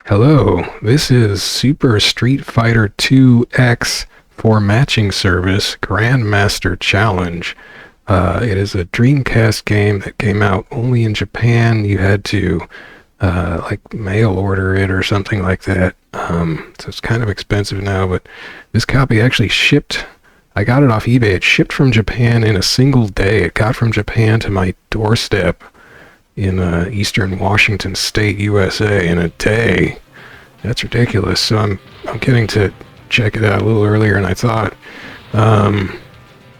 Hello, this is Super Street Fighter 2X for matching service Grandmaster Challenge. It is a Dreamcast game that came out only in Japan. You had to like mail order it or something like that. So it's kind of expensive now, but this copy actually shipped. I got it off eBay. It shipped from Japan in a single day. It got from Japan to my doorstep in eastern Washington State, USA, in a day. That's ridiculous. So I'm getting to check it out a little earlier than I thought.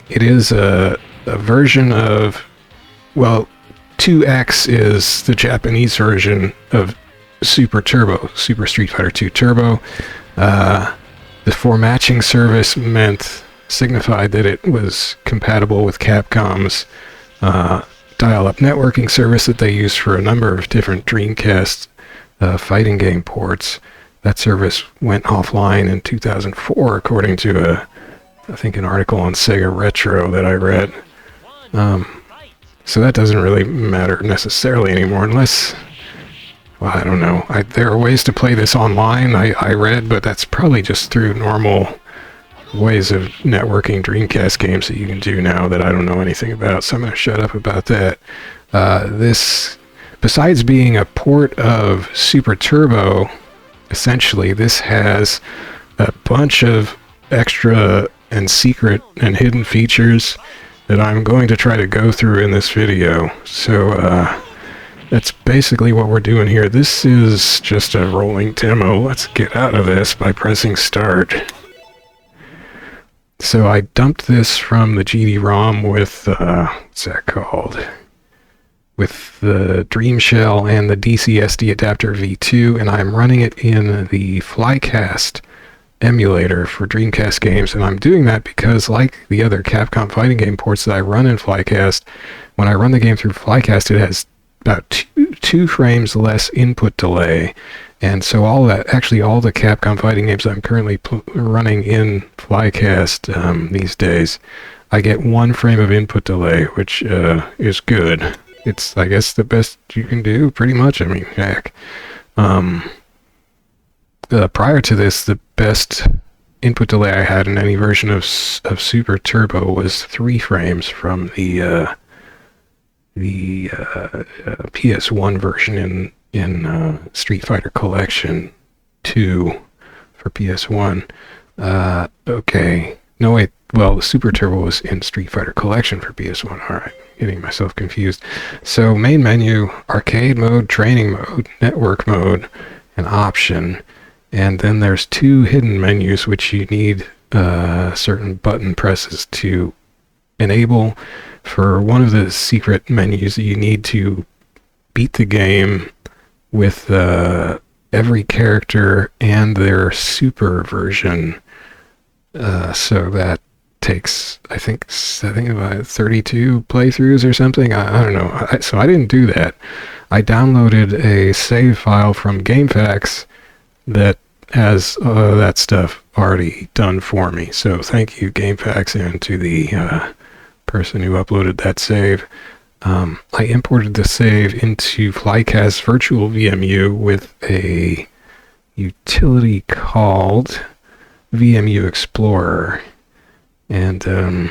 It is a version of, well, 2X is the Japanese version of Super Turbo, Super Street Fighter 2 Turbo. The for matching service signified that it was compatible with Capcom's dial-up networking service that they use for a number of different Dreamcast fighting game ports. That service went offline in 2004, according to I think an article on Sega Retro that I read. So that doesn't really matter necessarily anymore, unless, well, I don't know. There are ways to play this online, I read, but that's probably just through normal ways of networking Dreamcast games that you can do now that I don't know anything about, so I'm going to shut up about that. This, besides being a port of Super Turbo, essentially this has a bunch of extra and secret and hidden features that I'm going to try to go through in this video. So that's basically what we're doing here. This is just a rolling demo. Let's get out of this by pressing start. So I dumped this from the GD-ROM with, what's that called? With the Dream Shell and the DCSD adapter V2, and I'm running it in the Flycast emulator for Dreamcast games, and I'm doing that because, like the other Capcom fighting game ports that I run in Flycast, when I run the game through Flycast, it has about two frames less input delay. And so all the Capcom fighting games I'm currently running in Flycast these days, I get 1 frame of input delay, which is good. It's, I guess, the best you can do, pretty much. I mean, heck. Prior to this, the best input delay I had in any version of Super Turbo was 3 frames from the PS1 version in Street Fighter Collection 2 for PS1. Okay. No, wait. Well, the Super Turbo was in Street Fighter Collection for PS1. Alright, getting myself confused. So, main menu, arcade mode, training mode, network mode, and option. And then there's 2 hidden menus which you need certain button presses to enable. For one of the secret menus, you need to beat the game with every character and their super version. So that takes, I think about 32 playthroughs or something. I don't know. So I didn't do that. I downloaded a save file from GameFAQs that has that stuff already done for me. So thank you, GameFAQs, and to the person who uploaded that save. I imported the save into Flycast Virtual VMU with a utility called VMU Explorer, and the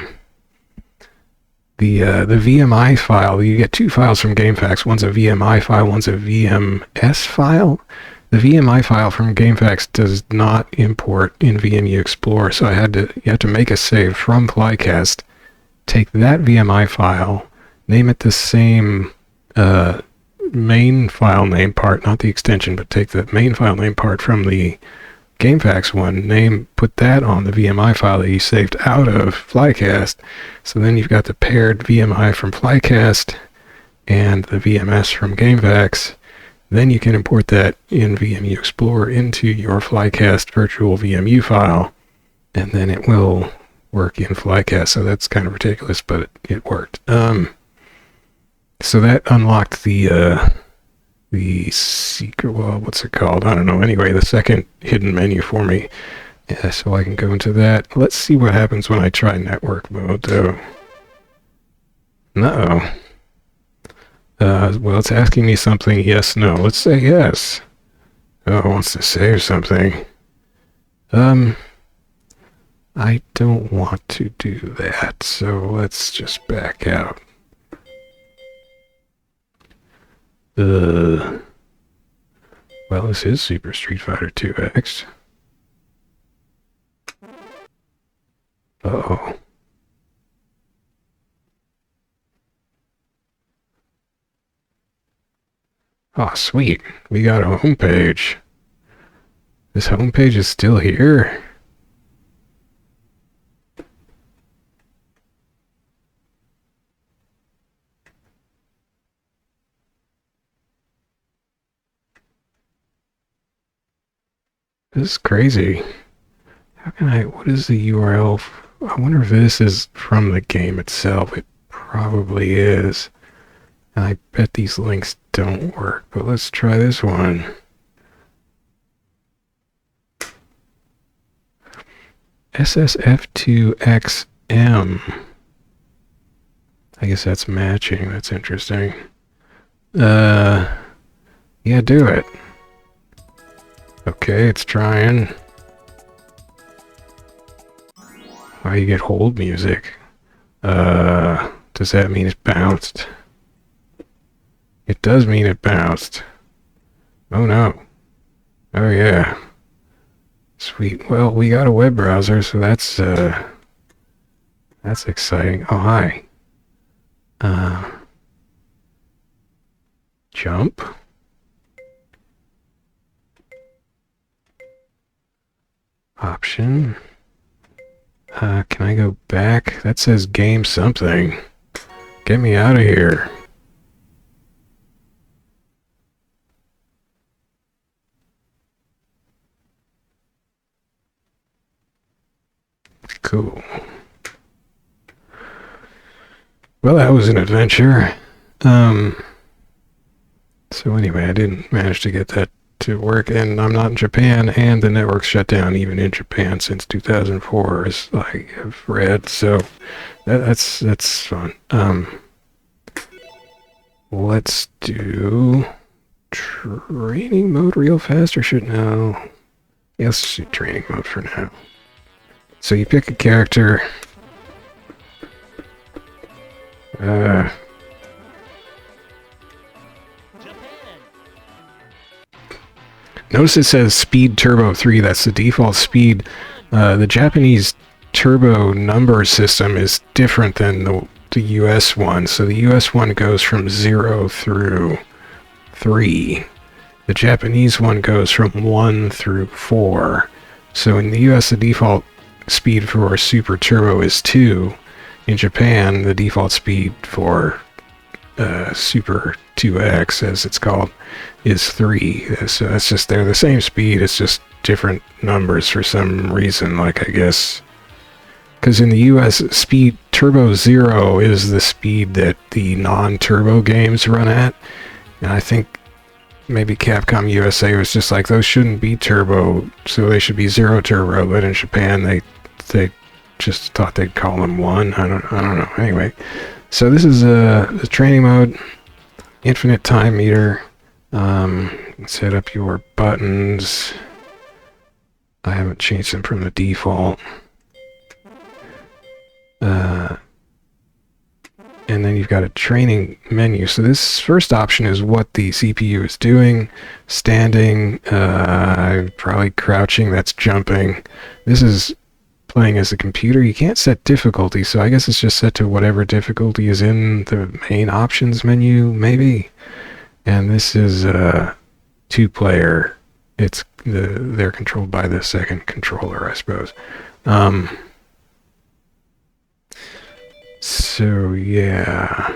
VMI file, you get 2 files from GameFAQs. One's a VMI file, one's a VMS file. The VMI file from GameFAQs does not import in VMU Explorer, so you have to make a save from Flycast, take that VMI file, name it the same main file name part, not the extension, but take the main file name part from the GameFAQs one, put that on the VMI file that you saved out of Flycast. So then you've got the paired VMI from Flycast and the VMS from GameFAQs. Then you can import that in VMU Explorer into your Flycast virtual VMU file, and then it will work in Flycast. So that's kind of ridiculous, but it worked. So that unlocked the secret, well, what's it called? I don't know. Anyway, the second hidden menu for me. Yeah, so I can go into that. Let's see what happens when I try network mode, though. No. Well, it's asking me something. Yes, no. Let's say yes. Oh, it wants to save something. I don't want to do that, so let's just back out. Well, this is Super Street Fighter 2X. Uh-oh. Oh, sweet. We got a homepage. This homepage is still here? This is crazy. How can I... What is the URL? I wonder if this is from the game itself. It probably is. And I bet these links don't work, but let's try this one. SSF2XM. I guess that's matching. That's interesting. Yeah, do it. Okay, it's trying. Why you get hold music? Does that mean it bounced? It does mean it bounced. Oh no. Oh yeah. Sweet. Well, we got a web browser, so that's exciting. Oh hi. Jump. Option. Can I go back? That says game something. Get me out of here. Cool. Well, that was an adventure. So anyway, I didn't manage to get that to work, and I'm not in Japan, and the network's shut down even in Japan since 2004, as I have read, so that's fun. Let's do training mode real fast, or should no? Yeah, let's do training mode for now. So you pick a character. Notice it says Speed Turbo 3. That's the default speed. The Japanese turbo number system is different than the US one. So the US one goes from 0 through 3. The Japanese one goes from 1 through 4. So in the US, the default speed for Super Turbo is 2. In Japan, the default speed for Super 2X, as it's called, is 3. So that's just, they're the same speed, it's just different numbers for some reason, like I guess, because in the US, speed Turbo 0 is the speed that the non-turbo games run at, and I think maybe Capcom USA was just like, those shouldn't be turbo, so they should be 0 turbo, but in Japan they just thought they'd call them 1. I don't know. Anyway, so this is the training mode, infinite time meter. Set up your buttons. I haven't changed them from the default. And then you've got a training menu. So this first option is what the CPU is doing. Standing, probably crouching, that's jumping. This is playing as a computer. You can't set difficulty, so I guess it's just set to whatever difficulty is in the main options menu, maybe. And this is a 2-player. They're controlled by the second controller, I suppose. So yeah.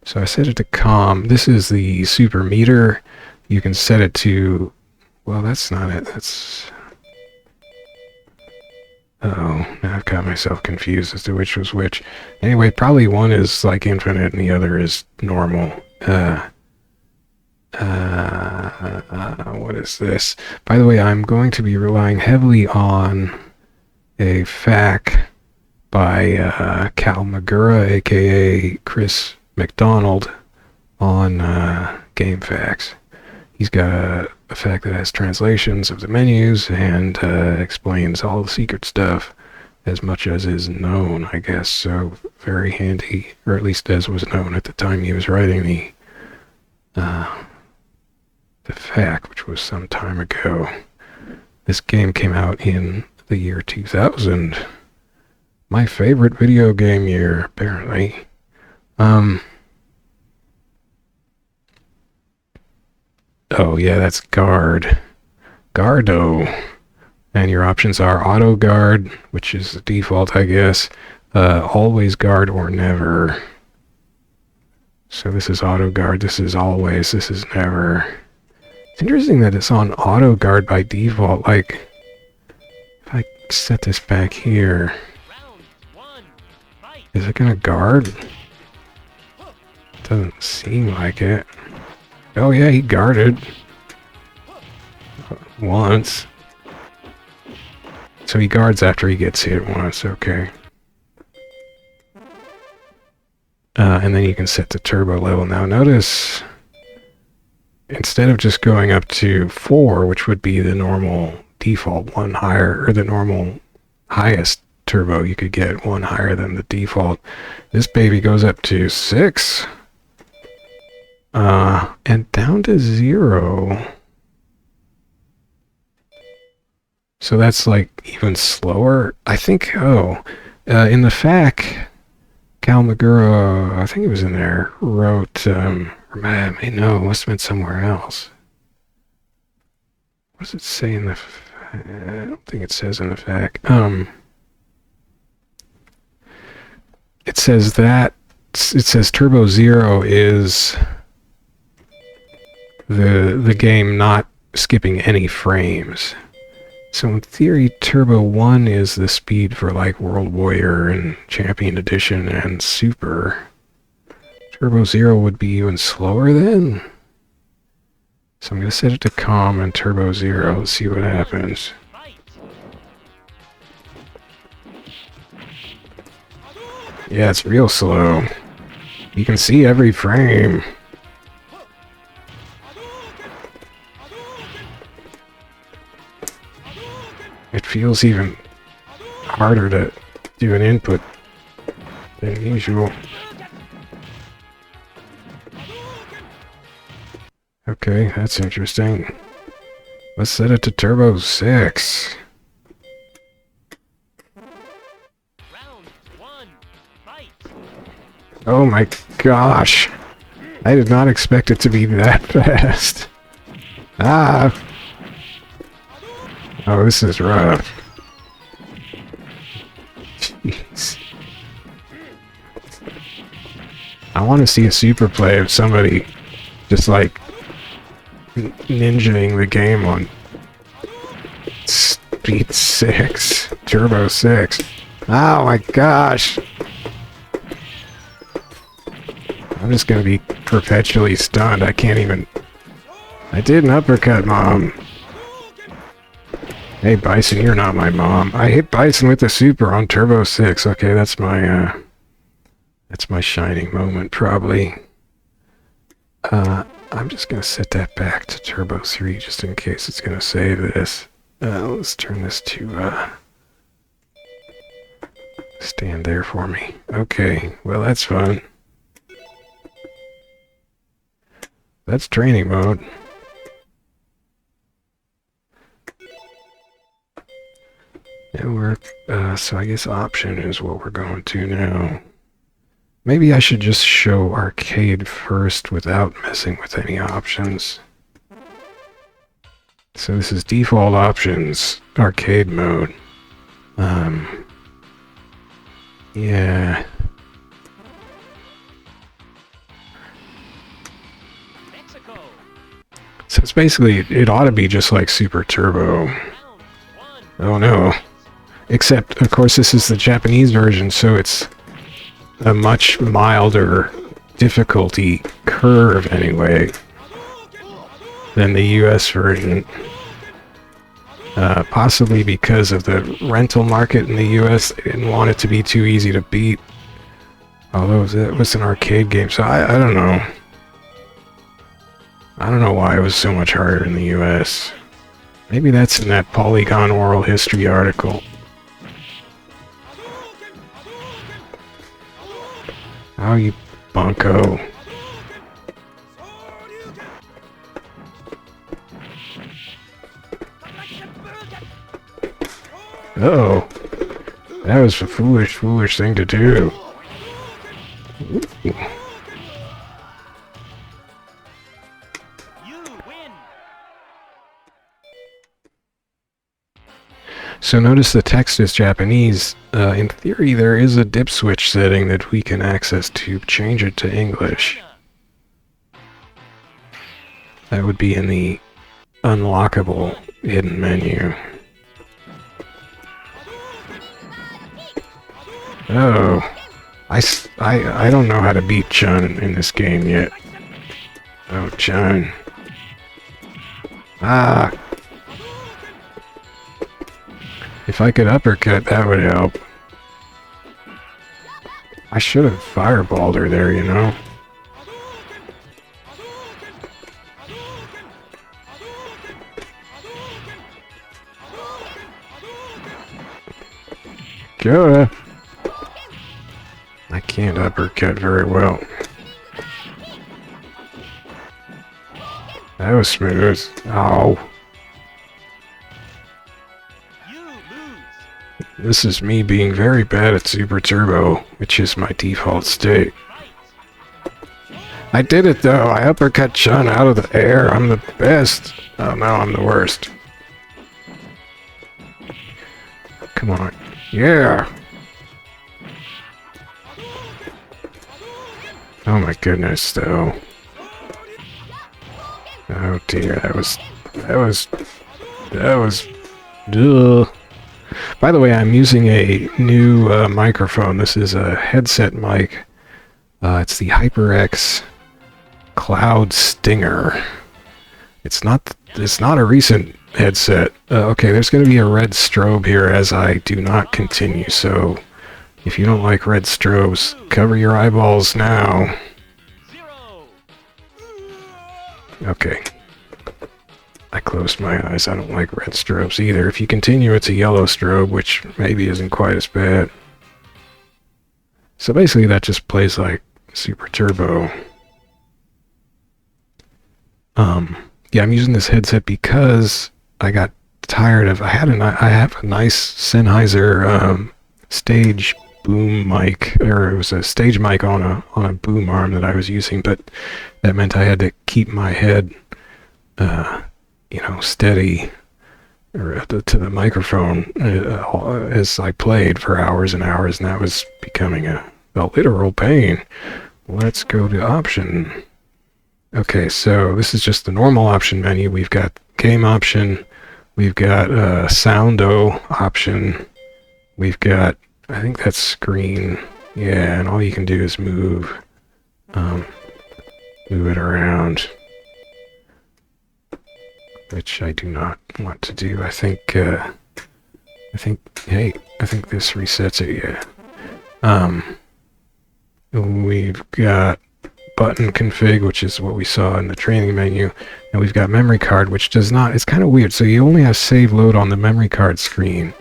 So I set it to calm. This is the super meter. You can set it to, well, that's not it. That's, oh, now I've got myself confused as to which was which. Anyway, probably one is like infinite and the other is normal. What is this? By the way, I'm going to be relying heavily on a FAQ by Cal Magura, aka Chris McDonald, on GameFAQs. He's got the fact that it has translations of the menus and explains all the secret stuff as much as is known, I guess. So very handy, or at least as was known at the time he was writing the FAQ, which was some time ago. This game came out in the year 2000. My favorite video game year, apparently. Oh yeah, that's guard. Guardo. And your options are auto guard, which is the default, I guess. Always guard or never. So this is auto guard, this is always, this is never. It's interesting that it's on auto guard by default. Like, if I set this back here, is it gonna guard? Doesn't seem like it. Oh yeah, he guarded once. So he guards after he gets hit once, okay. And then you can set the turbo level. Now notice, instead of just going up to 4, which would be the normal default, one higher, or the normal highest turbo you could get, one higher than the default, this baby goes up to 6. And down to 0. So that's like even slower. I think, in the FAQ, Cal Magura, I think it was in there, wrote, no, it must have been somewhere else. What does it say in the I don't think it says in the FAQ. It says Turbo Zero is the game not skipping any frames. So in theory, Turbo 1 is the speed for like World Warrior and Champion Edition and Super. Turbo 0 would be even slower then? So I'm going to set it to calm and Turbo 0. Let's see what happens. Yeah, it's real slow. You can see every frame. It feels even harder to do an input than usual. Okay, that's interesting. Let's set it to Turbo 6. Oh my gosh! I did not expect it to be that fast. Ah! Oh, this is rough. Jeez. I want to see a super play of somebody just like ninjaing the game on speed 6, Turbo 6. Oh my gosh! I'm just gonna be perpetually stunned. I can't even... I did an uppercut, Mom. Hey, Bison, you're not my mom. I hit Bison with the super on Turbo 6. Okay, that's my shining moment, probably. I'm just gonna set that back to Turbo 3, just in case it's gonna save this. Let's turn this to, stand there for me. Okay, well, that's fun. That's training mode. And so I guess option is what we're going to now. Maybe I should just show arcade first without messing with any options. So this is default options, arcade mode. Yeah. So it's basically, it ought to be just like Super Turbo. Oh no. Except, of course, this is the Japanese version, so it's a much milder difficulty curve, anyway, than the US version. Possibly because of the rental market in the US, they didn't want it to be too easy to beat. Although it was an arcade game, so I don't know. I don't know why it was so much harder in the US. Maybe that's in that Polygon oral history article. Oh, you bunko. Uh-oh. That was a foolish, foolish thing to do. Ooh. So notice the text is Japanese. In theory, there is a dip switch setting that we can access to change it to English. That would be in the unlockable hidden menu. Oh, I don't know how to beat Chun in this game yet. Oh, Chun. Ah. If I could uppercut, that would help. I should have fireballed her there, you know? Go. I can't uppercut very well. That was smooth. Oh. This is me being very bad at Super Turbo, which is my default state. I did it though! I uppercut Chun out of the air! I'm the best! Oh no, I'm the worst. Come on. Yeah! Oh my goodness, though. Oh dear, that was... Duh. By the way, I'm using a new microphone. This is a headset mic. It's the HyperX Cloud Stinger. It's not a recent headset. Okay, there's going to be a red strobe here as I do not continue, so if you don't like red strobes, cover your eyeballs now. Okay. I closed my eyes. I don't like red strobes either. If you continue, it's a yellow strobe, which maybe isn't quite as bad. So basically that just plays like Super Turbo. Yeah, I'm using this headset because I got tired of... I have a nice Sennheiser stage boom mic, or it was a stage mic on a boom arm that I was using, but that meant I had to keep my head you know, steady or to the microphone as I played for hours and hours, and that was becoming a literal pain. Let's go to option. Okay, so this is just the normal option menu. We've got game option, we've got soundo option, we've got, I think that's screen, yeah, and all you can do is move it around, which I do not want to do. I think this resets it, yeah. We've got button config, which is what we saw in the training menu, and we've got memory card, which does not, it's kind of weird, so you only have save load on the memory card screen,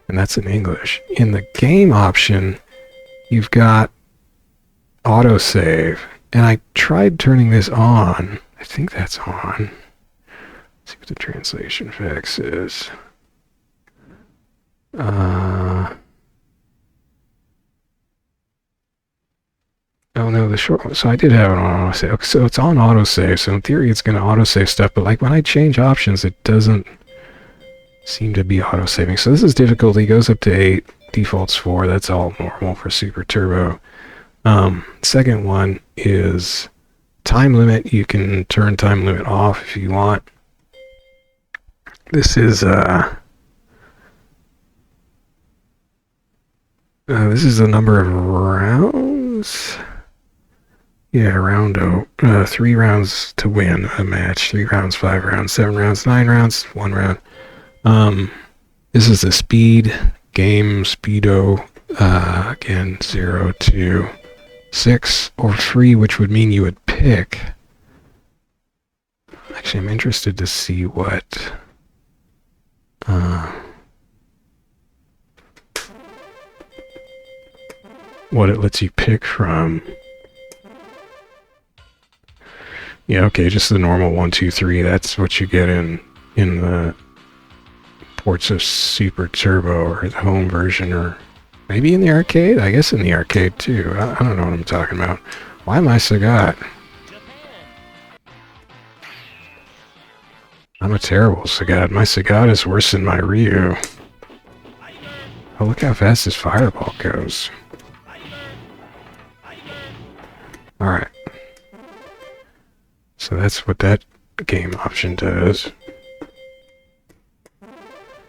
and that's in English. In the game option, you've got autosave, and I tried turning this on. I think that's on. Let's see what the translation fix is. Oh no, the short one. So I did have it on autosave. Okay, so it's on autosave, so in theory it's going to autosave stuff, but like when I change options, it doesn't seem to be autosaving. So this is difficulty, goes up to 8, default's 4, that's all normal for Super Turbo. Second one is time limit. You can turn time limit off if you want. This is the number of rounds. Yeah, round 3 rounds to win a match. 3 rounds, 5 rounds, 7 rounds, 9 rounds, 1 round. This is the speed, game, speedo, again, 0 to 6 or free, which would mean you would pick Actually, I'm interested to see what it lets you pick from. Yeah, okay, just the normal 1, 2, 3. That's what you get in the ports of Super Turbo or the home version, or maybe in the arcade. I guess in the arcade too. I don't know what I'm talking about. Why am I Sagat? I'm a terrible Sagat. My Sagat is worse than my Ryu. Oh, look how fast this fireball goes. Alright. So that's what that game option does.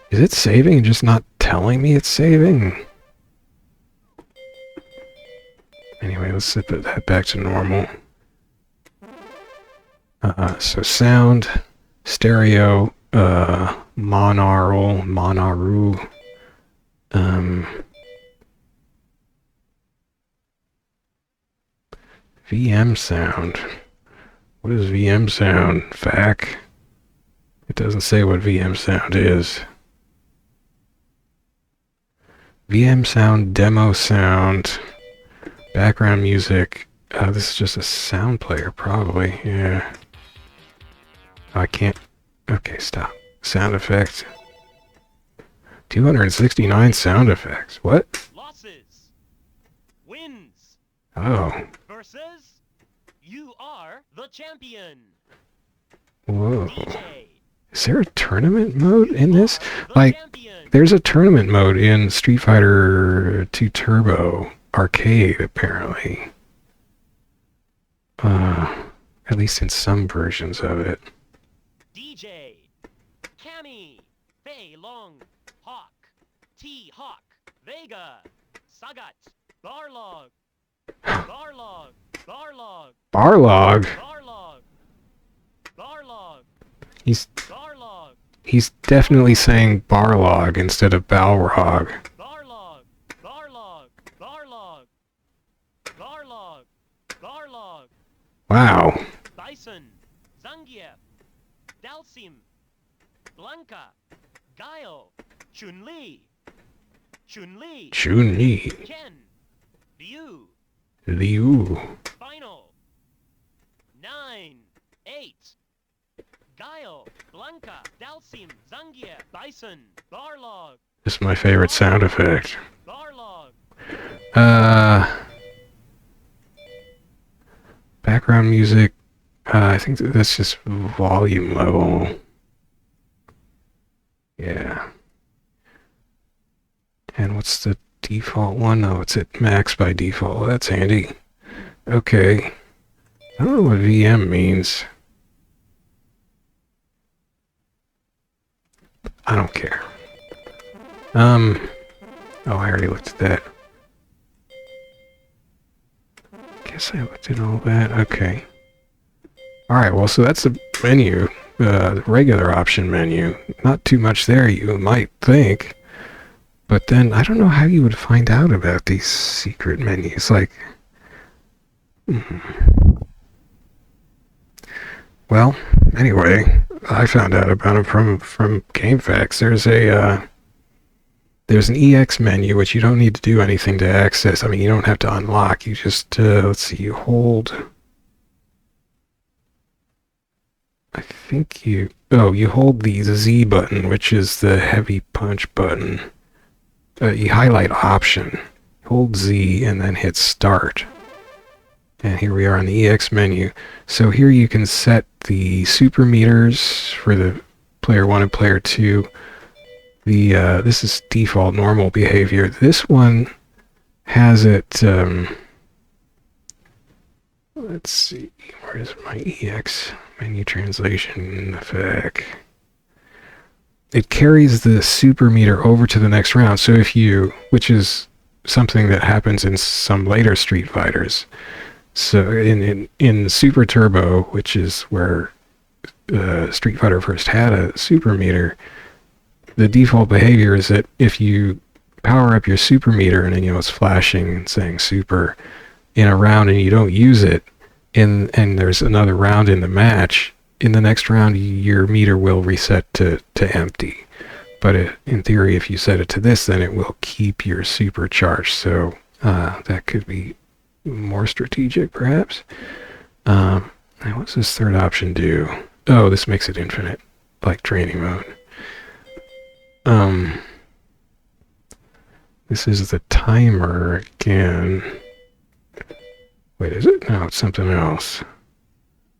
Is it saving and just not telling me it's saving? Anyway, let's set that back to normal. So sound, stereo, monaural, VM sound. What is VM sound? FAC? It doesn't say what VM sound is. VM sound, demo sound, background music. This is just a sound player, probably. Yeah. I can't. Okay, stop. Sound effects. 269 sound effects. What? Losses. Wins. Oh. Versus, you are the champion. Whoa. DJ. Is there a tournament mode in this? The Like, champion. there's a tournament mode in Street Fighter 2 Turbo Arcade, apparently. At least in some versions of it. DJ. Cammy. Fei Long. Hawk. T.Hawk. Vega. Sagat. Barlog. Barlog. Barlog. Barlog? Barlog. Barlog. He's Barlog. definitely saying Barlog instead of Balrog. Barlog. Barlog. Barlog. Barlog. Barlog. Wow. Dyson. Zangief. Dalsim. Blanca. Guile. Chun Li. Chun Li. Chun Li. Ken. Liu. Liu. Final. 9. 8. Guile. Blanca. Dalsim. Zangief. Dyson. Barlog. This is my favorite sound effect. Barlog. Background music. I think that's just volume level. Yeah. And what's the default one? Oh, it's at max by default. That's handy. Okay. I don't know what VM means. I don't care. Oh, I already looked at that. Guess I looked at all that. Okay. Alright, well, so that's the menu. The regular option menu. Not too much there, you might think. But then, I don't know how you would find out about these secret menus. Like... Well, anyway, I found out about them from GameFAQs. There's an EX menu, which you don't need to do anything to access. I mean, you don't have to unlock. You just, let's see, you hold... I think you hold the Z button, which is the heavy punch button. You highlight option, hold Z, and then hit start. And here we are on the EX menu. So here you can set the super meters for the player 1 and player 2. This is default normal behavior. This one has it, let's see, where's my EX menu translation effect? It carries the super meter over to the next round. So if you, which is something that happens in some later Street Fighters. So in Super Turbo, which is where Street Fighter first had a super meter, the default behavior is that if you power up your super meter and then it's flashing and saying super in a round and you don't use it, and there's another round in the match, in the next round, your meter will reset to empty. But in theory, if you set it to this, then it will keep your supercharged. So that could be more strategic, perhaps. Now, what's this third option do? Oh, this makes it infinite, like training mode. This is the timer again. Wait, is it? No, it's something else.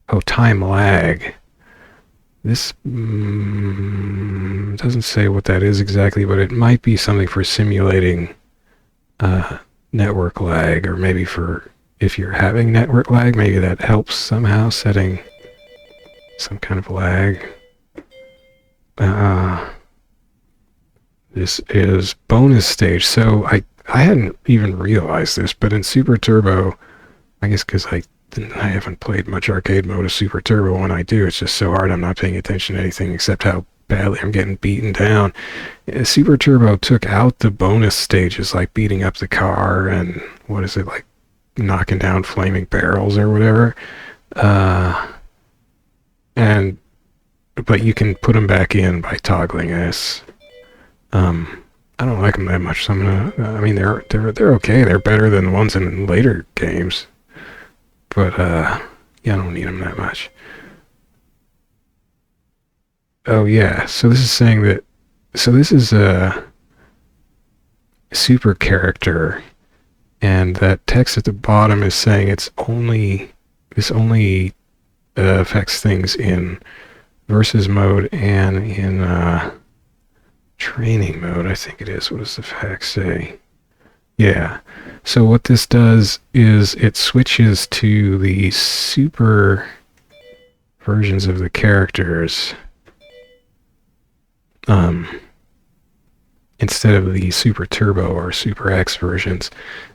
Oh, time lag. This doesn't say what that is exactly, but it might be something for simulating network lag, or maybe for if you're having network lag, maybe that helps somehow, setting some kind of lag. This is bonus stage. So I hadn't even realized this, but in Super Turbo, I guess because I haven't played much arcade mode of Super Turbo. When I do, it's just so hard. I'm not paying attention to anything except how badly I'm getting beaten down. Super Turbo took out the bonus stages, like beating up the car and what is it, like knocking down flaming barrels or whatever. But you can put them back in by toggling this. I don't like them that much, so I'm gonna. I mean, they're okay. They're better than the ones in later games, but yeah, I don't need them that much. Oh yeah, so this is saying that. So this is a super character, and that text at the bottom is saying this only affects things in versus mode and in training mode, I think it is. What does the fax say? Yeah. So what this does is it switches to the super versions of the characters instead of the Super Turbo or Super X versions.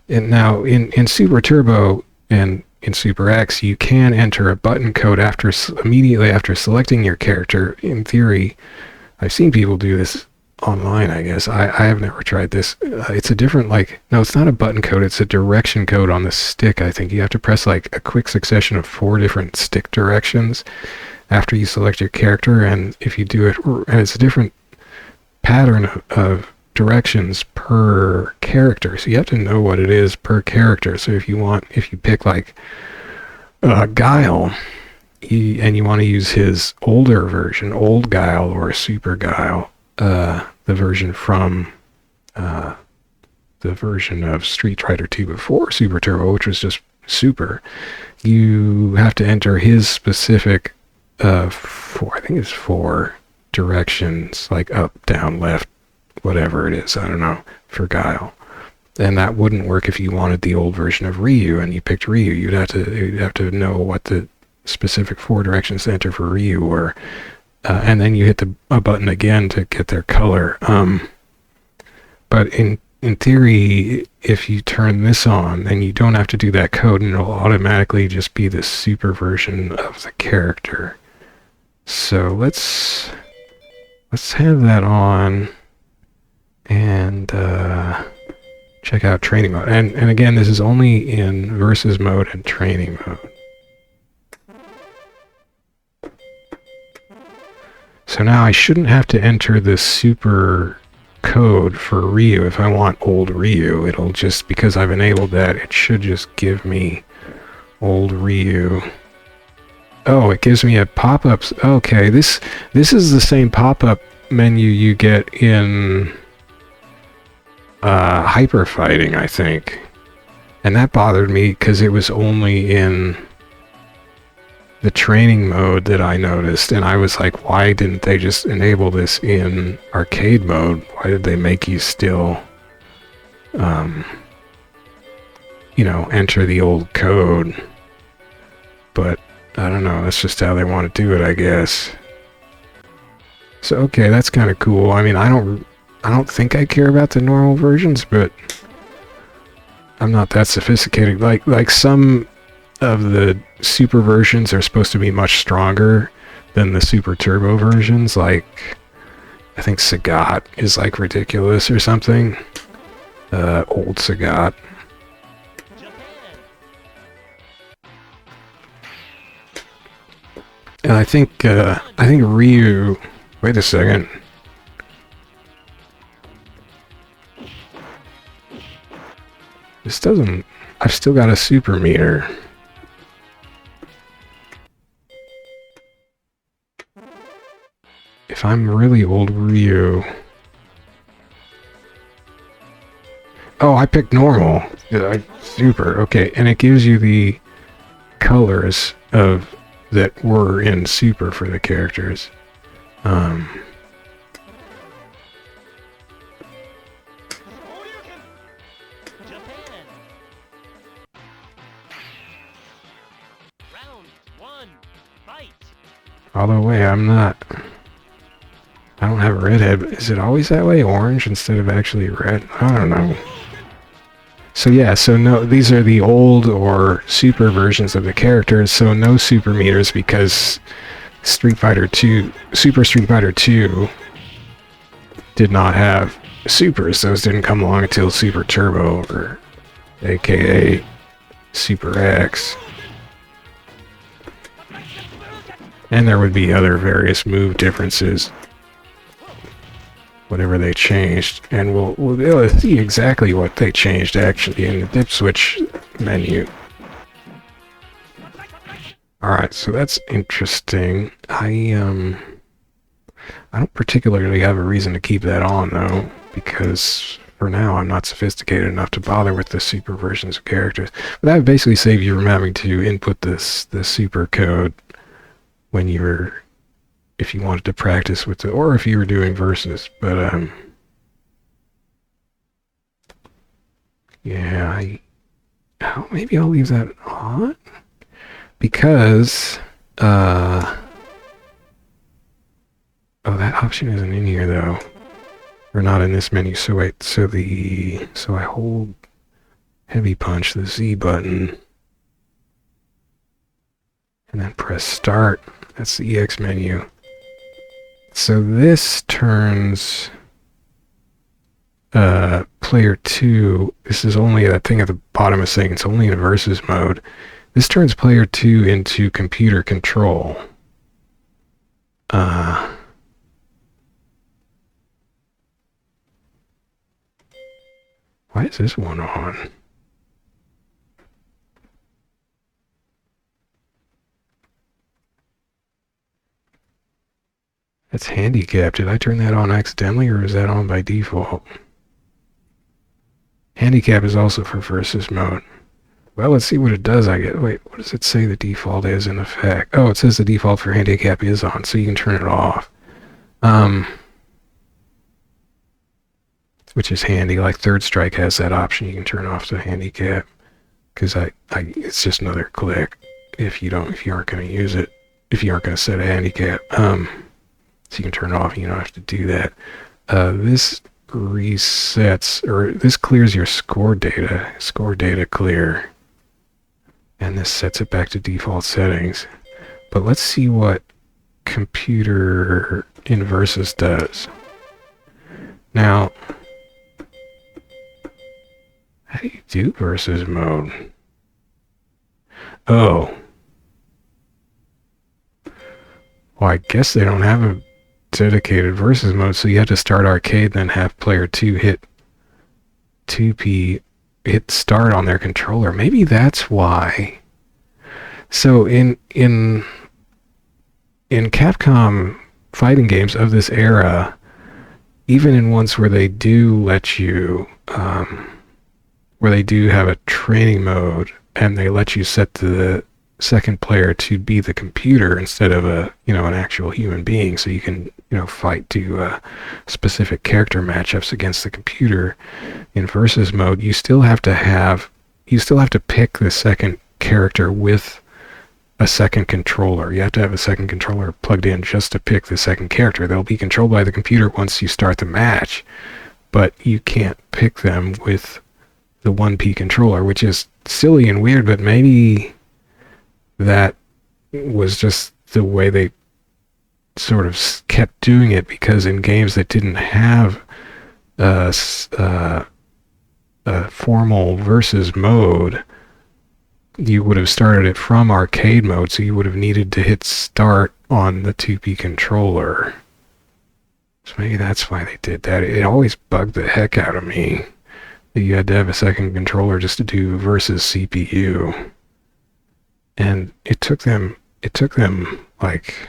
And now in Super Turbo and in Super X, you can enter a button code immediately after selecting your character. In theory, I've seen people do this online, I guess. I have never tried this. It's a different, no, it's not a button code, it's a direction code on the stick, I think. You have to press like a quick succession of 4 different stick directions after you select your character, and if you do it, and it's a different pattern of directions per character, so you have to know what it is per character. So if you pick like Guile, and you want to use his older version, Old Guile or Super Guile, the version from the version of Street Fighter 2 before Super Turbo, which was just Super, you have to enter his specific I think it's 4 directions, like up, down, left, whatever it is, I don't know, for Guile. And that wouldn't work if you wanted the old version of Ryu and you picked Ryu. You'd have to know what the specific 4 directions to enter for Ryu were. And then you hit a button again to get their color. But in theory, if you turn this on, then you don't have to do that code, and it'll automatically just be the super version of the character. So let's have that on and check out training mode. And again, this is only in versus mode and training mode. So now I shouldn't have to enter the super code for Ryu if I want old Ryu. It'll just, because I've enabled that, it should just give me old Ryu. Oh, it gives me a pop-up. Okay, this is the same pop-up menu you get in Hyper Fighting, I think. And that bothered me because it was only in the training mode that I noticed, and I was like, why didn't they just enable this in arcade mode? Why did they make you still enter the old code? But I don't know, that's just how they want to do it, I guess. So okay, that's kind of cool. I mean, I don't think I care about the normal versions, but I'm not that sophisticated. Like some of the super versions are supposed to be much stronger than the Super Turbo versions. Like, I think Sagat is like ridiculous or something. Old Sagat. And I think Ryu. Wait a second. This doesn't. I've still got a super meter. If I'm really old Ryu. Oh, I picked normal. Super. Okay, and it gives you the colors of that were in super for the characters. Japan. Round 1. Fight. Although, wait, I don't have a red head. Is it always that way? Orange instead of actually red? I don't know. So yeah, so no, these are the old or super versions of the characters, so no super meters because Street Fighter 2, Super Street Fighter 2 did not have supers. Those didn't come along until Super Turbo, or aka Super X. And there would be other various move differences, whatever they changed, and we'll be able to see exactly what they changed actually in the dip switch menu. Alright, so that's interesting. I don't particularly have a reason to keep that on though, because for now I'm not sophisticated enough to bother with the super versions of characters. But that would basically save you from having to input the super code when you're, if you wanted to practice with it, or if you were doing versus. But yeah, maybe I'll leave that on because oh, that option isn't in here though, or not in this menu. So wait, so I hold heavy punch, the Z button, and then press start. That's the EX menu. So this turns player 2, this is only that thing at the bottom is saying it's only in versus mode. This turns player 2 into computer control. Why is this one on? That's handicap. Did I turn that on accidentally, or is that on by default? Handicap is also for versus mode. Well, let's see what it does. Wait, what does it say the default is in effect? Oh, it says the default for handicap is on, so you can turn it off. Which is handy. Like Third Strike has that option. You can turn off the handicap, because it's just another click if you aren't going to use it, if you aren't going to set a handicap. So you can turn it off, you don't have to do that. This resets, or this clears your score data clear, and this sets it back to default settings. But let's see what computer in versus does. Now, how do you do versus mode? Oh. Well, I guess they don't have a dedicated versus mode, so you have to start arcade, then have player 2 hit 2P, hit start on their controller. Maybe that's why. So in Capcom fighting games of this era, even in ones where they do let you, where they do have a training mode, and they let you set the second player to be the computer instead of an actual human being, so you can fight to specific character matchups against the computer. In versus mode, you still have to pick the second character with a second controller. You have to have a second controller plugged in just to pick the second character. They'll be controlled by the computer once you start the match, but you can't pick them with the 1P controller, which is silly and weird, but maybe that was just the way they sort of kept doing it, because in games that didn't have a formal versus mode, you would have started it from arcade mode, so you would have needed to hit start on the 2P controller. So maybe that's why they did that. It always bugged the heck out of me that you had to have a second controller just to do versus CPU. And it took them like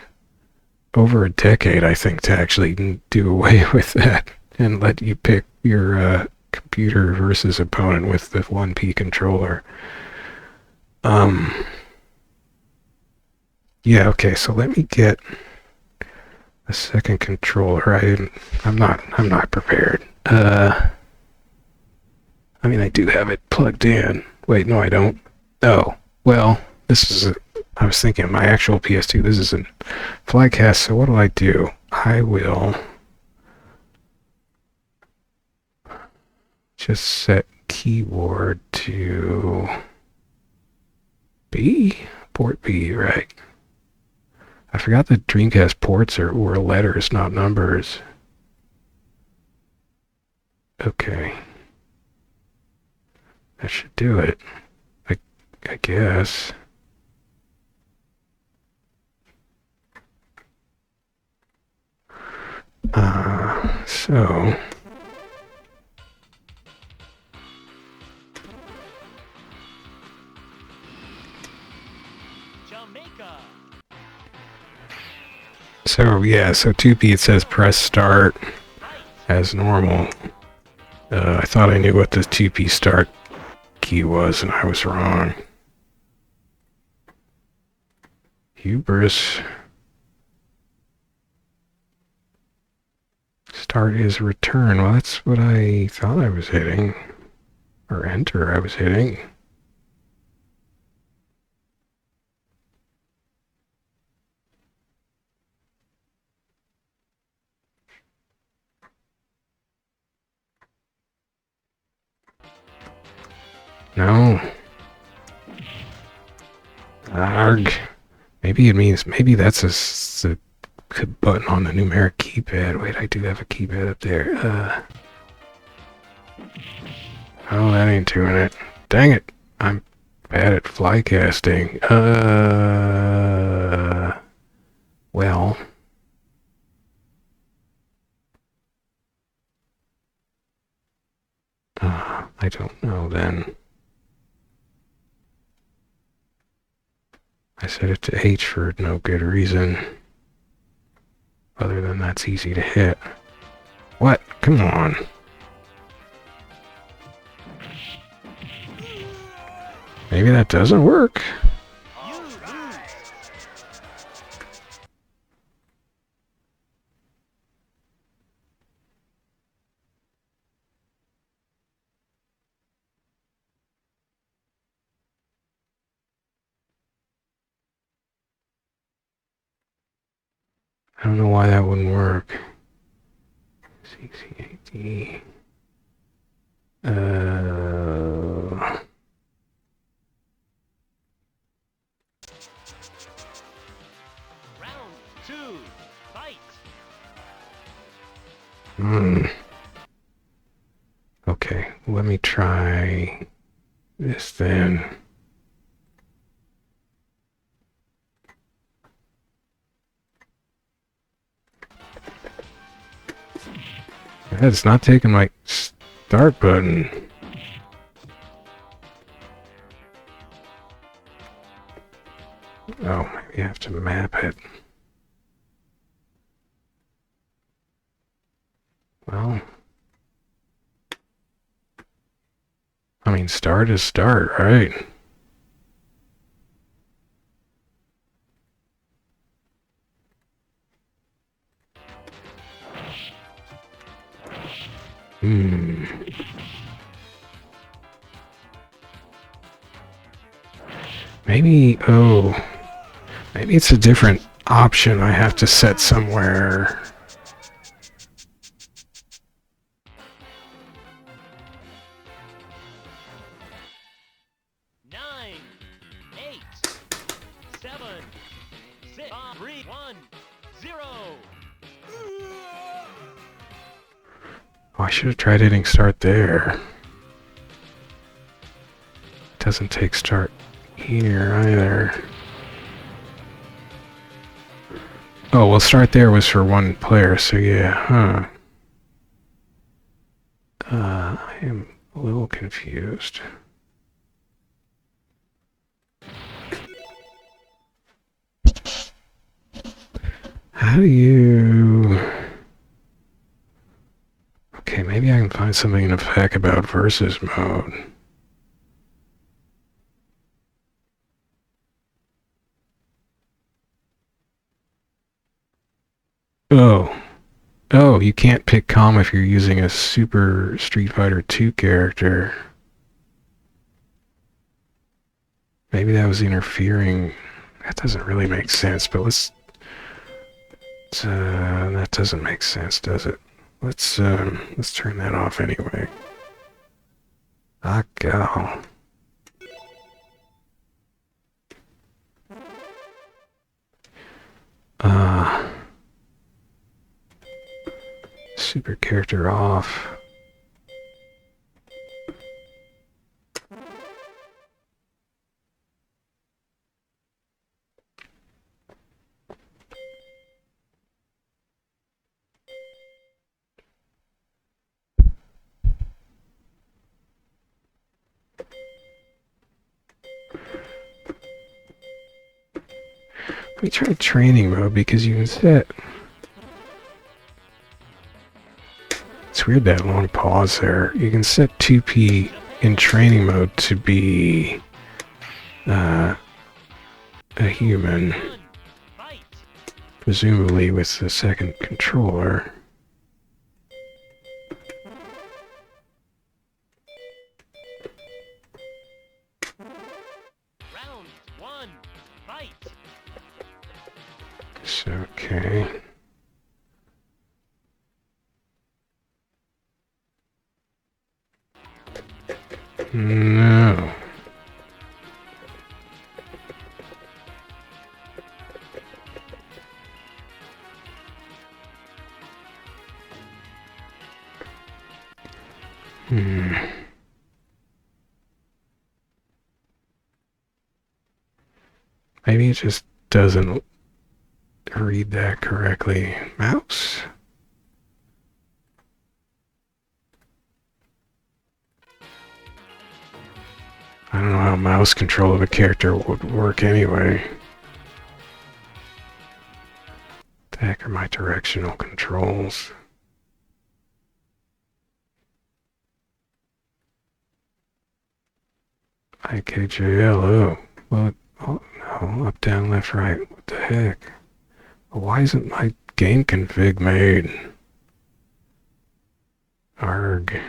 over a decade, I think, to actually do away with that and let you pick your computer versus opponent with the 1P controller. Yeah, okay, so let me get a second controller. I'm not prepared. I mean, I do have it plugged in. Wait, no, I don't. Oh, well, I was thinking my actual PS2, this is a Flycast, so what do? I will just set keyboard to B? Port B, right. I forgot that Dreamcast ports were letters, not numbers. Okay. That should do it. I guess. So... Jamaica. So, yeah, so 2P it says press start Fight. as normal. I thought I knew what the 2P start key was, and I was wrong. Hubris. Start is return. Well, that's what I thought I was hitting. Or enter I was hitting. No. Arg. Maybe it means, maybe that's a button on the numeric keypad. Wait, I do have a keypad up there. Oh, that ain't doing it. Dang it. I'm bad at flycasting. Well. I don't know then. I set it to H for no good reason. Other than that's easy to hit. What? Come on. Maybe that doesn't work. I don't know why that wouldn't work. CCAD. Round 2. Fight. Okay, let me try this then. It's not taking my start button. Oh, maybe I have to map it. Well, I mean, start is start, right? Maybe, maybe it's a different option I have to set somewhere. Nine, 8, 7, 6, 5, 3, 1, 0. Oh, I should have tried hitting start there. It doesn't take start here either. Oh, well, start there was for one player, so yeah, huh. I am a little confused. How do you... Okay, maybe I can find something in effect about versus mode. Oh. Oh, you can't pick calm if you're using a Super Street Fighter 2 character. Maybe that was interfering. That doesn't really make sense, but let's... that doesn't make sense, does it? Let's turn that off anyway. Ah, gal. Super character off. Let me try training mode because you can set... It's weird that long pause there. You can set 2P in training mode to be a human, Fight. presumably with the second controller. Round 1. Fight. So, okay. No. Maybe it just doesn't read that correctly. Mouse? I don't know how mouse control of a character would work anyway. What the heck are my directional controls? IKJLO. Well, oh, no, up, down, left, right. What the heck? Why isn't my game config made? Arg.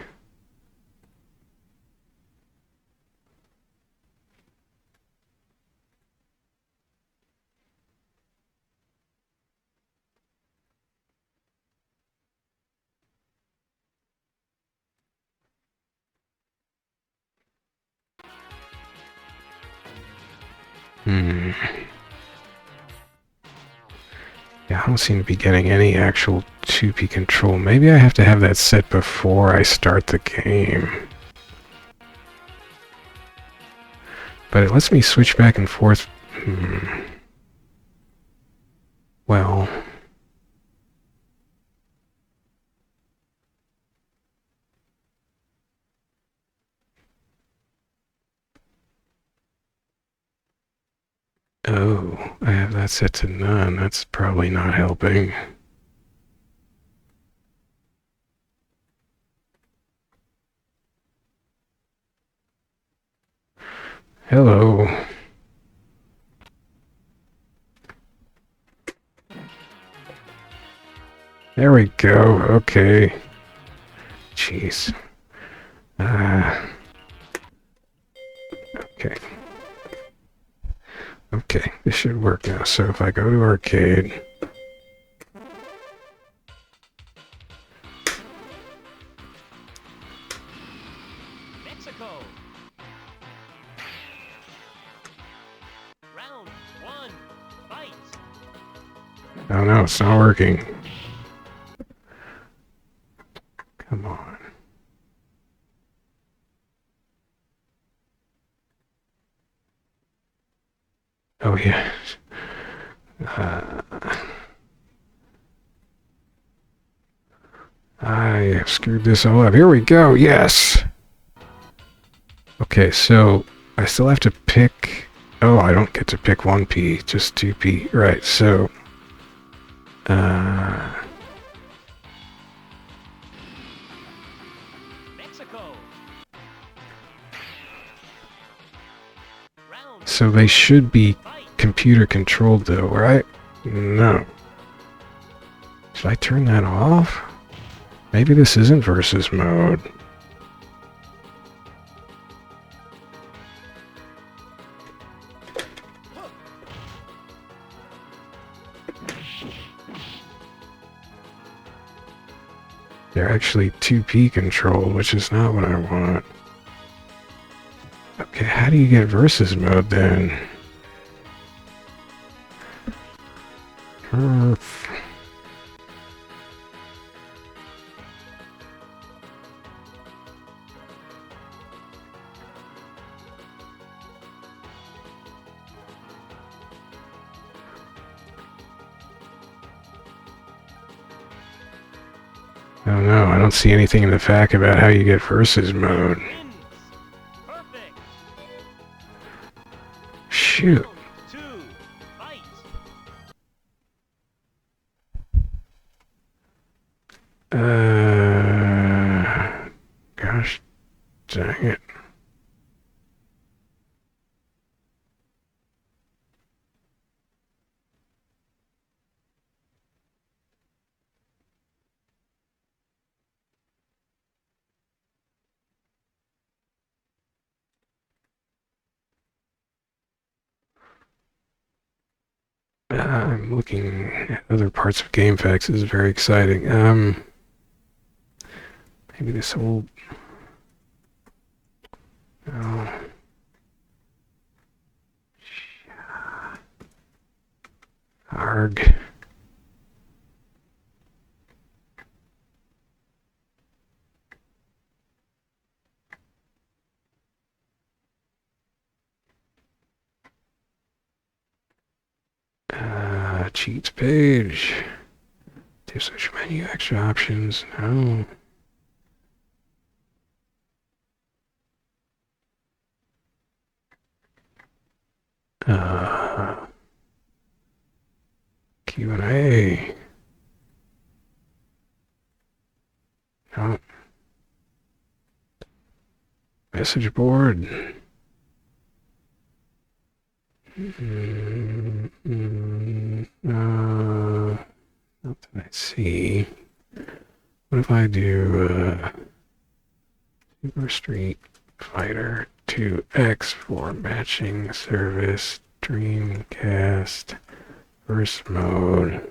Yeah, I don't seem to be getting any actual 2P control. Maybe I have to have that set before I start the game. But it lets me switch back and forth. Well... Oh, I have that set to none. That's probably not helping. Hello. There we go. Okay. Jeez. Okay. Okay, this should work now. So if I go to arcade... Mexico. Round 1. Fight. Oh no, it's not working. Come on. Oh yeah. Uh, I screwed this all up. Here we go. Yes. Okay, so I still have to pick. Oh, I don't get to pick 1P, just 2P. Right. So. Mexico. Round So they should be fight. computer controlled though, right? No. Should I turn that off? Maybe this isn't versus mode. They're actually 2P controlled, which is not what I want. Okay, how do you get versus mode then? Oh no, I don't see anything in the FAQ about how you get versus mode. Wins. Perfect. Shoot. Round two. Fight. Gosh dang it. I'm looking at other parts of GameFAQs. This is very exciting. Maybe this whole... Oh. Arg. Cheats page. To search menu, extra options. No. Q&A. No. Message board. Not that I see. What if I do Super Street Fighter 2X for matching service, Dreamcast, verse mode.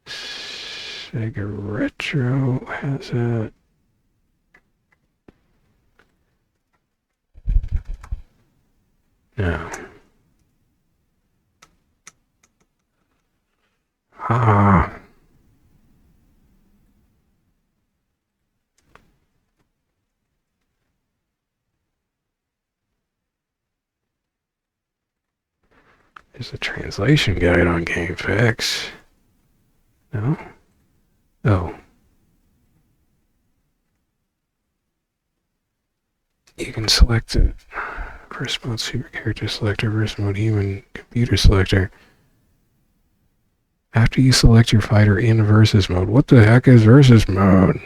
Sega Retro has a... No. Ah. There's a translation guide on GameFAQs. No? Oh. You can select a verse mode super character selector, verse mode human computer selector. After you select your fighter in versus mode. What the heck is versus mode?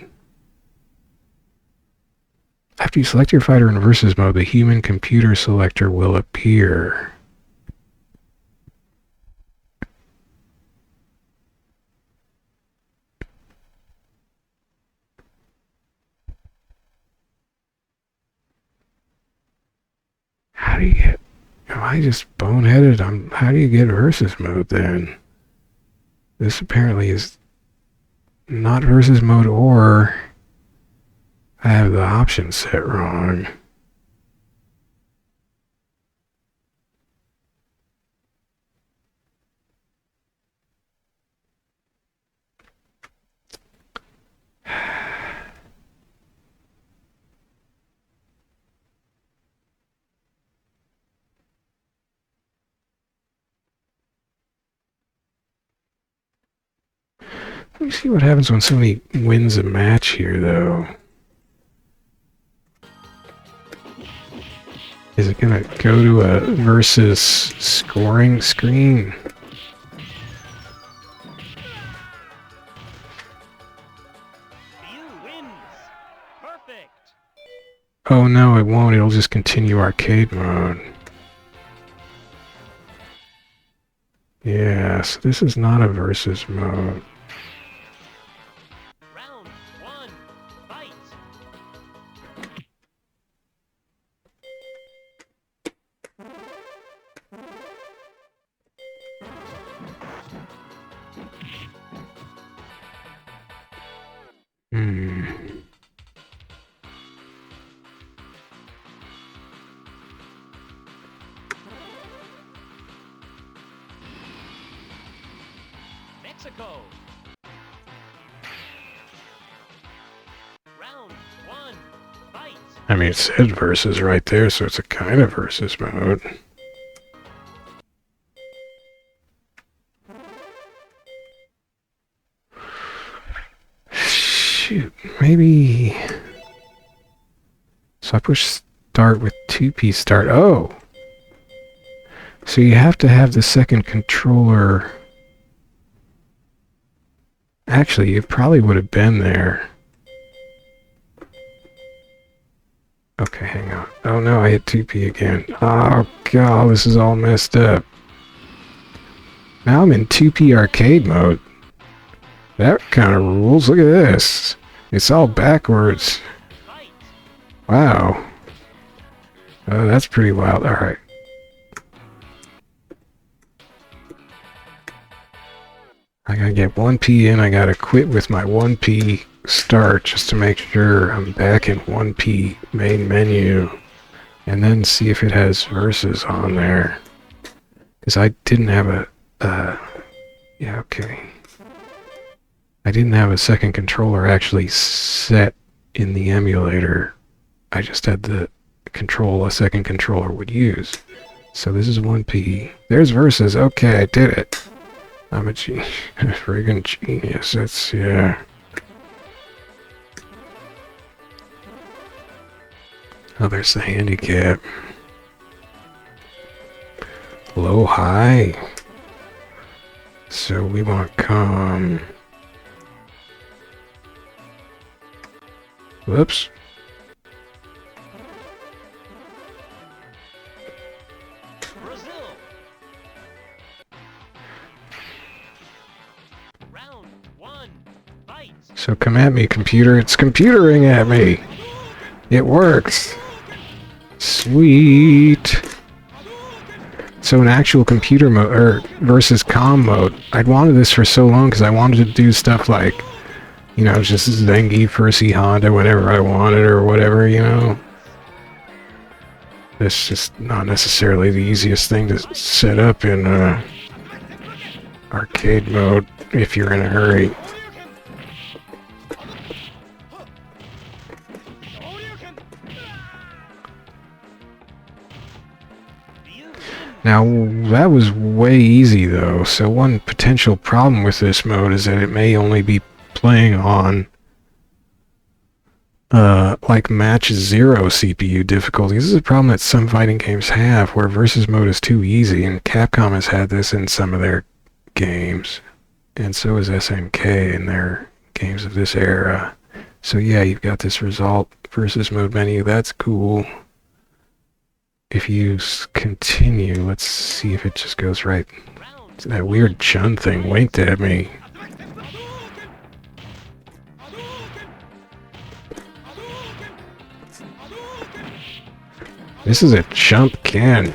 After you select your fighter in versus mode, the human computer selector will appear. How do you get... Am I just boneheaded? How do you get versus mode then? This apparently is not versus mode, or I have the options set wrong. Let me see what happens when somebody wins a match here, though. Is it gonna go to a versus scoring screen? You wins. Perfect. Oh no, it won't. It'll just continue arcade mode. Yeah, so this is not a versus mode. Round one. Fight. Hmm. Mexico. Round one. Fight. I mean, it said versus right there, so it's a kind of versus mode. Shoot, maybe... So I push start with 2P start. Oh! So you have to have the second controller... Actually, it probably would have been there. Okay, hang on. Oh no, I hit 2P again. Oh god, this is all messed up. Now I'm in 2P arcade mode. That kind of rules. Look at this. It's all backwards. Fight. Wow. Oh, that's pretty wild. Alright. I gotta get 1P in. I gotta quit with my 1P start just to make sure I'm back in 1P main menu. And then see if it has versus on there. Because I didn't have a... yeah, okay. I didn't have a second controller actually set in the emulator. I just had the control a second controller would use. So this is 1P. There's versus. Okay, I did it. I'm a friggin' genius. That's, yeah. Oh, there's the handicap. Low, high. So we want calm. Whoops. Brazil. Round one. Fight. So come at me, computer. It's computering at me. It works. Sweet. So an actual computer mode, or versus comm mode. I'd wanted this for so long because I wanted to do stuff like, you know, just Zengi, Percy, Honda, whenever I wanted or whatever, you know. It's just not necessarily the easiest thing to set up in arcade mode if you're in a hurry. Now, that was way easy though, so one potential problem with this mode is that it may only be playing on like match 0 CPU difficulty. This is a problem that some fighting games have, where versus mode is too easy, and Capcom has had this in some of their games, and so has SNK in their games of this era. So yeah, you've got this result versus mode menu. That's cool. If you continue, let's see if it just goes right. That weird Chun thing winked at me. This is a chump can.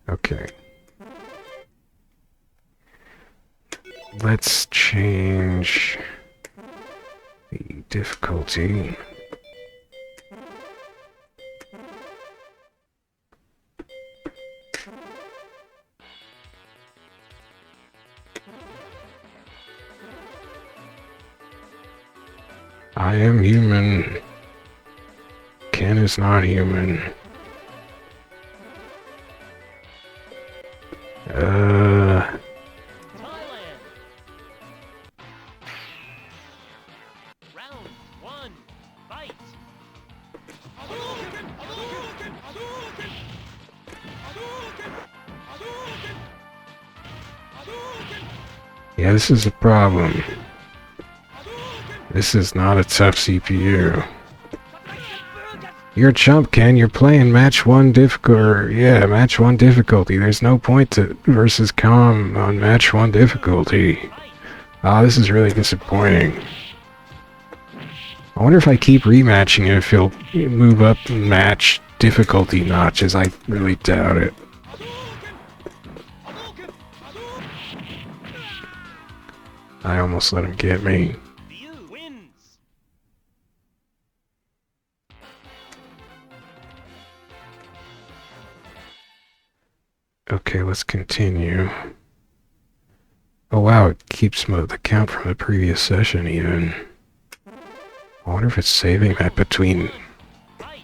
Okay. Let's change the difficulty. I am human. Ken is not human. Thailand. Yeah, this is a problem. This is not a tough CPU. You're a chump, Ken. You're playing match 1 difficulty. Yeah, match 1 difficulty. There's no point to versus com on match 1 difficulty. Ah, this is really disappointing. I wonder if I keep rematching it, if he'll move up match difficulty notches. I really doubt it. I almost let him get me. View wins. Okay, let's continue. Oh wow, it keeps the count from the previous session even. I wonder if it's saving that between Fight.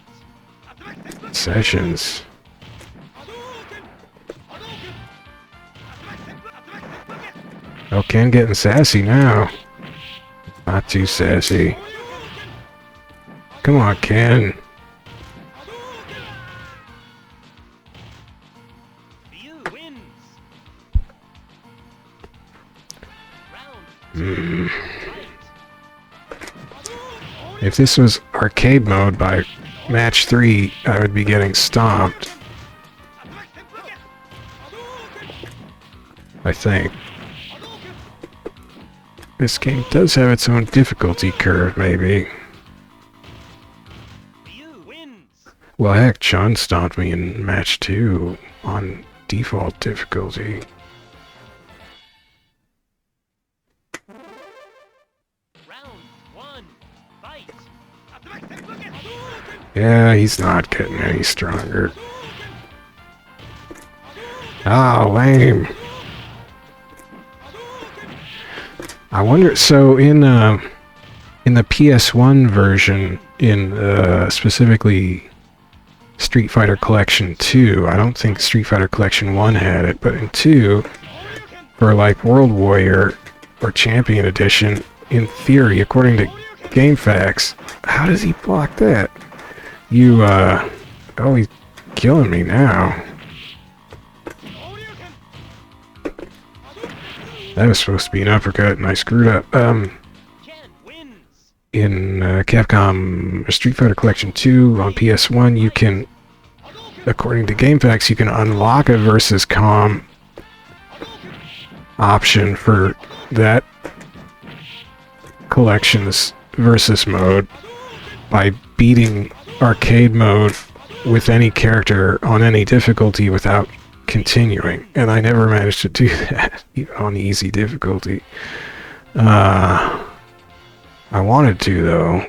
sessions. Oh, Ken getting sassy now. Not too sassy. Come on, Ken. View wins. Round Hmm. fight. If this was arcade mode by match 3, I would be getting stomped. I think. This game does have its own difficulty curve, maybe. View wins. Well, heck, Chun stomped me in match 2 on default difficulty. Round 1 fight. Yeah, he's not getting any stronger. Ah, lame. I wonder, so in the PS1 version, in specifically Street Fighter Collection 2, I don't think Street Fighter Collection 1 had it, but in 2, for like World Warrior or Champion Edition, in theory, according to GameFAQs, how does he block that? You, oh, he's killing me now. That was supposed to be an uppercut, and I screwed up. Ken wins. In Capcom Street Fighter Collection 2 on PS1, you can, according to GameFAQs, you can unlock a versus com option for that collection's versus mode by beating arcade mode with any character on any difficulty without continuing, and I never managed to do that even on easy difficulty. I wanted to though,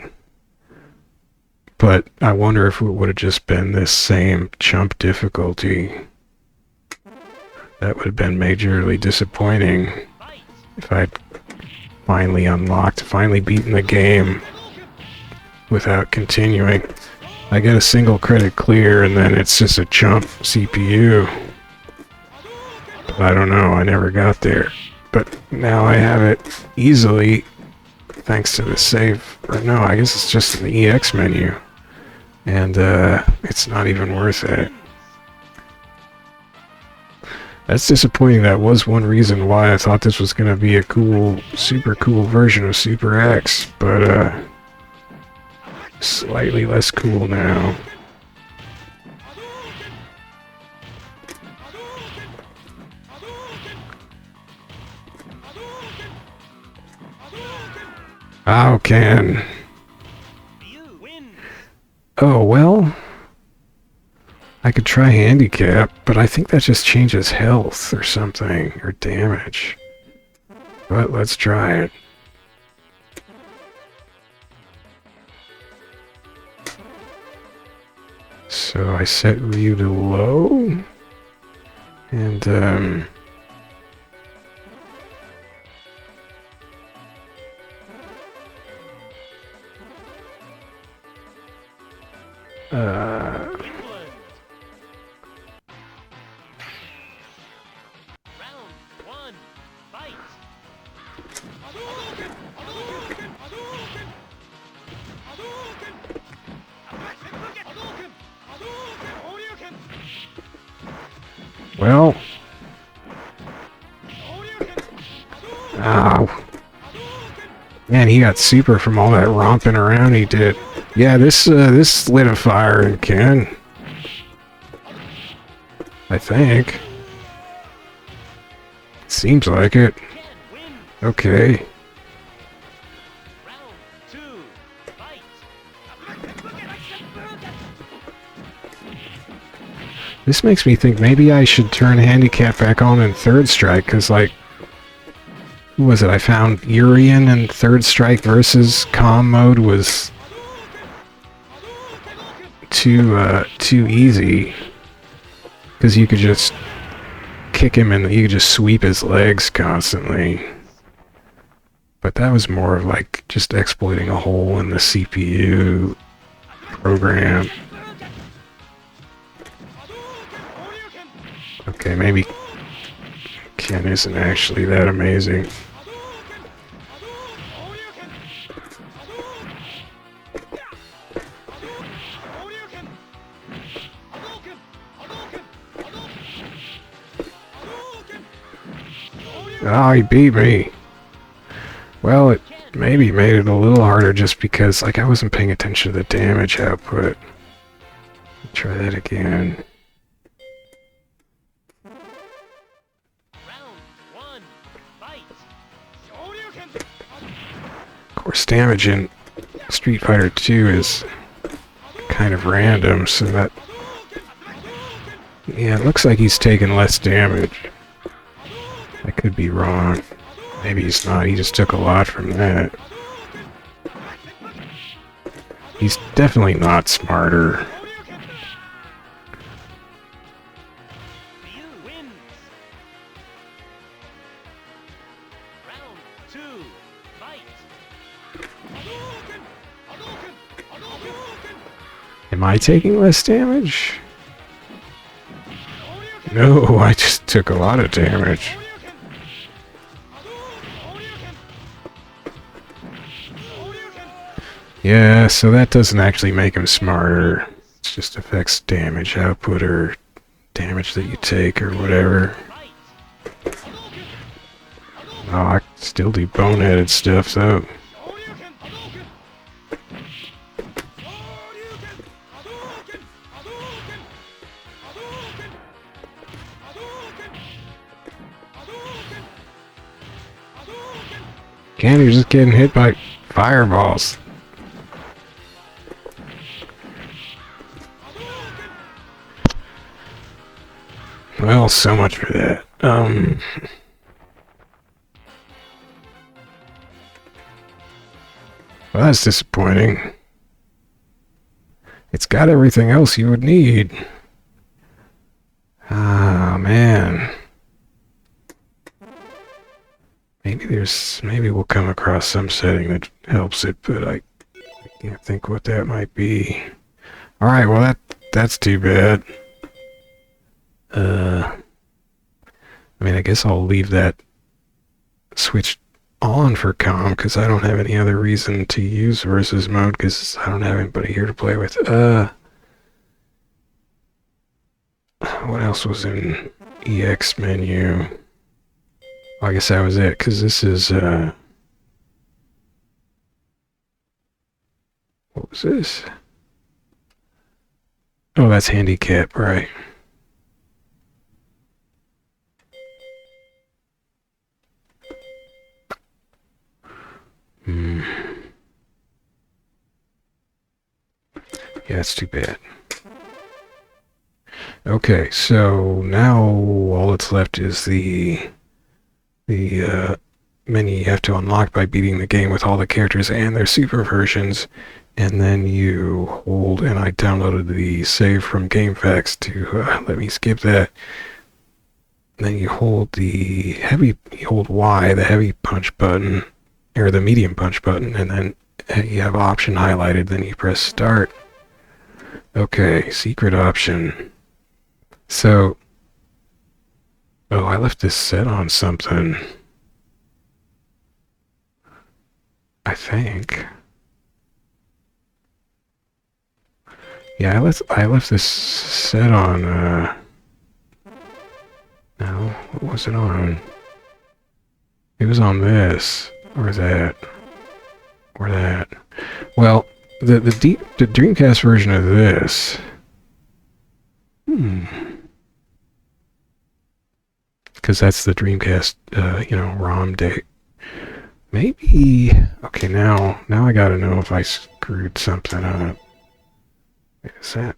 but I wonder if it would have just been this same chump difficulty. That would have been majorly disappointing if I'd finally beaten the game without continuing. I get a single credit clear and then it's just a chump CPU. But I don't know, I never got there. But now I have it easily thanks to the save. Or no, I guess it's just in the EX menu. And it's not even worth it. That's disappointing. That was one reason why I thought this was going to be a cool, super cool version of Super X, but slightly less cool now. How can? Oh, well, I could try handicap, but I think that just changes health or something, or damage. But let's try it. So I set Ryu to low, and Round 1 fight. well, Man, he got super from all that romping around he did. Yeah, this lit a fire in Ken. I think. Seems like it. Ken wins. Okay. Round 2. Fight. This makes me think maybe I should turn handicap back on in third strike, because, like, who was it? I found Urian in third strike versus calm mode was too easy. Because you could just kick him and you could just sweep his legs constantly. But that was more of like just exploiting a hole in the CPU program. Okay, maybe Ken isn't actually that amazing. Oh, he beat me. Well, it maybe made it a little harder just because, like, I wasn't paying attention to the damage output. Try that again. Round 1. Fight. Of course, damage in Street Fighter 2 is kind of random, so that... Yeah, it looks like he's taking less damage. I could be wrong. Maybe he's not. He just took a lot from that. He's definitely not smarter. Ryu wins. Round 2. Fight. Am I taking less damage? No, I just took a lot of damage. Yeah, so that doesn't actually make him smarter. It just affects damage output or damage that you take or whatever. Fight. Oh, I can still do boneheaded stuff though. Ken, you're just getting hit by fireballs. Well, so much for that. Well, that's disappointing. It's got everything else you would need. Ah, man. Maybe we'll come across some setting that helps it, but I can't think what that might be. Alright, well that's too bad. I mean, I guess I'll leave that switch on for calm, because I don't have any other reason to use versus mode, because I don't have anybody here to play with. What else was in EX menu? Well, I guess that was it, because this is, what was this? Oh, that's handicap, right. Yeah, that's too bad. Okay, so now all that's left is the menu you have to unlock by beating the game with all the characters and their super versions, and then you hold, and I downloaded the save from GameFAQs to let me skip that. Then you hold you hold Y, the heavy punch button, or the medium punch button, and then you have option highlighted, then you press start. Okay, secret option. So, oh, I left this set on something. I think. Yeah, I left this set on, no, what was it on? It was on this, or that. Or that. Well, the Dreamcast version of this. Because that's the Dreamcast, ROM date. Maybe. Okay, now I gotta know if I screwed something up. Wait, is that?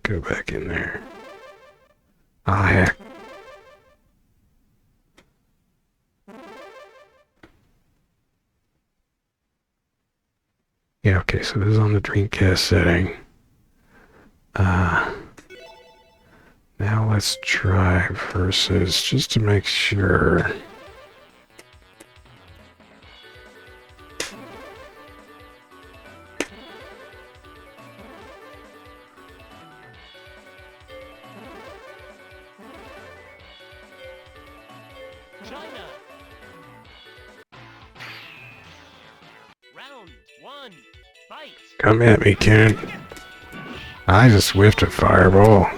Go back in there. Ah, heck. Yeah, okay, so this is on the Dreamcast setting. Now let's try versus, just to make sure. China. Round 1. Fight. Come at me, Ken. I just whiffed a fireball.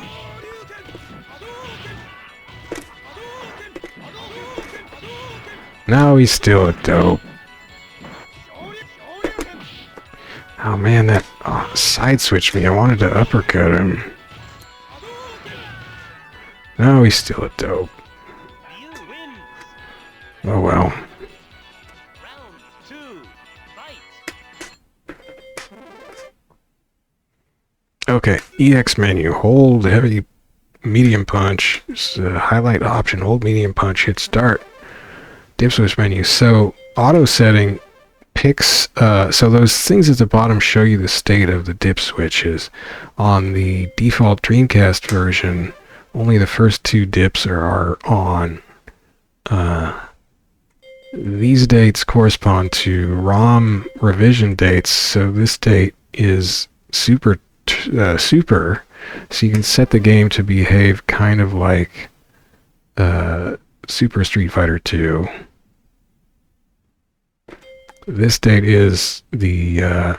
No, he's still a dope. Oh man, that side switched me. I wanted to uppercut him. No, he's still a dope. You win. Oh well. Round 2. Fight. Okay, EX menu. Hold heavy medium punch. Highlight option. Hold medium punch. Hit start. Dip switch menu. So auto setting picks, so those things at the bottom show you the state of the dip switches. On the default Dreamcast version, only the first 2 dips are on. These dates correspond to ROM revision dates, so this date is super, so you can set the game to behave kind of like Super Street Fighter 2. This date is the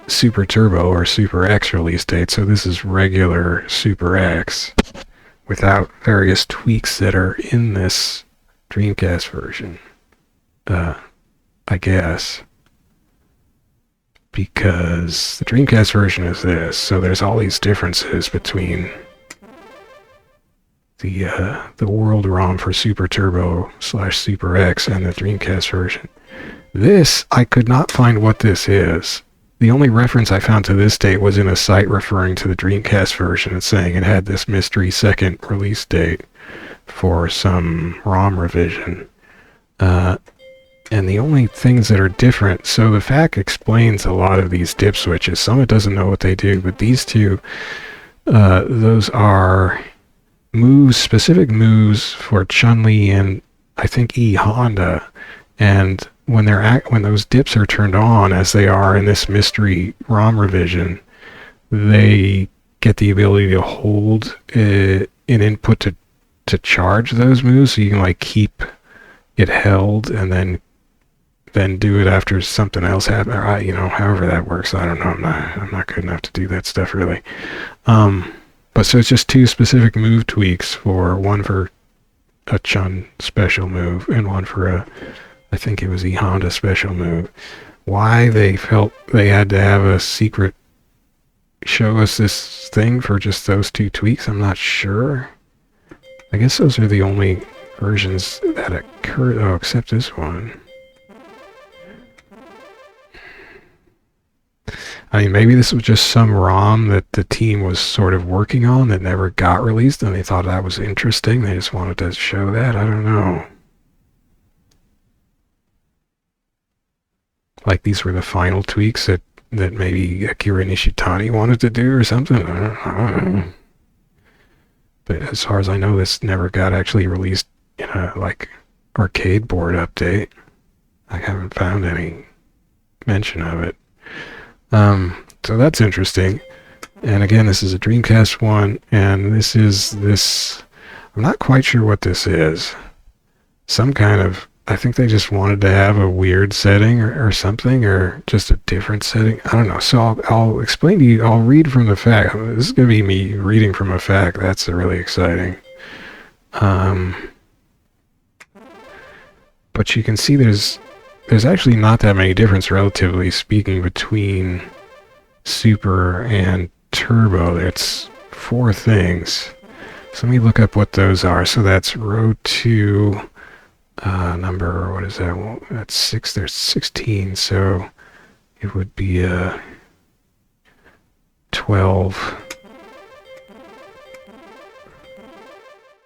Super Turbo or Super X release date, so this is regular Super X without various tweaks that are in this Dreamcast version. I guess. Because the Dreamcast version is this, so there's all these differences between the World ROM for Super Turbo / Super X and the Dreamcast version. This, I could not find what this is. The only reference I found to this date was in a site referring to the Dreamcast version and saying it had this mystery second release date for some ROM revision. And the only things that are different, so the FAQ explains a lot of these dip switches. Some it doesn't know what they do, but these two, those are moves, specific moves for Chun Li and I think E Honda. And when those dips are turned on, as they are in this mystery ROM revision, they get the ability to hold an input to charge those moves, so you can like keep it held and then do it after something else happens, or however that works. I don't know. I'm not good enough to do that stuff really. But so it's just 2 specific move tweaks, one for a Chun special move and one for I think it was E Honda special move. Why they felt they had to have a secret show us this thing for just those 2 tweaks, I'm not sure. I guess those are the only versions that occurred. Oh, except this one. I mean, maybe this was just some ROM that the team was sort of working on that never got released, and they thought that was interesting. They just wanted to show that. I don't know. Like these were the final tweaks that maybe Akira Nishitani wanted to do or something. I don't know. But as far as I know, this never got actually released in a arcade board update. I haven't found any mention of it. So that's interesting. And again, this is a Dreamcast one, and this is I'm not quite sure what this is. Some kind of, I think they just wanted to have a weird setting or something, or just a different setting. I don't know. So I'll explain to you. I'll read from the fact. This is going to be me reading from a fact. That's really exciting. But you can see there's there's actually not that many difference, relatively speaking, between Super and Turbo. It's 4 things. So let me look up what those are. So that's row 2, number, what is that? Well, that's 6, there's 16, so it would be 12,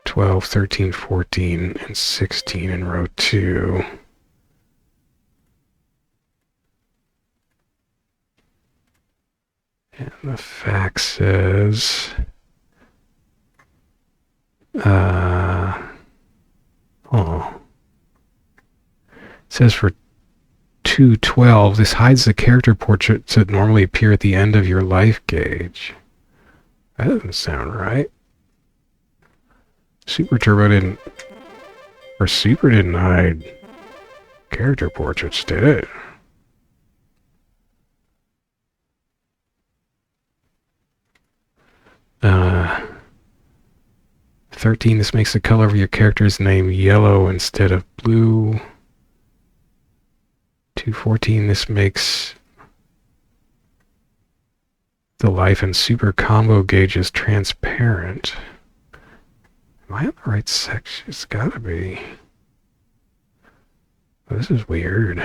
13, 14, and 16 in row 2. And the fact says, it says for 212, this hides the character portraits that normally appear at the end of your life gauge. That doesn't sound right. Super didn't hide character portraits, did it? 13, this makes the color of your character's name yellow instead of blue. 214, this makes the life and super combo gauges transparent. Am I on the right section? It's gotta be. Oh, this is weird.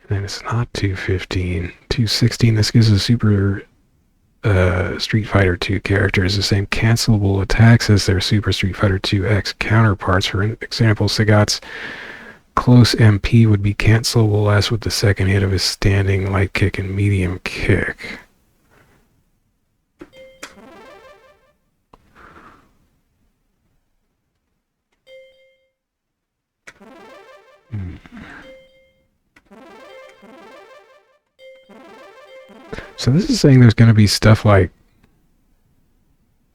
And then it's not 215. 216, this gives a super Street Fighter 2 characters the same cancelable attacks as their Super Street Fighter 2X counterparts. For example, Sagat's close MP would be cancelable as with the second hit of his standing light kick and medium kick. So this is saying there's going to be stuff like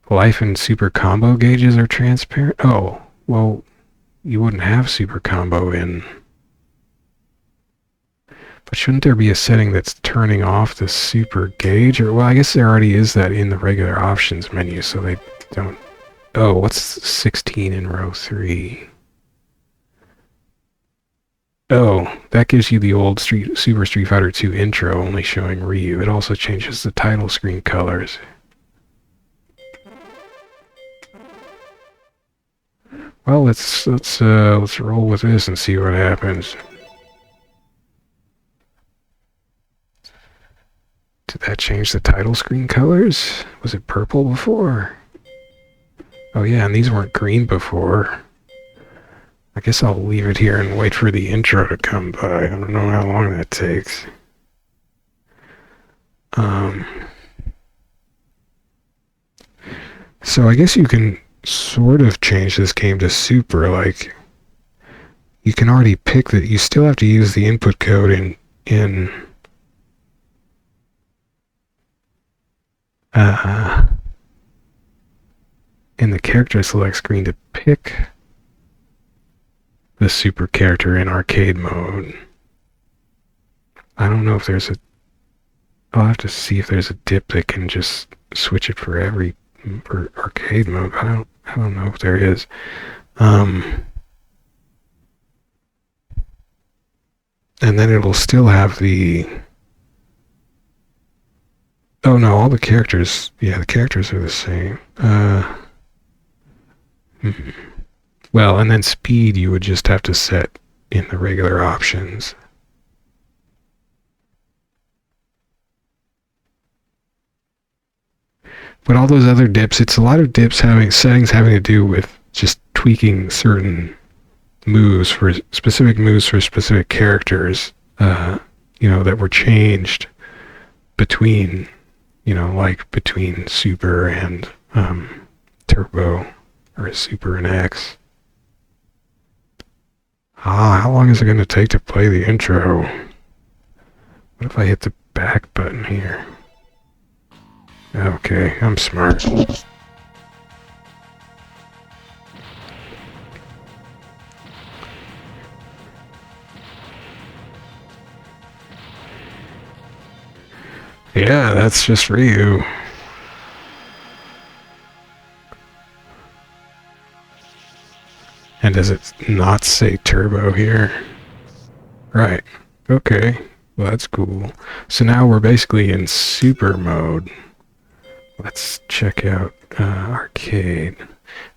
life and super combo gauges are transparent. Oh, well, you wouldn't have super combo in. But shouldn't there be a setting that's turning off the super gauge? Or, well, I guess there already is that in the regular options menu, so they don't. Oh, what's 16 in row 3? Oh, that gives you the old Super Street Fighter 2 intro only showing Ryu. It also changes the title screen colors. Well, let's roll with this and see what happens. Did that change the title screen colors? Was it purple before? Oh yeah, and these weren't green before. I guess I'll leave it here and wait for the intro to come by. I don't know how long that takes. So I guess you can sort of change this game to super, like you can already pick that. You still have to use the input code in the character select screen to pick the super character in arcade mode. I don't know if there's a. I'll have to see if there's a dip that can just switch it for every arcade mode. I don't know if there is. And then it'll still have the. Oh no, all the characters. Yeah, the characters are the same. Well, and then speed you would just have to set in the regular options. But all those other dips, it's a lot of dips settings having to do with just tweaking certain moves for specific characters, that were changed between, like between Super and Turbo, or Super and X. How long is it going to take to play the intro? What if I hit the back button here? Okay, I'm smart. Yeah, that's just Ryu. And does it not say turbo here? Right. Okay. Well, that's cool. So now we're basically in super mode. Let's check out arcade.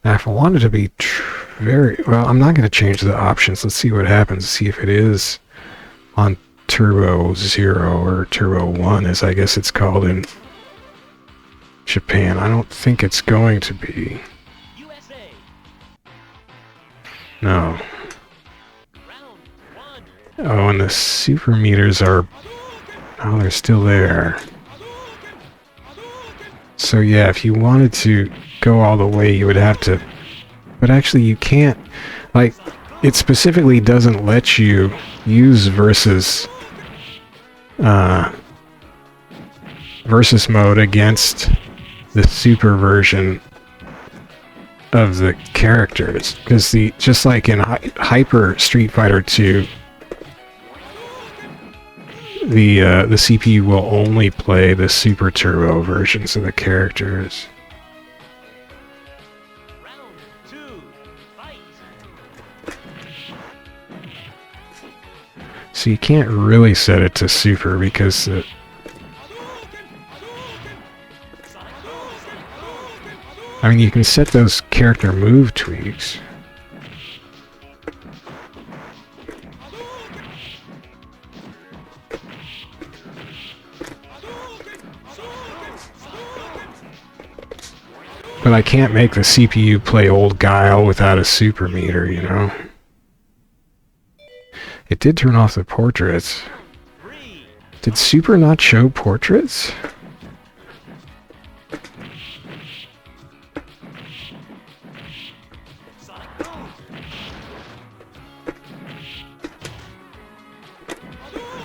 Now, if I wanted to be very... Well, I'm not going to change the options. Let's see what happens. See if it is on Turbo 0 or Turbo 1, as I guess it's called in Japan. I don't think it's going to be. USA. No. Round 1. Oh, and the super meters are... Oh, they're still there. So yeah, if you wanted to go all the way, you would have to... But actually, you can't... Like, it specifically doesn't let you use versus mode against the super version of the characters, because just like in Hyper Street Fighter 2, the CPU will only play the Super Turbo versions of the characters. Round 2. Fight. So you can't really set it to Super because I mean, you can set those character move tweaks. But I can't make the CPU play Old Guile without a super meter, you know? It did turn off the portraits. 3. Did Super not show portraits?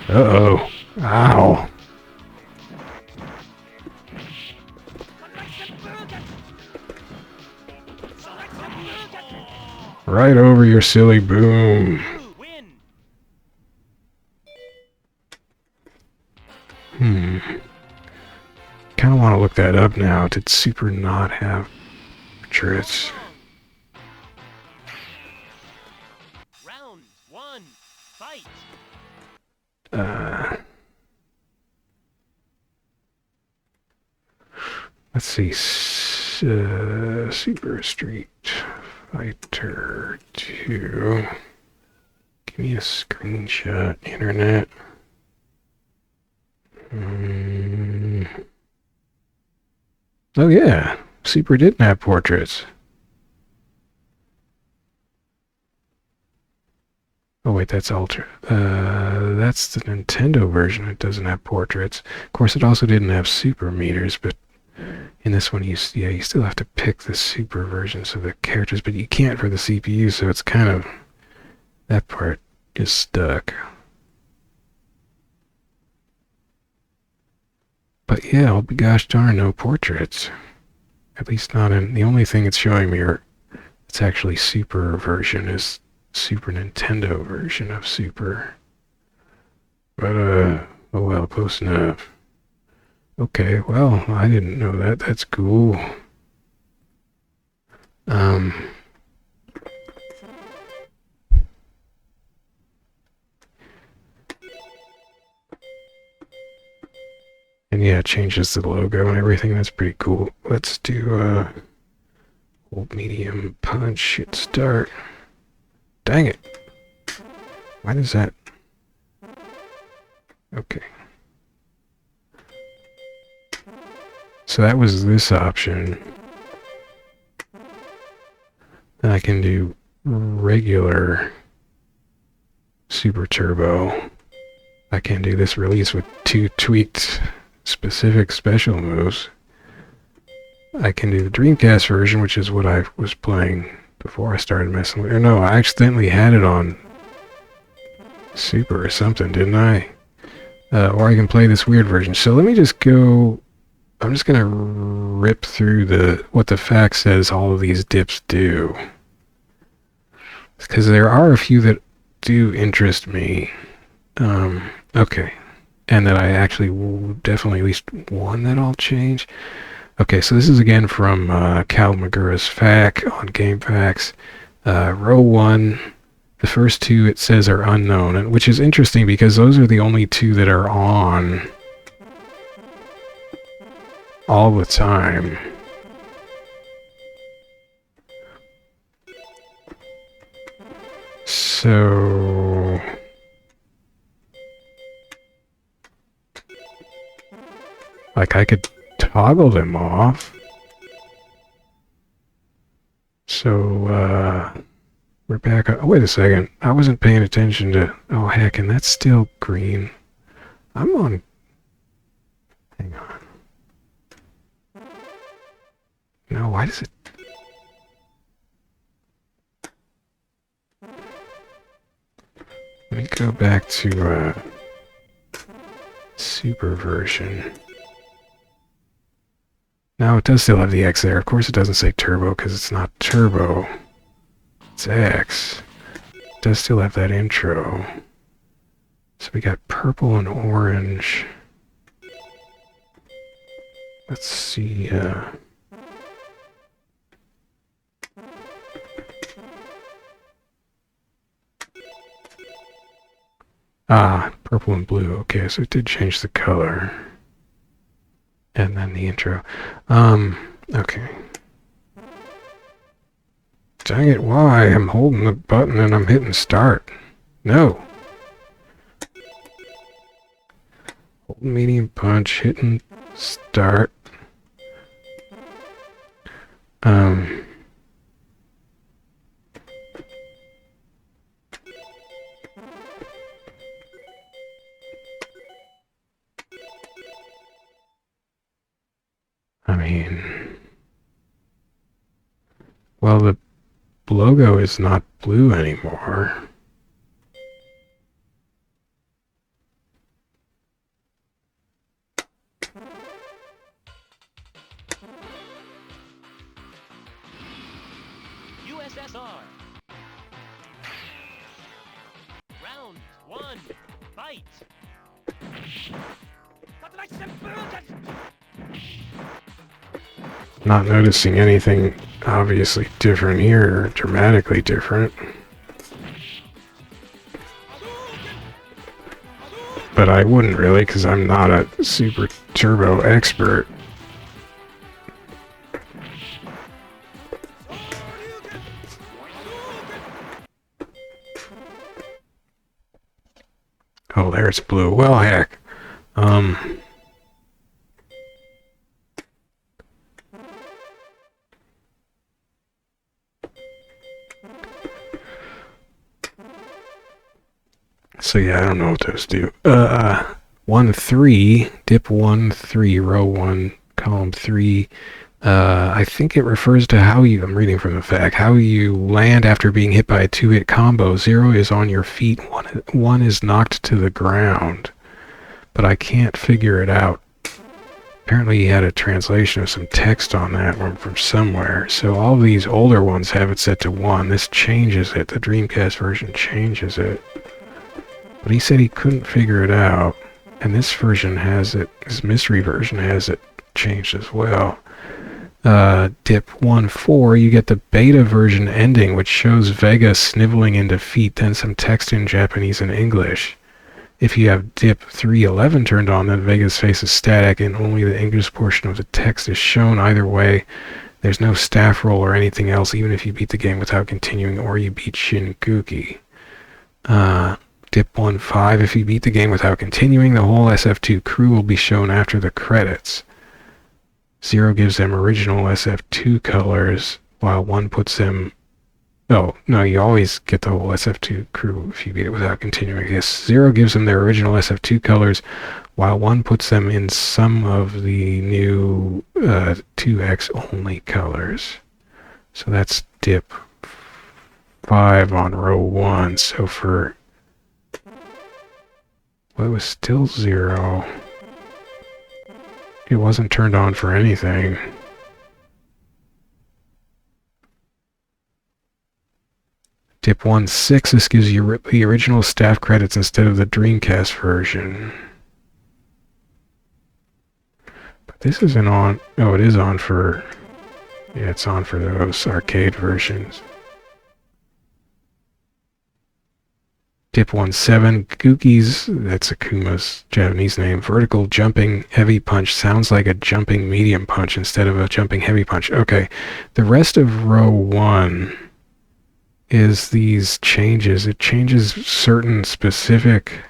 Uh-oh. Ow. Right over your silly boom. Win. Kind of want to look that up now. Did Super not have portraits? Round 1. Fight. Let's see. Super Street Fighter 2. Give me a screenshot, internet. Oh yeah, Super didn't have portraits. Oh wait, that's Ultra. That's the Nintendo version. It doesn't have portraits. Of course, it also didn't have super meters, but in this one, you still have to pick the super versions of the characters, but you can't for the CPU, so it's kind of... That part is stuck. But yeah, I'll be gosh darn no portraits. At least not in... The only thing it's showing me it's actually super version is Super Nintendo version of Super. But, oh well, close enough. Okay, well, I didn't know that. That's cool. And yeah, it changes the logo and everything. That's pretty cool. Let's do, hold medium punch, hit start. Dang it. Why does that... Okay. So that was this option. Then I can do regular Super Turbo. I can do this release with 2 tweaked specific special moves. I can do the Dreamcast version, which is what I was playing before I started messing with it. Or no, I accidentally had it on Super or something, didn't I? Or I can play this weird version. So let me just go... I'm just gonna rip through what the fact says all of these dips do, because there are a few that do interest me. Okay, and that I actually will definitely at least one that I'll change. Okay, so this is again from Cal Magura's FAQ on GameFAQs. Row 1, the first two it says are unknown, and which is interesting because those are the only two that are on all the time. So like I could toggle them off. So we're back. Oh, wait a second. I wasn't paying attention to. Oh heck, and that's still green. I'm on. Hang on. No, why does it? Let me go back to super version. Now it does still have the X there. Of course it doesn't say turbo because it's not turbo. It's X. It does still have that intro. So we got purple and orange. Let's see. Purple and blue. Okay, so it did change the color. And then the intro. Okay. Dang it, why? I'm holding the button and I'm hitting start. No. Holding medium punch, hitting start. I mean, well, the logo is not blue anymore. USSR. Round 1, fight. Not noticing anything obviously different here, dramatically different. But I wouldn't really, because I'm not a super turbo expert. Oh, there it's blue. Well, heck. So yeah, I don't know what those do. 1-3, dip 1-3, row 1, column 3. I think it refers to how you, I'm reading from the fact, how you land after being hit by a 2-hit combo. 0 is on your feet, 1 is knocked to the ground. But I can't figure it out. Apparently he had a translation of some text on that one from somewhere. So all these older ones have it set to 1. This changes it. The Dreamcast version changes it. But he said he couldn't figure it out. And this version has it, this mystery version has it changed as well. Dip 1-4, you get the beta version ending, which shows Vega sniveling in defeat, then some text in Japanese and English. If you have dip 3-11 turned on, then Vega's face is static and only the English portion of the text is shown. Either way, there's no staff roll or anything else, even if you beat the game without continuing or you beat Shin Gouki. Dip 1-5, if you beat the game without continuing, the whole SF2 crew will be shown after the credits. 0 gives them original SF2 colors, while 1 puts them... Oh, no, you always get the whole SF2 crew if you beat it without continuing. I guess 0 gives them their original SF2 colors, while 1 puts them in some of the new 2X only colors. So that's dip 5 on row 1. So for... Well, it was still 0. It wasn't turned on for anything. Dip 1-6, this gives you the original staff credits instead of the Dreamcast version. But this isn't on... Oh, it is on for... Yeah, it's on for those arcade versions. Dip 17, Gouki's, that's Akuma's Japanese name. Vertical jumping heavy punch sounds like a jumping medium punch instead of a jumping heavy punch. Okay, the rest of row 1 is these changes. It changes certain specific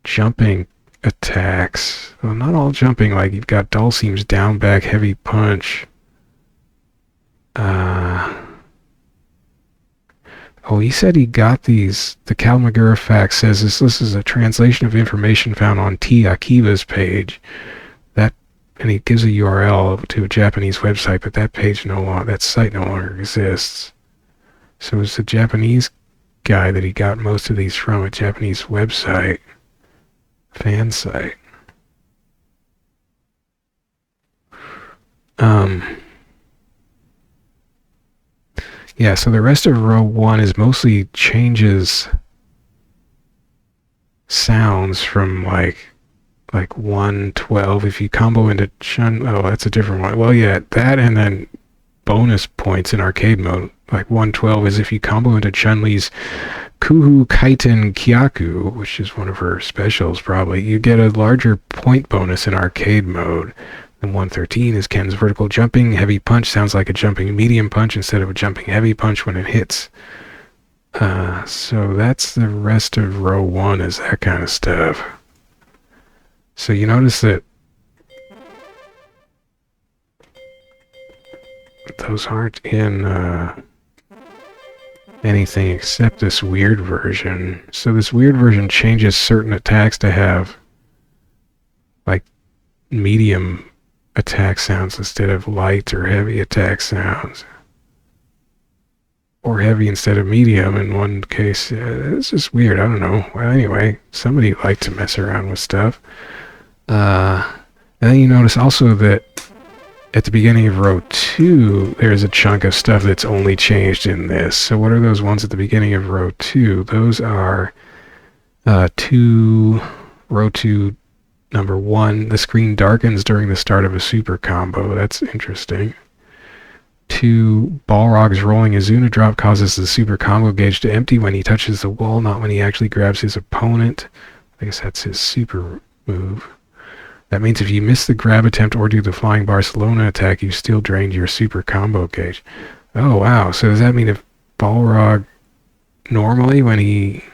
jumping attacks. Well, not all jumping, like you've got Dulcime's down back heavy punch. Oh, he said he got these. The Kalmagura fact says this is a translation of information found on T.Hawk's page. And he gives a URL to a Japanese website, but that site no longer exists. So it's a Japanese guy that he got most of these from, a Japanese website, fan site. Yeah, so the rest of row 1 is mostly changes sounds from like 112 if you combo into Chun. Oh, that's a different one. Well, yeah, that and then bonus points in arcade mode. Like 112 is if you combo into Chun Li's Kuhu Kaiten Kyaku, which is one of her specials probably, you get a larger point bonus in arcade mode. And 113 is Ken's vertical jumping heavy punch sounds like a jumping medium punch instead of a jumping heavy punch when it hits. So that's the rest of row 1 is that kind of stuff. So you notice that those aren't in anything except this weird version. So this weird version changes certain attacks to have like medium attack sounds instead of light or heavy attack sounds. Or heavy instead of medium in one case. It's just weird, I don't know. Well, anyway, somebody liked to mess around with stuff. And then you notice also that at the beginning of row 2, there's a chunk of stuff that's only changed in this. So what are those ones at the beginning of row 2? Those are row 2, number 1, the screen darkens during the start of a super combo. That's interesting. 2, Balrog's rolling Izuna drop causes the super combo gauge to empty when he touches the wall, not when he actually grabs his opponent. I guess that's his super move. That means if you miss the grab attempt or do the flying Barcelona attack, you still drained your super combo gauge. Oh, wow. So does that mean if Balrog normally, when he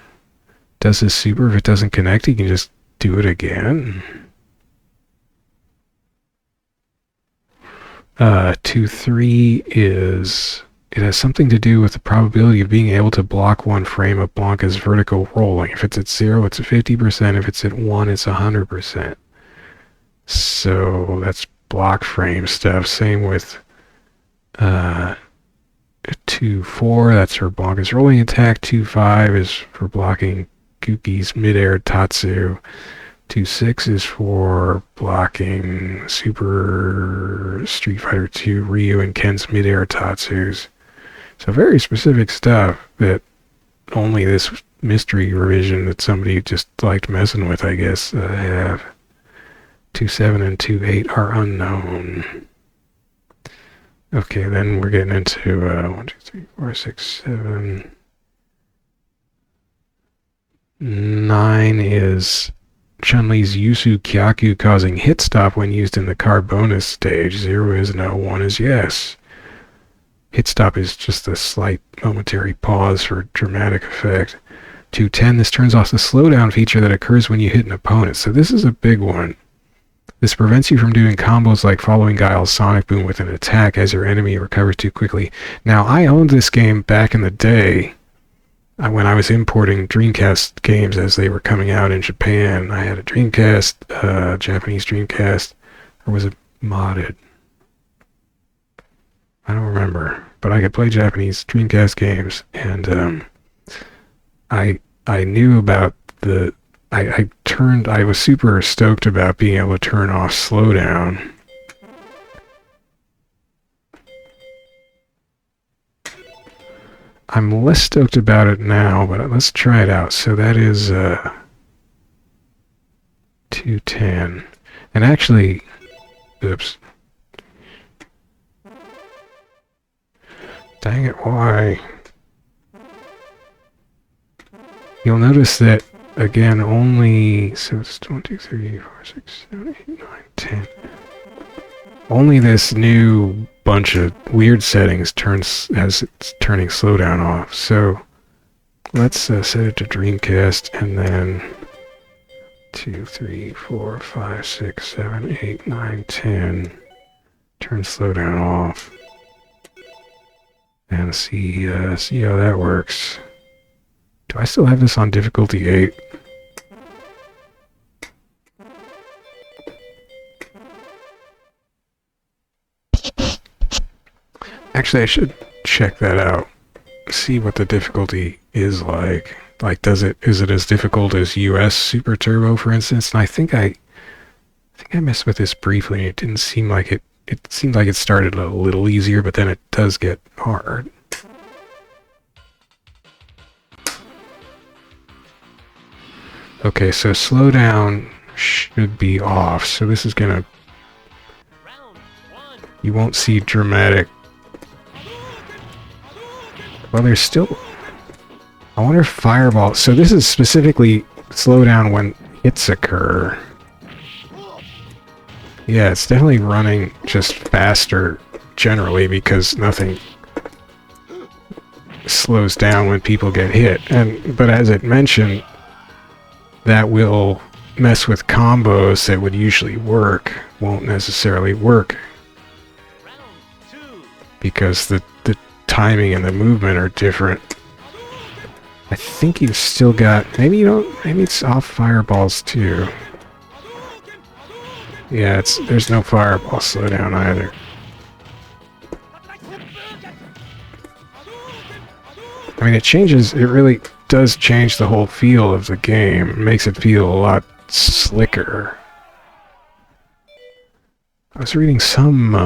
does his super, if it doesn't connect, he can just do it again? 2-3 is... It has something to do with the probability of being able to block one frame of Blanca's vertical rolling. If it's at 0, it's at 50%. If it's at 1, it's 100%. So that's block frame stuff. Same with 2-4, that's for Blanca's rolling attack. 2-5 is for blocking Gouki's midair Tatsu. 2-6 is for blocking Super Street Fighter 2 Ryu and Ken's midair Tatsus. So very specific stuff that only this mystery revision that somebody just liked messing with, I guess, have. 2-7 and 2-8 are unknown. Okay, then we're getting into 1, 2, 3, 4, 6, 7. 9 is Chun-Li's Yusu Kyaku causing hit stop when used in the car bonus stage. 0 is no, 1 is yes. Hit stop is just a slight momentary pause for dramatic effect. 2-10, this turns off the slowdown feature that occurs when you hit an opponent. So this is a big one. This prevents you from doing combos like following Guile's Sonic Boom with an attack as your enemy recovers too quickly. Now, I owned this game back in the day when I was importing Dreamcast games as they were coming out in Japan. I had a Dreamcast, Japanese Dreamcast, or was it modded? I don't remember, but I could play Japanese Dreamcast games, and I knew about the... I was super stoked about being able to turn off slowdown. I'm less stoked about it now, but let's try it out. So that is 210. And actually, oops. Dang it, why? You'll notice that, again, only, so it's 1, 2, 3, 4, 6, 7, 8, 9, 10. Only this new bunch of weird settings turns as it's turning slowdown off. So let's set it to Dreamcast and then 2, 3, 4, 5, 6, 7, 8, 9, 10. Turn slowdown off. And see how that works. Do I still have this on difficulty 8? Actually, I should check that out. See what the difficulty is like. Like, is it as difficult as US Super Turbo, for instance? And I think I messed with this briefly. It didn't seem like it. It seemed like it started a little easier, but then it does get hard. Okay, so slowdown should be off. So this is gonna. You won't see dramatic. Well, there's still. I wonder if fireball. So this is specifically slowdown when hits occur. Yeah, it's definitely running just faster generally because nothing slows down when people get hit. But as it mentioned, that will mess with combos that would usually work, won't necessarily work because the timing and the movement are different. I think you've still got, maybe it's off fireballs too. Yeah, there's no fireball slowdown either. I mean, it really does change the whole feel of the game. It makes it feel a lot slicker. I was reading some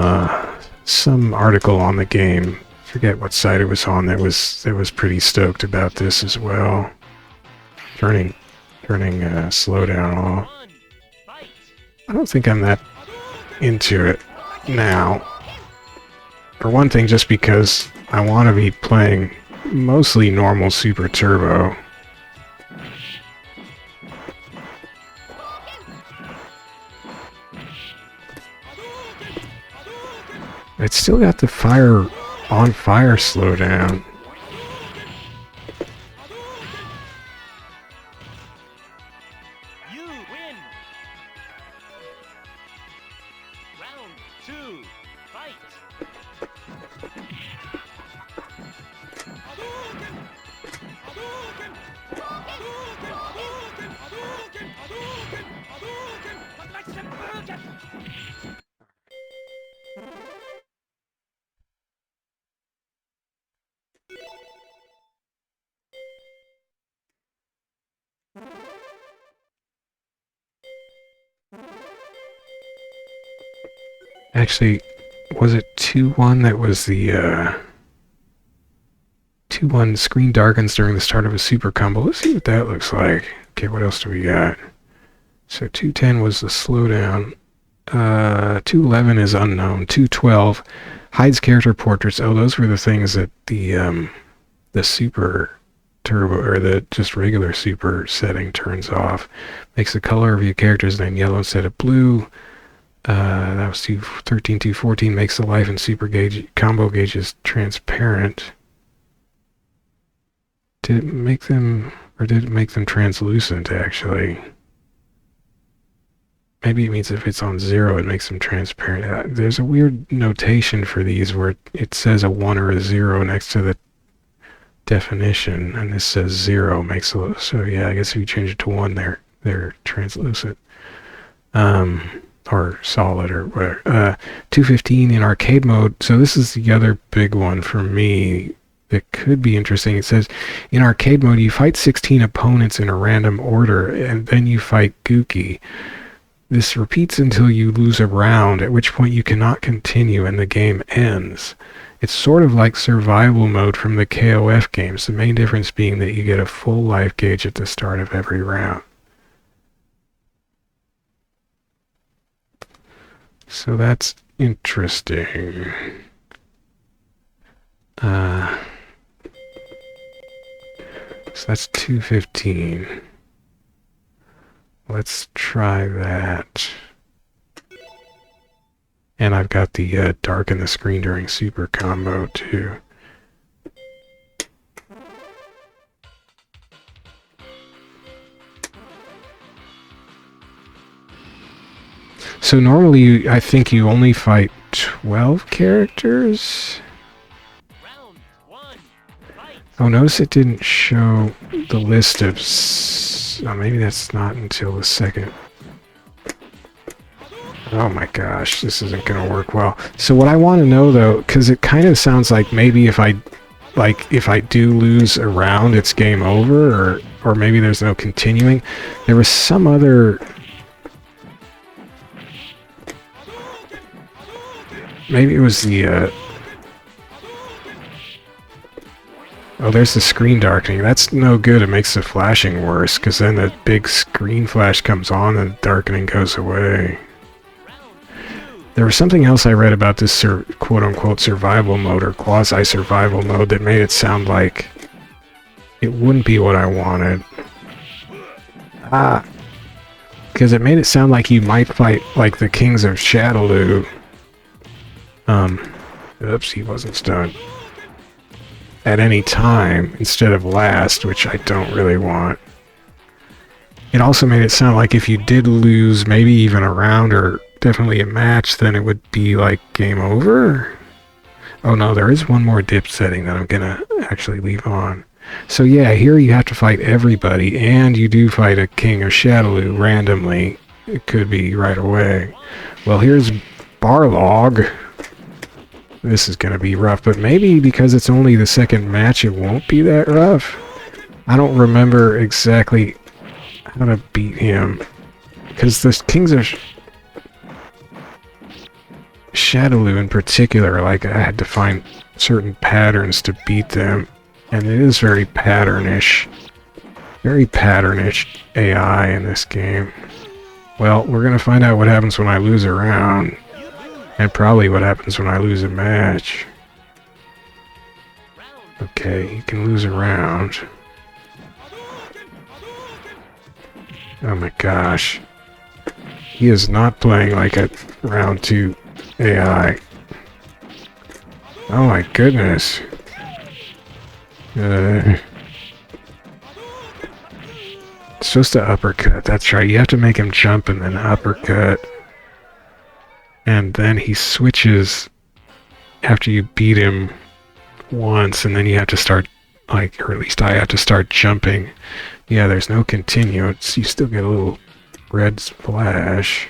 article on the game. I forget what site it was on that was pretty stoked about this as well. Turning slowdown off. I don't think I'm that into it now. For one thing, just because I want to be playing mostly normal Super Turbo. It's still got the on fire slowdown. You win. Round 2. Fight. Actually, was it 2-1 that was the 2-1 screen darkens during the start of a super combo? Let's see what that looks like. Okay, what else do we got? So 210 was the slowdown. 211 is unknown. 212 hides character portraits. Oh, those were the things that the super turbo or the just regular super setting turns off. Makes the color of your character's name yellow instead of blue. That was 213. 214 makes the life and super gauge combo gauges transparent. Did it make them translucent actually? Maybe it means if it's on 0, it makes them transparent. There's a weird notation for these where it says a 1 or a 0 next to the definition, and this says 0 makes it. So yeah, I guess if you change it to 1, they're translucent, or solid or whatever. 215 in arcade mode. So this is the other big one for me. It could be interesting. It says, in arcade mode, you fight 16 opponents in a random order, and then you fight Gouki. This repeats until you lose a round, at which point you cannot continue and the game ends. It's sort of like survival mode from the KOF games, the main difference being that you get a full life gauge at the start of every round. So that's interesting. So that's 215. Let's try that. And I've got the darken the screen during super combo too. So normally I think you only fight 12 characters? Round 1. Fight. Oh, notice it didn't show the list of... Oh, maybe that's not until the second. Oh my gosh, this isn't going to work well. So what I want to know though, because it kind of sounds like maybe if I do lose a round, it's game over, or maybe there's no continuing. There was some other... Maybe it was the... Oh, there's the screen darkening. That's no good. It makes the flashing worse, because then the big screen flash comes on and the darkening goes away. There was something else I read about this quote-unquote survival mode or quasi-survival mode that made it sound like it wouldn't be what I wanted. Because it made it sound like you might fight like the Kings of Shadowloo. Oops, he wasn't stunned. At any time instead of last, which I don't really want. It also made it sound like if you did lose maybe even a round or definitely a match, then it would be like game over. Oh no, there is one more dip setting that I'm gonna actually leave on. So yeah, here you have to fight everybody, and you do fight a King of Shadowloo randomly. It could be right away. Well, here's Barlog. This is gonna be rough, but maybe because it's only the second match, it won't be that rough. I don't remember exactly how to beat him, because the Kings of Shadowloo in particular, like, I had to find certain patterns to beat them, and it is very patternish AI in this game. Well, we're gonna find out what happens when I lose a round, and probably what happens when I lose a match. Okay, you can lose a round. Oh my gosh. He is not playing like a round 2 AI. Oh my goodness. It's supposed to uppercut. That's right. You have to make him jump and then uppercut. And then he switches after you beat him once, and then you have to start, like, or at least I have to start jumping. Yeah, there's no continue. You still get a little red splash.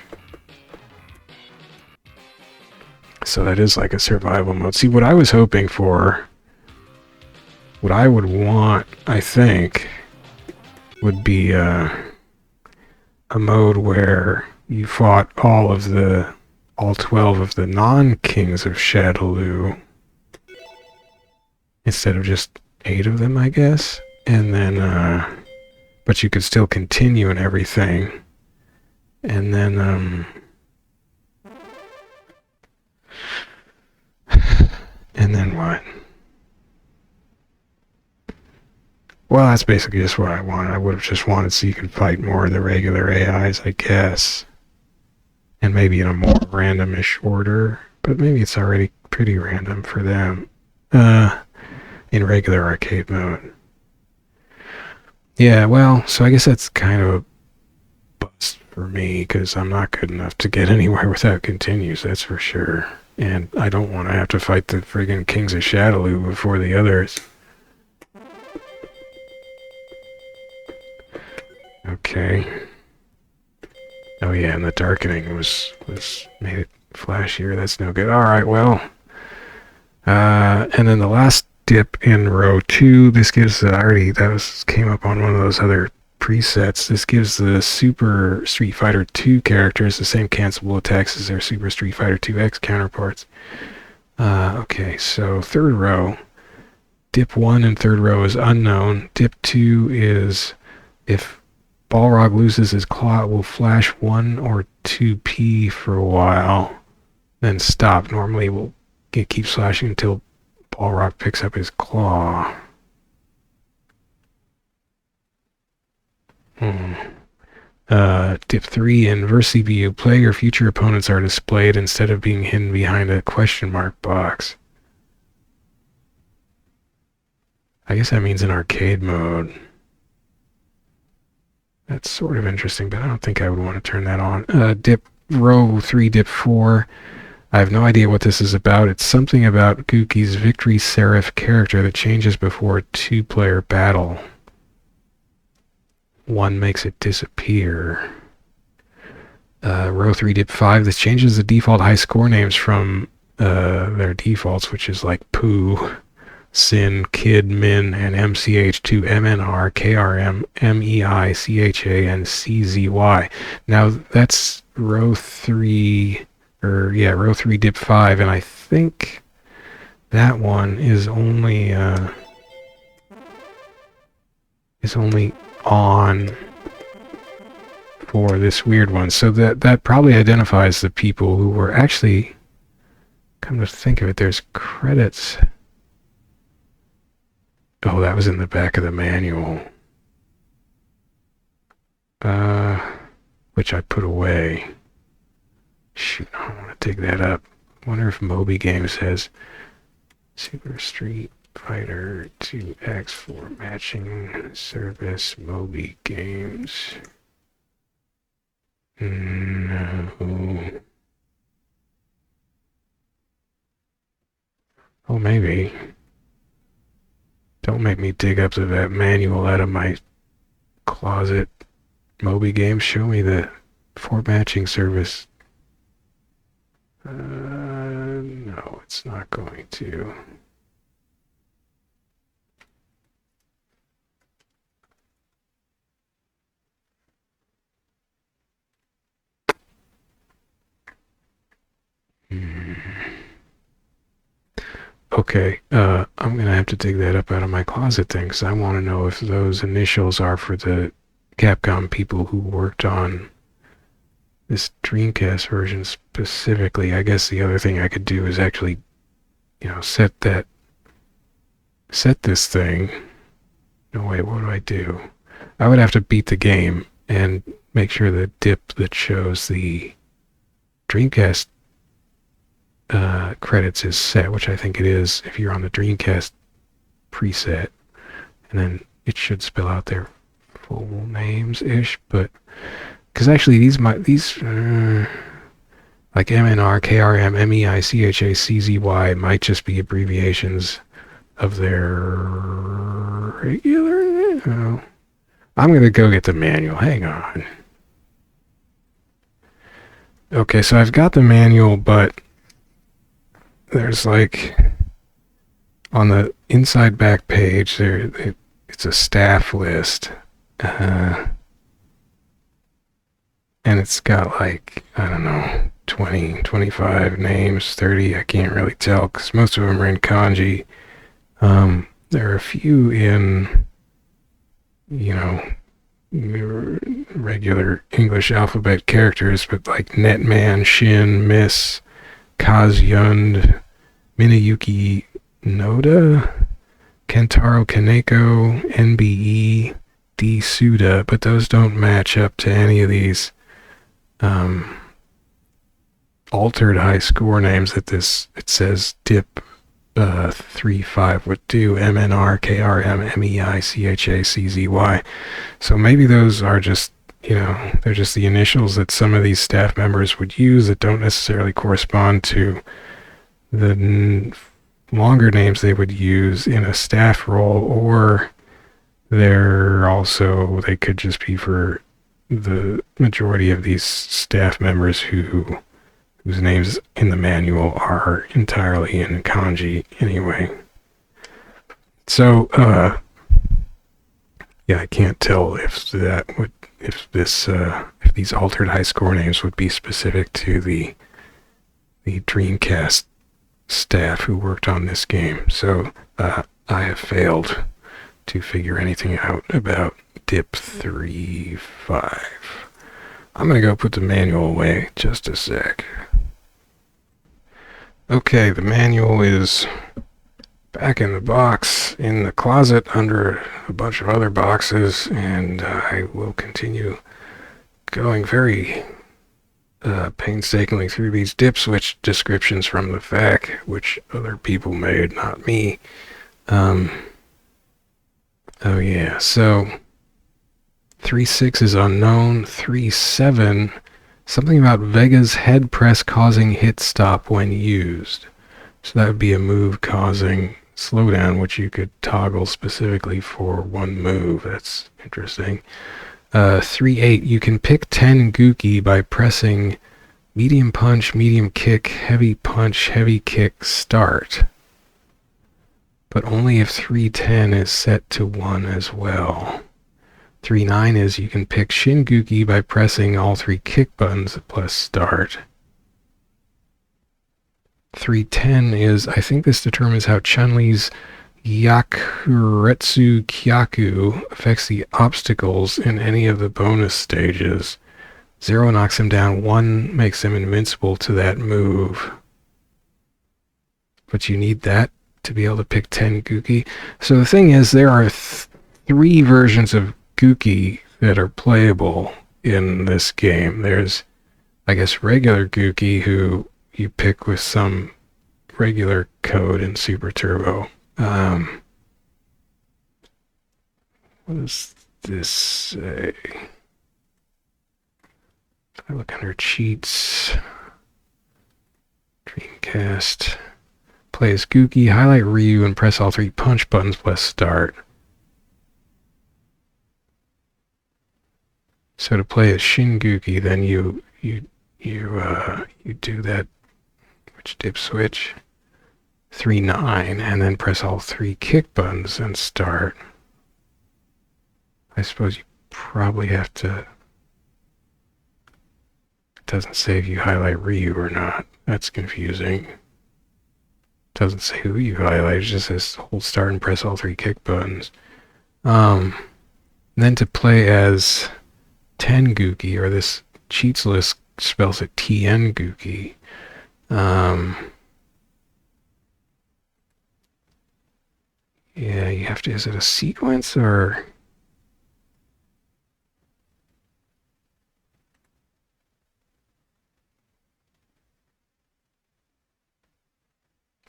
So that is like a survival mode. See, what I was hoping for, what I would want, I think, would be a mode where you fought all 12 of the non-Kings of Shadowloo, instead of just 8 of them, I guess. And then, but you could still continue and everything. And then, and then what? Well, that's basically just what I wanted. I would have just wanted so you could fight more of the regular AIs, I guess. And maybe in a more randomish order. But maybe it's already pretty random for them. In regular arcade mode. Yeah, well, so I guess that's kind of a bust for me, because I'm not good enough to get anywhere without continues, that's for sure. And I don't want to have to fight the friggin' Kings of Shadowloo before the others. Okay. Oh yeah, and the darkening was made it flashier. That's no good. Alright, well. And then the last dip in row 2, this gives came up on one of those other presets. This gives the Super Street Fighter 2 characters the same cancelable attacks as their Super Street Fighter 2X counterparts. Okay, so third row. Dip 1 in third row is unknown. Dip 2 is if Balrog loses his claw, it will flash 1 or 2p for a while, then stop. Normally it keeps flashing until Balrog picks up his claw. Tip 3, in Versi View, player future opponents are displayed instead of being hidden behind a question mark box. I guess that means in arcade mode. That's sort of interesting, but I don't think I would want to turn that on. Dip row 3, dip 4. I have no idea what this is about. It's something about Gouki's Victory Seraph character that changes before a two-player battle. One makes it disappear. Row 3, dip 5. This changes the default high score names from their defaults, which is like Pooh, Sin, Kid, Min, and MCH to MNR, KRM, MEI, CHA, and CZY. Now that's row 3, row 3, dip 5, and I think that one is only on for this weird one. So that probably identifies the people who were actually, come to think of it, there's credits. Oh, that was in the back of the manual. Which I put away. Shoot, I don't want to dig that up. Wonder if Moby Games has Super Street Fighter 2X for matching service. Moby Games. No. Oh, maybe. Don't make me dig up that manual out of my closet. Moby Games, show me the for matching service. No, it's not going to. Okay, I'm gonna have to dig that up out of my closet thing, because I want to know if those initials are for the Capcom people who worked on this Dreamcast version specifically. I guess the other thing I could do is actually, set this thing. No, wait, what do I do? I would have to beat the game and make sure the dip that shows the Dreamcast credits is set, which I think it is if you're on the Dreamcast preset, and then it should spell out their full names ish. But because actually these like MNR, KRM, MEI, CHA, CZY might just be abbreviations of their regular. I'm gonna go get the manual. Hang on. Okay, so I've got the manual, but there's like on the inside back page it's a staff list, and it's got like, I don't know, 20, 25 names, 30, I can't really tell because most of them are in kanji. There are a few in, regular English alphabet characters, but like Netman, Shin, Miss, Kazyund, Minayuki Noda, Kentaro Kaneko, NBE, D Suda, but those don't match up to any of these altered high score names that it says dip 3-5 would do. MNR, KRM, MEI, CHA, CZY. So maybe those are just, they're just the initials that some of these staff members would use that don't necessarily correspond to the longer names they would use in a staff role, or they could just be for the majority of these staff members whose names in the manual are entirely in kanji anyway. So, I can't tell if these altered high score names would be specific to the Dreamcast staff who worked on this game. So, I have failed to figure anything out about dip 3-5. I'm gonna go put the manual away just a sec. Okay, the manual is back in the box, in the closet under a bunch of other boxes, and I will continue going very painstakingly through these dip switch descriptions from the FAQ, which other people made, not me. Oh yeah, so 3.6 is unknown. 3.7, something about Vega's head press causing hit stop when used. So that would be a move causing slowdown, which you could toggle specifically for one move. That's interesting. 3.8, you can pick 10 Gouki by pressing medium punch, medium kick, heavy punch, heavy kick, start. But only if 3.10 is set to 1 as well. 3.9 is you can pick Shin Gouki by pressing all 3 kick buttons plus start. 3.10 is, I think this determines how Chun Li's Yakuretsu Kyaku affects the obstacles in any of the bonus stages. 0 knocks him down, 1 makes him invincible to that move. But you need that to be able to pick 10 Gouki. So the thing is, there are 3 versions of Gouki that are playable in this game. There's, I guess, regular Gouki, who you pick with some regular code in Super Turbo. What does this say? If I look under cheats, Dreamcast, play as Gouki, highlight Ryu, and press all 3 punch buttons plus start. So to play as Shin Gouki, then you do that, which dip switch, 3.9, and then press all 3 kick buttons and start. I suppose you probably have to. It doesn't say if you highlight Ryu or not. That's confusing. It doesn't say who you highlight. It just says hold start and press all 3 kick buttons. Then to play as 10 Gouki, or this cheats list spells it TN Gouki. Yeah, you have to, is it a sequence or?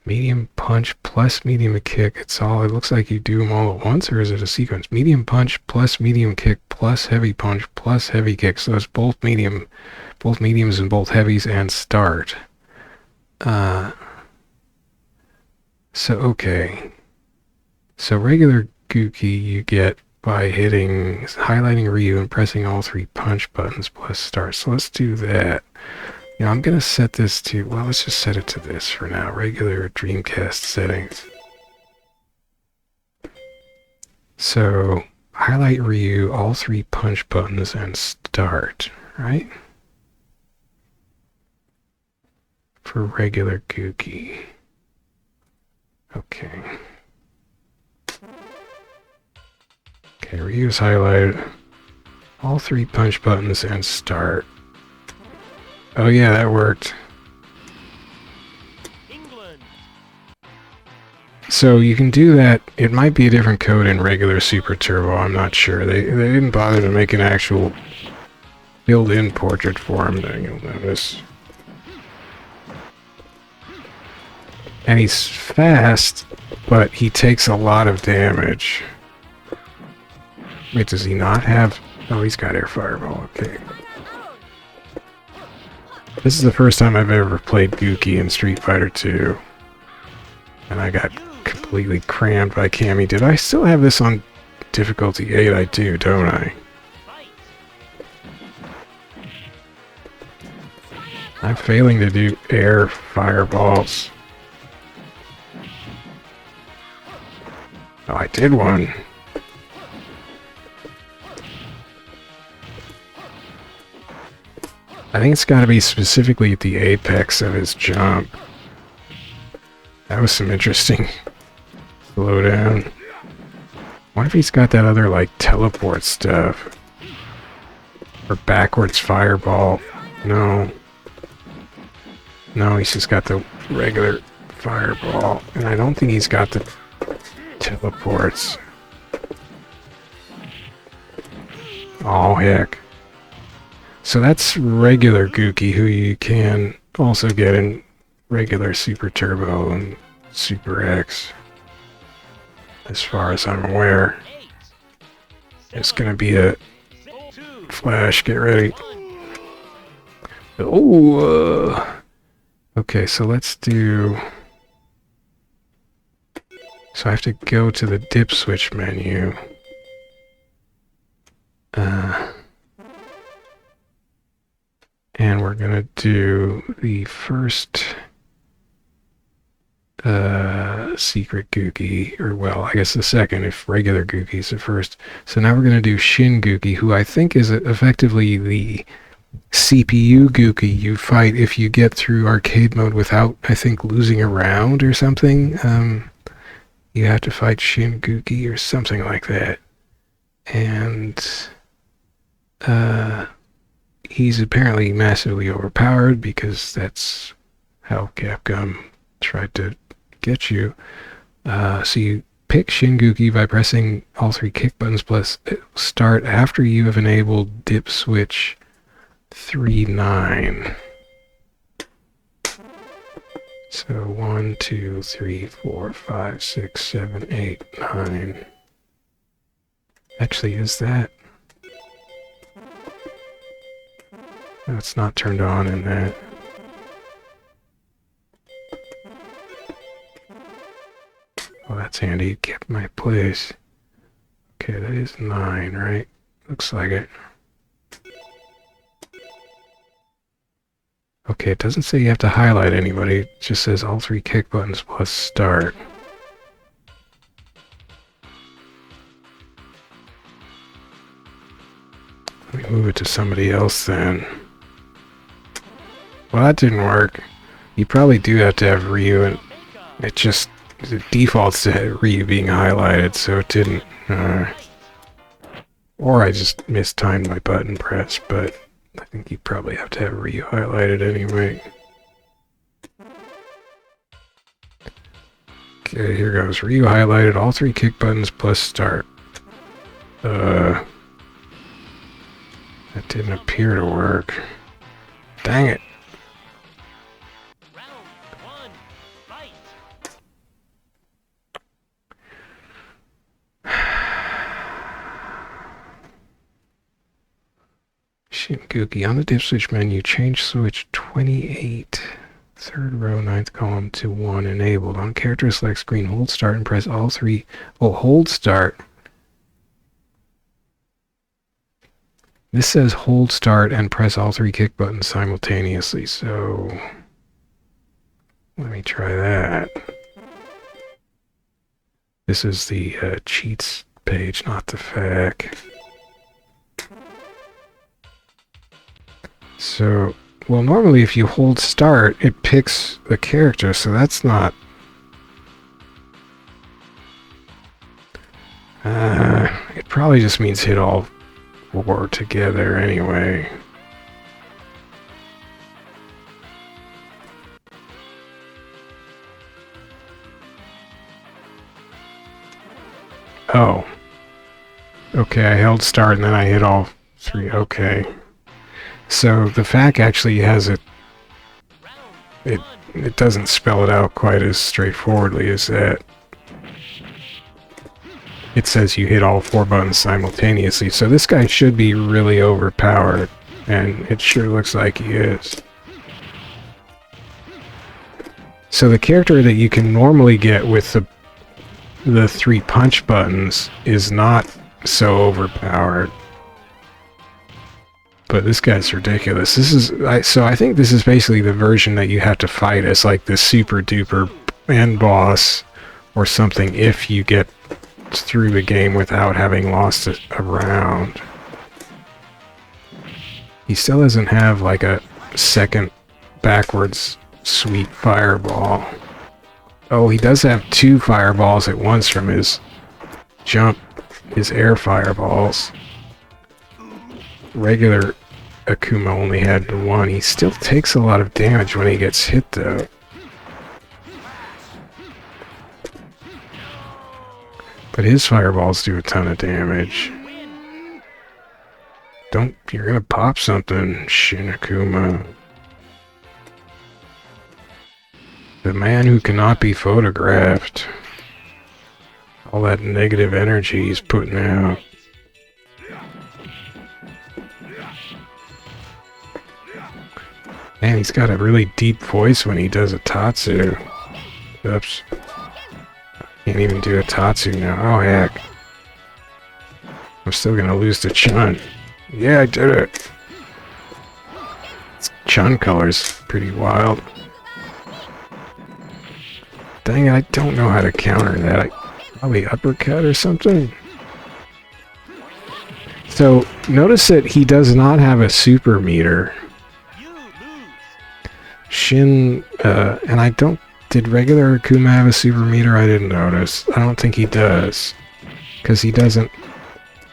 Medium punch plus medium kick. It looks like you do them all at once, or is it a sequence? Medium punch plus medium kick plus heavy punch plus heavy kick. So it's both mediums and both heavies and start. Okay. So regular Gouki you get by highlighting Ryu and pressing all 3 punch buttons plus start. So let's do that. I'm going to set this to, well, let's just set it to this for now. Regular Dreamcast settings. So highlight Ryu, all 3 punch buttons, and start, right? For regular Gouki. Okay. Okay, Ryu's highlighted. All 3 punch buttons and start. Oh yeah, that worked. England. So you can do that. It might be a different code in regular Super Turbo, I'm not sure. They didn't bother to make an actual built-in portrait for him, you'll notice. And he's fast, but he takes a lot of damage. Wait, does he not have... Oh, he's got air fireball, okay. This is the first time I've ever played Gouki in Street Fighter 2. And I got completely crammed by Cammy. Did I still have this on difficulty 8? I do, don't I? I'm failing to do air fireballs. Oh, I did one. I think it's got to be specifically at the apex of his jump. That was some interesting slowdown. What if he's got that other, like, teleport stuff? Or backwards fireball? No. No, he's just got the regular fireball. And I don't think he's got the teleports. Oh, heck. So that's regular Gouki, who you can also get in regular Super Turbo and Super X. As far as I'm aware. It's gonna be a flash, get ready. Oh, okay, so let's do... So I have to go to the dip switch menu. And we're gonna do the first secret Gouki, or well, I guess the second if regular Gouki's the first. So now we're gonna do Shin Gouki, who I think is effectively the CPU Gouki you fight if you get through arcade mode without, I think, losing a round or something. You have to fight Shin Gouki or something like that. And he's apparently massively overpowered because that's how Capcom tried to get you. So you pick Shin Gouki by pressing all three kick buttons plus start after you have enabled dip switch 3-9. So 1, 2, 3, 4, 5, 6, 7, 8, 9. Actually, is that? No, it's not turned on in that. Oh, that's handy. It kept my place. Okay, that is 9, right? Looks like it. Okay, it doesn't say you have to highlight anybody. It just says all three kick buttons plus start. Let me move it to somebody else then. Well, that didn't work. You probably do have to have Ryu, and it just... the default's to Ryu being highlighted, so it didn't... or I just mistimed my button press, but I think you probably have to have Ryu highlighted anyway. Okay, here goes. Ryu highlighted, all three kick buttons plus start. That didn't appear to work. Dang it. Shin Gouki. On the dip switch menu, change switch 28, third row, 9th column to 1 enabled. On character select screen, hold start and press all three. Oh, hold start. This says hold start and press all three kick buttons simultaneously, so let me try that. This is the cheats page, not the FAQ. So, well, normally if you hold start, it picks the character, so that's not... it probably just means hit all four together anyway. Oh. Okay, I held start and then I hit all three. Okay. So the FAQ actually has it doesn't spell it out quite as straightforwardly as that. It says you hit all four buttons simultaneously, so this guy should be really overpowered, and it sure looks like he is. So the character that you can normally get with the three punch buttons is not so overpowered. But this guy's ridiculous. This is so I think this is basically the version that you have to fight as like the super duper end boss or something if you get through the game without having lost a round. He still doesn't have like a second backwards sweet fireball. Oh, he does have two fireballs at once from his jump, his air fireballs. Regular Akuma only had the one. He still takes a lot of damage when he gets hit, though. But his fireballs do a ton of damage. You're gonna pop something, Shin Akuma. The man who cannot be photographed. All that negative energy he's putting out. Man, he's got a really deep voice when he does a Tatsu. Oops. Can't even do a Tatsu now. Oh, heck. I'm still gonna lose to Chun. Yeah, I did it. Chun color's pretty wild. Dang it, I don't know how to counter that. Probably uppercut or something. So, notice that he does not have a super meter. Shin, and I don't... Did regular Akuma have a super meter? I didn't notice. I don't think he does. Because he doesn't...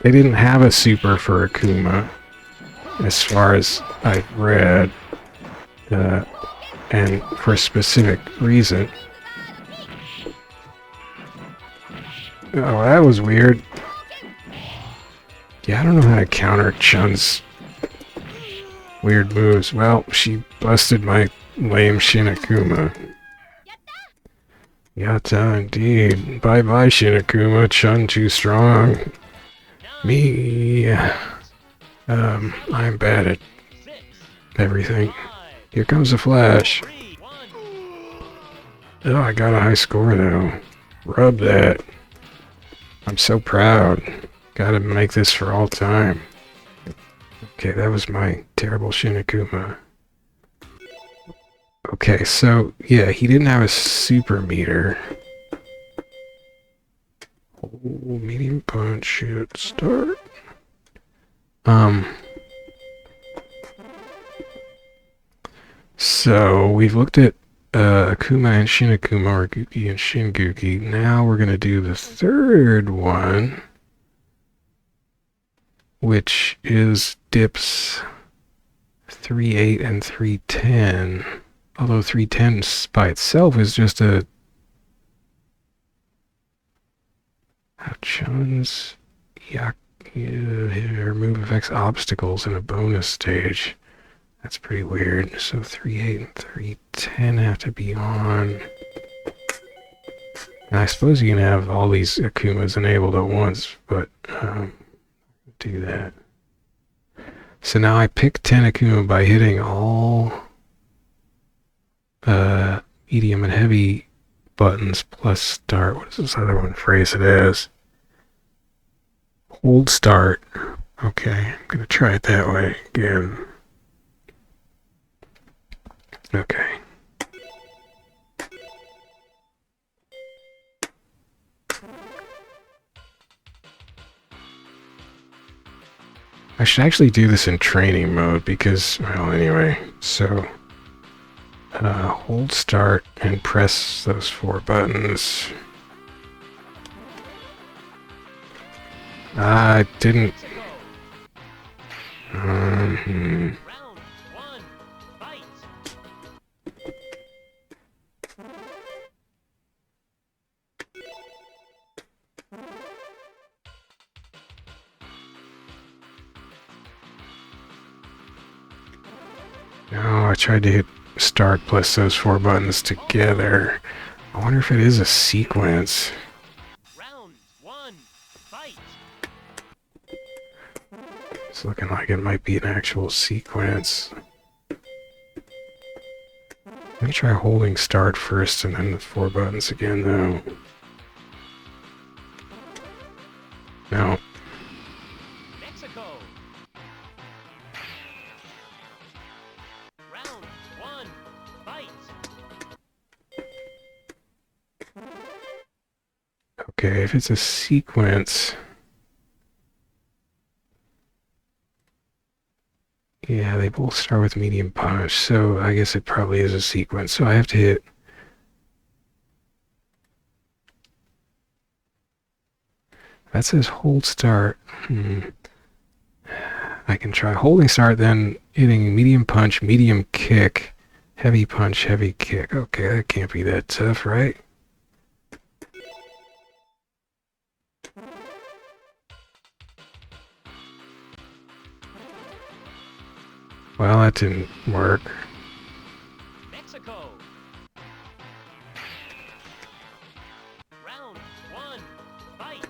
They didn't have a super for Akuma, as far as I've read. And for a specific reason. Oh, that was weird. Yeah, I don't know how to counter Chun's weird moves. Well, she busted my lame Shin Akuma. Yatta, indeed. Bye-bye, Shin Akuma. Chun too strong. Me... I'm bad at everything. Here comes the flash. Oh, I got a high score, though. Rub that. I'm so proud. Gotta make this for all time. Okay, that was my terrible Shin Akuma. Okay, so, yeah, he didn't have a super meter. Oh, medium punch should start. So, we've looked at Akuma and Shin Akuma, or Gouki and Shin Gouki. Now we're going to do the third one, which is dips 3-8 and 3-10. Although 3-10 by itself is just a... Chun's remove effects obstacles in a bonus stage. That's pretty weird. So 3-8 and 3-10 have to be on. And I suppose you can have all these Akumas enabled at once, but do that. So now I pick 10 Akuma by hitting all medium and heavy buttons plus start. What does this other one phrase it as? Hold start. Okay, I'm gonna try it that way again. Okay. I should actually do this in training mode because, well, anyway, so hold start and press those 4 buttons. I didn't. Round 1, fight. No, I tried to hit start plus those 4 buttons together. I wonder if it is a sequence. Round 1, fight. It's looking like it might be an actual sequence. Let me try holding start first and then the 4 buttons again, though. No. Mexico. Round 1, fight. Okay, if it's a sequence... Yeah, they both start with medium punch, so I guess it probably is a sequence. So I have to hit... That says hold start. I can try holding start, then hitting medium punch, medium kick, heavy punch, heavy kick. Okay, that can't be that tough, right? Well, that didn't work. Mexico. Round 1, fight.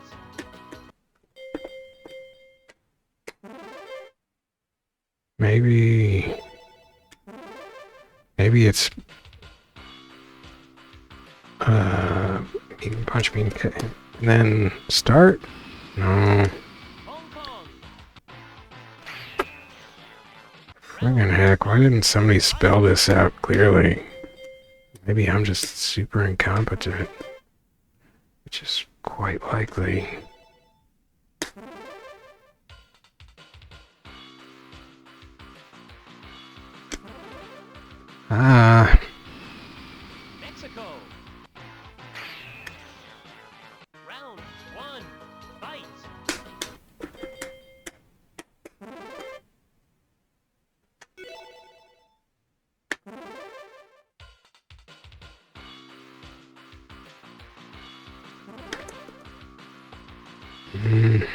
Maybe it's mean punch, mean kick, and then start. No, Hong Kong. friggin' heck! Why didn't somebody spell this out clearly? Maybe I'm just super incompetent, which is quite likely. Ah. Mexico. Round 1, fight. I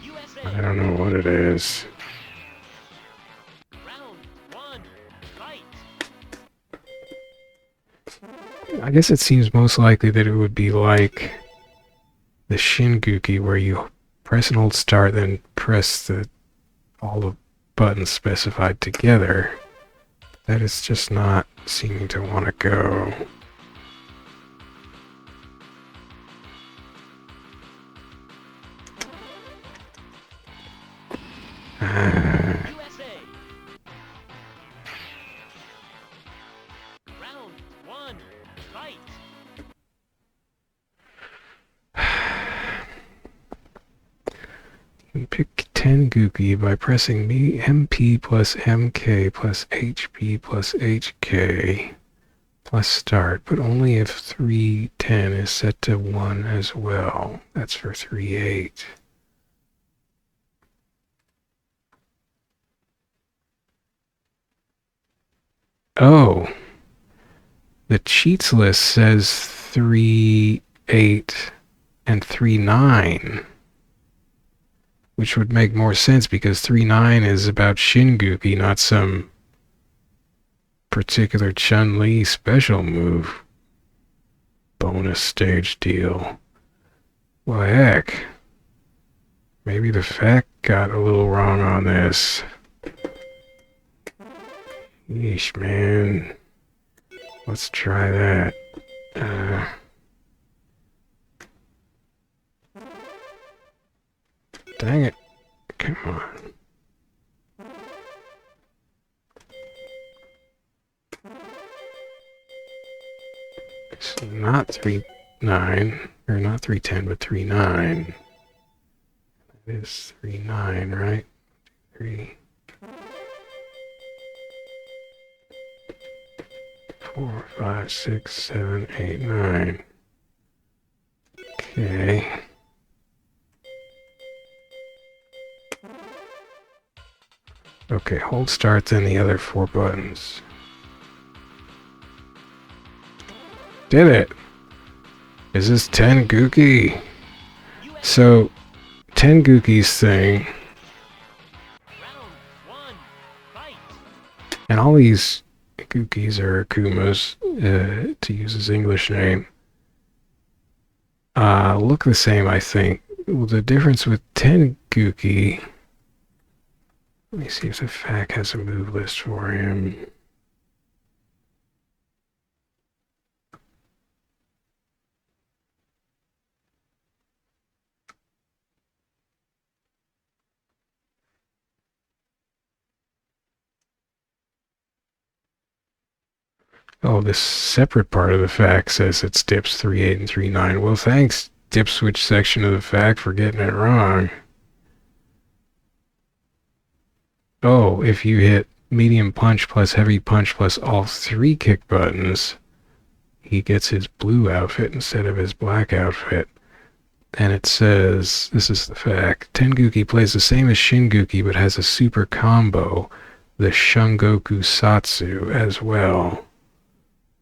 USA. don't know what it is. Round 1, fight. I guess it seems most likely that it would be like the Shin Gouki, where you press and hold start, then press all the buttons specified together. That is just not seeming to want to go. USA. Round 1, fight. You pick 10 Gouki by pressing MP plus MK plus HP plus HK plus start, but only if 310 is set to 1 as well. That's for 3-8. Oh, the cheats list says 3-8 and 3-9. Which would make more sense because 3-9 is about Shin Gouki, not some particular Chun Li special move. Bonus stage deal. Well, heck. Maybe the fact got a little wrong on this. Yeesh, man. Let's try that. Dang it. Come on. It's not 3-9, or not 3-10, but 3-9. That is 3-9, right? 3, 4, 5, 6, 7, 8, 9. Okay. Okay, hold start, then the other 4 buttons. Did it! Is this 10 Gouki? So, 10 Gouki's thing, Round 1, fight. and all these Goukis are Akumas, to use his English name, look the same, I think. Well, the difference with 10 Gouki... Let me see if the FAQ has a move list for him. Oh, this separate part of the FAQ says it's dips 3-8 and 3-9. Well, thanks, dip switch section of the FAQ, for getting it wrong. Oh, if you hit medium punch plus heavy punch plus all 3 kick buttons, he gets his blue outfit instead of his black outfit. And it says, this is the fact, Tenguki plays the same as Shin Gouki but has a super combo, the Shungoku Satsu, as well.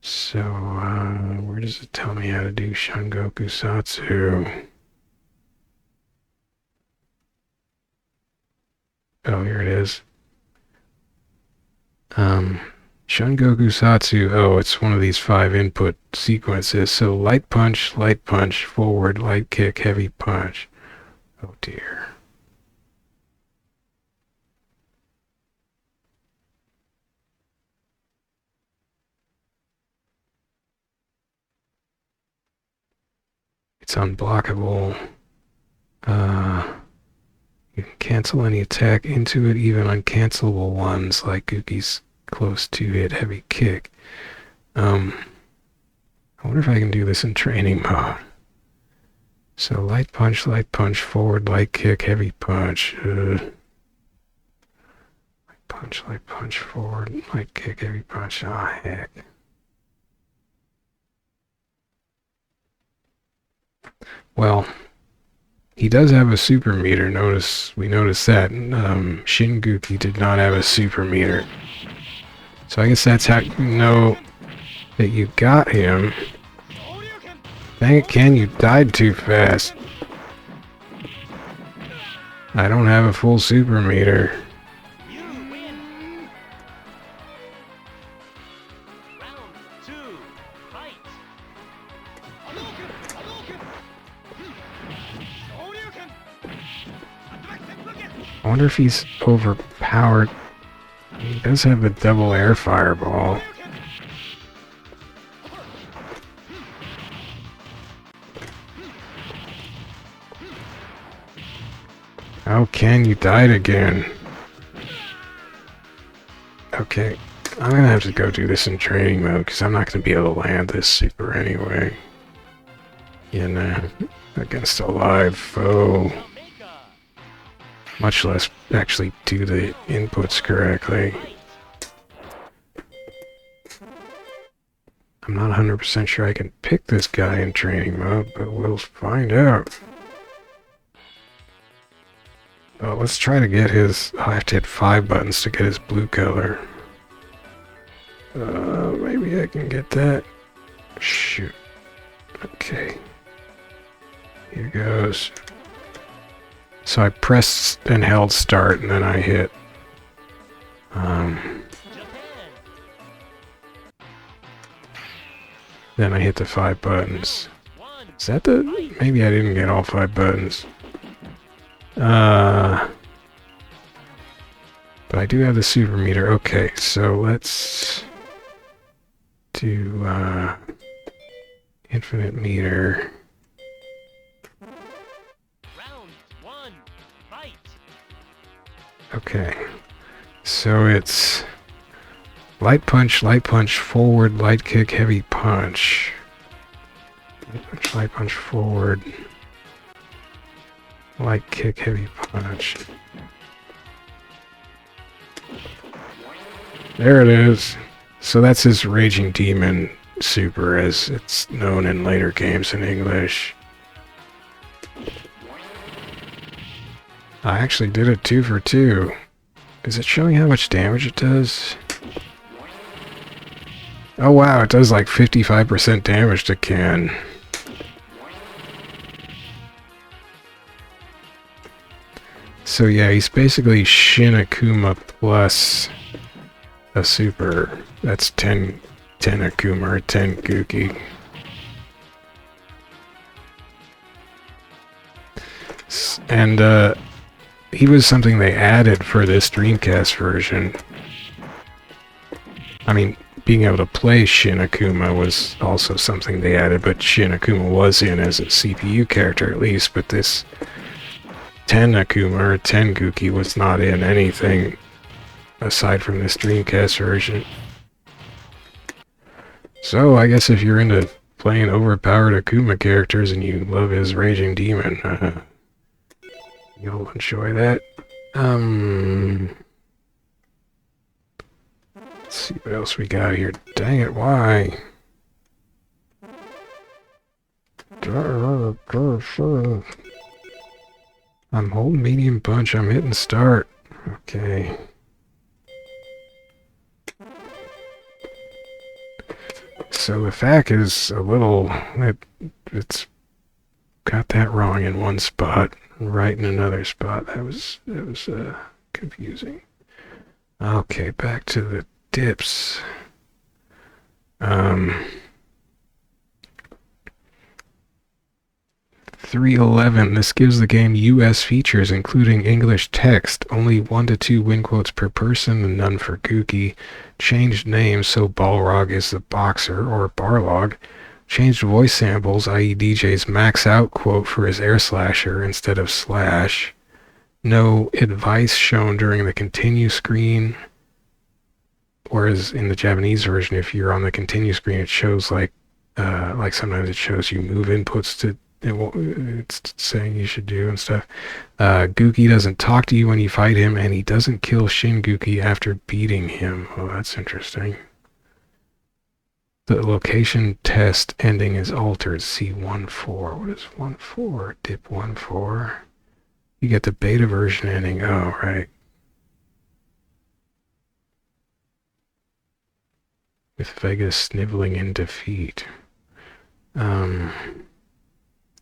So, where does it tell me how to do Shungoku Satsu? Oh, here it is. Shun Goku Satsu. Oh, it's one of these 5 input sequences. So light punch, forward, light kick, heavy punch. Oh dear. It's unblockable. You can cancel any attack into it, even uncancelable ones like Gookie's close to hit heavy kick. I wonder if I can do this in training mode. So light punch, forward, light kick, heavy punch. Light punch, forward, light kick, heavy punch. Ah, heck. Well, he does have a super meter. We noticed that. Shin Gouki did not have a super meter. So I guess that's how you know that you got him. Dang it, Ken, you died too fast. I don't have a full super meter. You win. Round 2, fight. I wonder if he's overpowered. He does have a double air fireball. Oh, Ken, you died again. Okay, I'm gonna have to go do this in training mode because I'm not gonna be able to land this super anyway. You know, against a live foe. Omega. Much less actually do the inputs correctly. I'm not 100% sure I can pick this guy in training mode, but we'll find out. Well, let's try to get his... I'll have to hit 5 buttons to get his blue color. Maybe I can get that. Shoot. Okay. Here goes. So I pressed and held start, and then I hit. Japan. Then I hit the 5 buttons. 1. Is that the... Maybe I didn't get all 5 buttons. But I do have the super meter. Okay, so let's do infinite meter. Round 1, fight. Okay, so it's light punch, forward, light kick, heavy punch. Light punch, forward. Light kick, heavy punch. There it is. So that's his Raging Demon super, as it's known in later games in English. I actually did it 2 for 2. Is it showing how much damage it does? Oh wow, it does like 55% damage to Ken. So yeah, he's basically Shin Akuma plus a super. That's 10 Akuma or 10 Gouki. And he was something they added for this Dreamcast version. I mean, being able to play Shin Akuma was also something they added, but Shin Akuma was in as a CPU character at least, but this 10 Akuma or 10 Gouki was not in anything aside from this Dreamcast version. So I guess if you're into playing overpowered Akuma characters and you love his Raging Demon, you'll enjoy that. Let's see what else we got here. Dang it, why? I'm holding medium punch, I'm hitting start. Okay. So the FAQ is a little... It's got that wrong in one spot, right in another spot. That was confusing. Okay, back to the dips. 311. This gives the game US features, including English text. Only 1 to 2 win quotes per person, and none for Gouki. Changed names, so Balrog is the boxer, or Barlog. Changed voice samples, i.e. DJ's max out quote for his air slasher instead of slash. No advice shown during the continue screen. Whereas in the Japanese version, if you're on the continue screen, it shows like sometimes it shows you move inputs to it's saying you should do and stuff. Gouki doesn't talk to you when you fight him, and he doesn't kill Shin Gouki after beating him. Oh, that's interesting. The location test ending is altered. See 1.4. What is 1.4? Dip 1.4. You get the beta version ending. Oh, right. With Vega sniveling in defeat.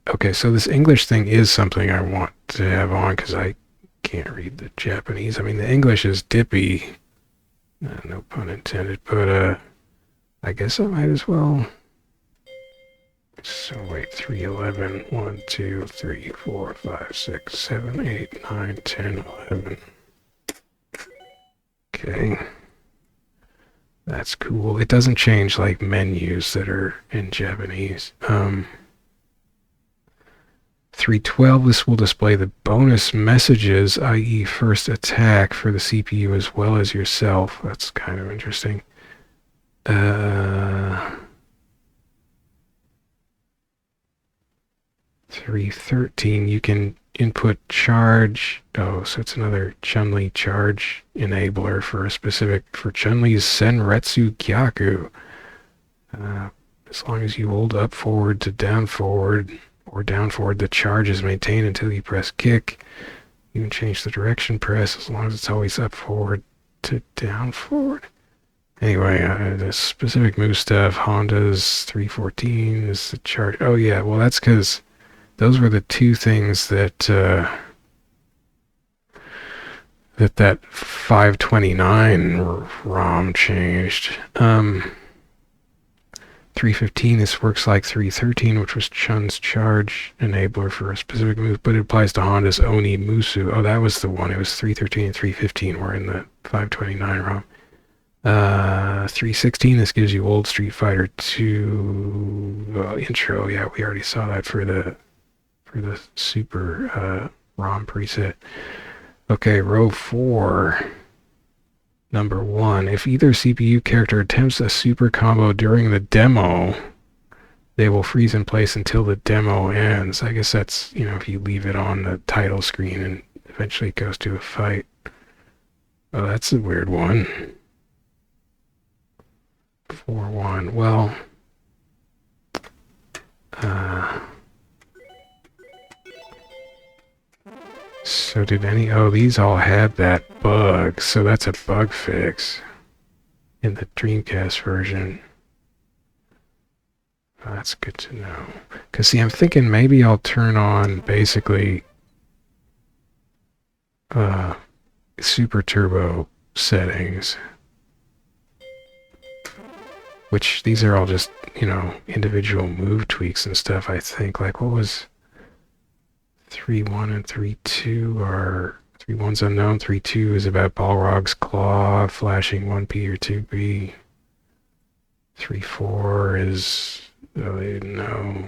Okay, so this English thing is something I want to have on because I can't read the Japanese. I mean, the English is dippy. No pun intended, but I guess I might as well. So wait, 311, 1, 2, 3, 4, 5, 6, 7, 8, 9, 10, 11. Okay. That's cool. It doesn't change like menus that are in Japanese. 312, this will display the bonus messages, i.e. first attack for the CPU as well as yourself. That's kind of interesting. 313, you can input charge. Oh, so it's another Chun Li charge enabler for Chun Li's Senretsu Gyaku. As long as you hold up forward to down forward or down forward, the charge is maintained until you press kick. You can change the direction press as long as it's always up forward to down forward. Anyway, the specific move stuff, Honda's 314 is the charge. Oh yeah, well that's because those were the two things that that 529 ROM changed. 315, this works like 313, which was Chun's charge enabler for a specific move, but it applies to Honda's Oni Musu. Oh, that was the one. It was 313 and 315 were in the 529 ROM. 316, this gives you old Street Fighter 2 intro. Yeah, we already saw that for the Super ROM preset. Okay, row 4. Number 1, if either CPU character attempts a super combo during the demo, they will freeze in place until the demo ends. I guess that's, if you leave it on the title screen and eventually it goes to a fight. Oh, that's a weird one. 4-1. Well, so did these all had that bug, so that's a bug fix in the Dreamcast version. That's good to know. Because, see, I'm thinking maybe I'll turn on, basically, Super Turbo settings. Which, these are all just, individual move tweaks and stuff, I think. Like, what was 3-1 and 3-2 are 3-1's unknown, 3-2 is about Balrog's claw flashing 1P or 2B. 3-4 is they didn't know.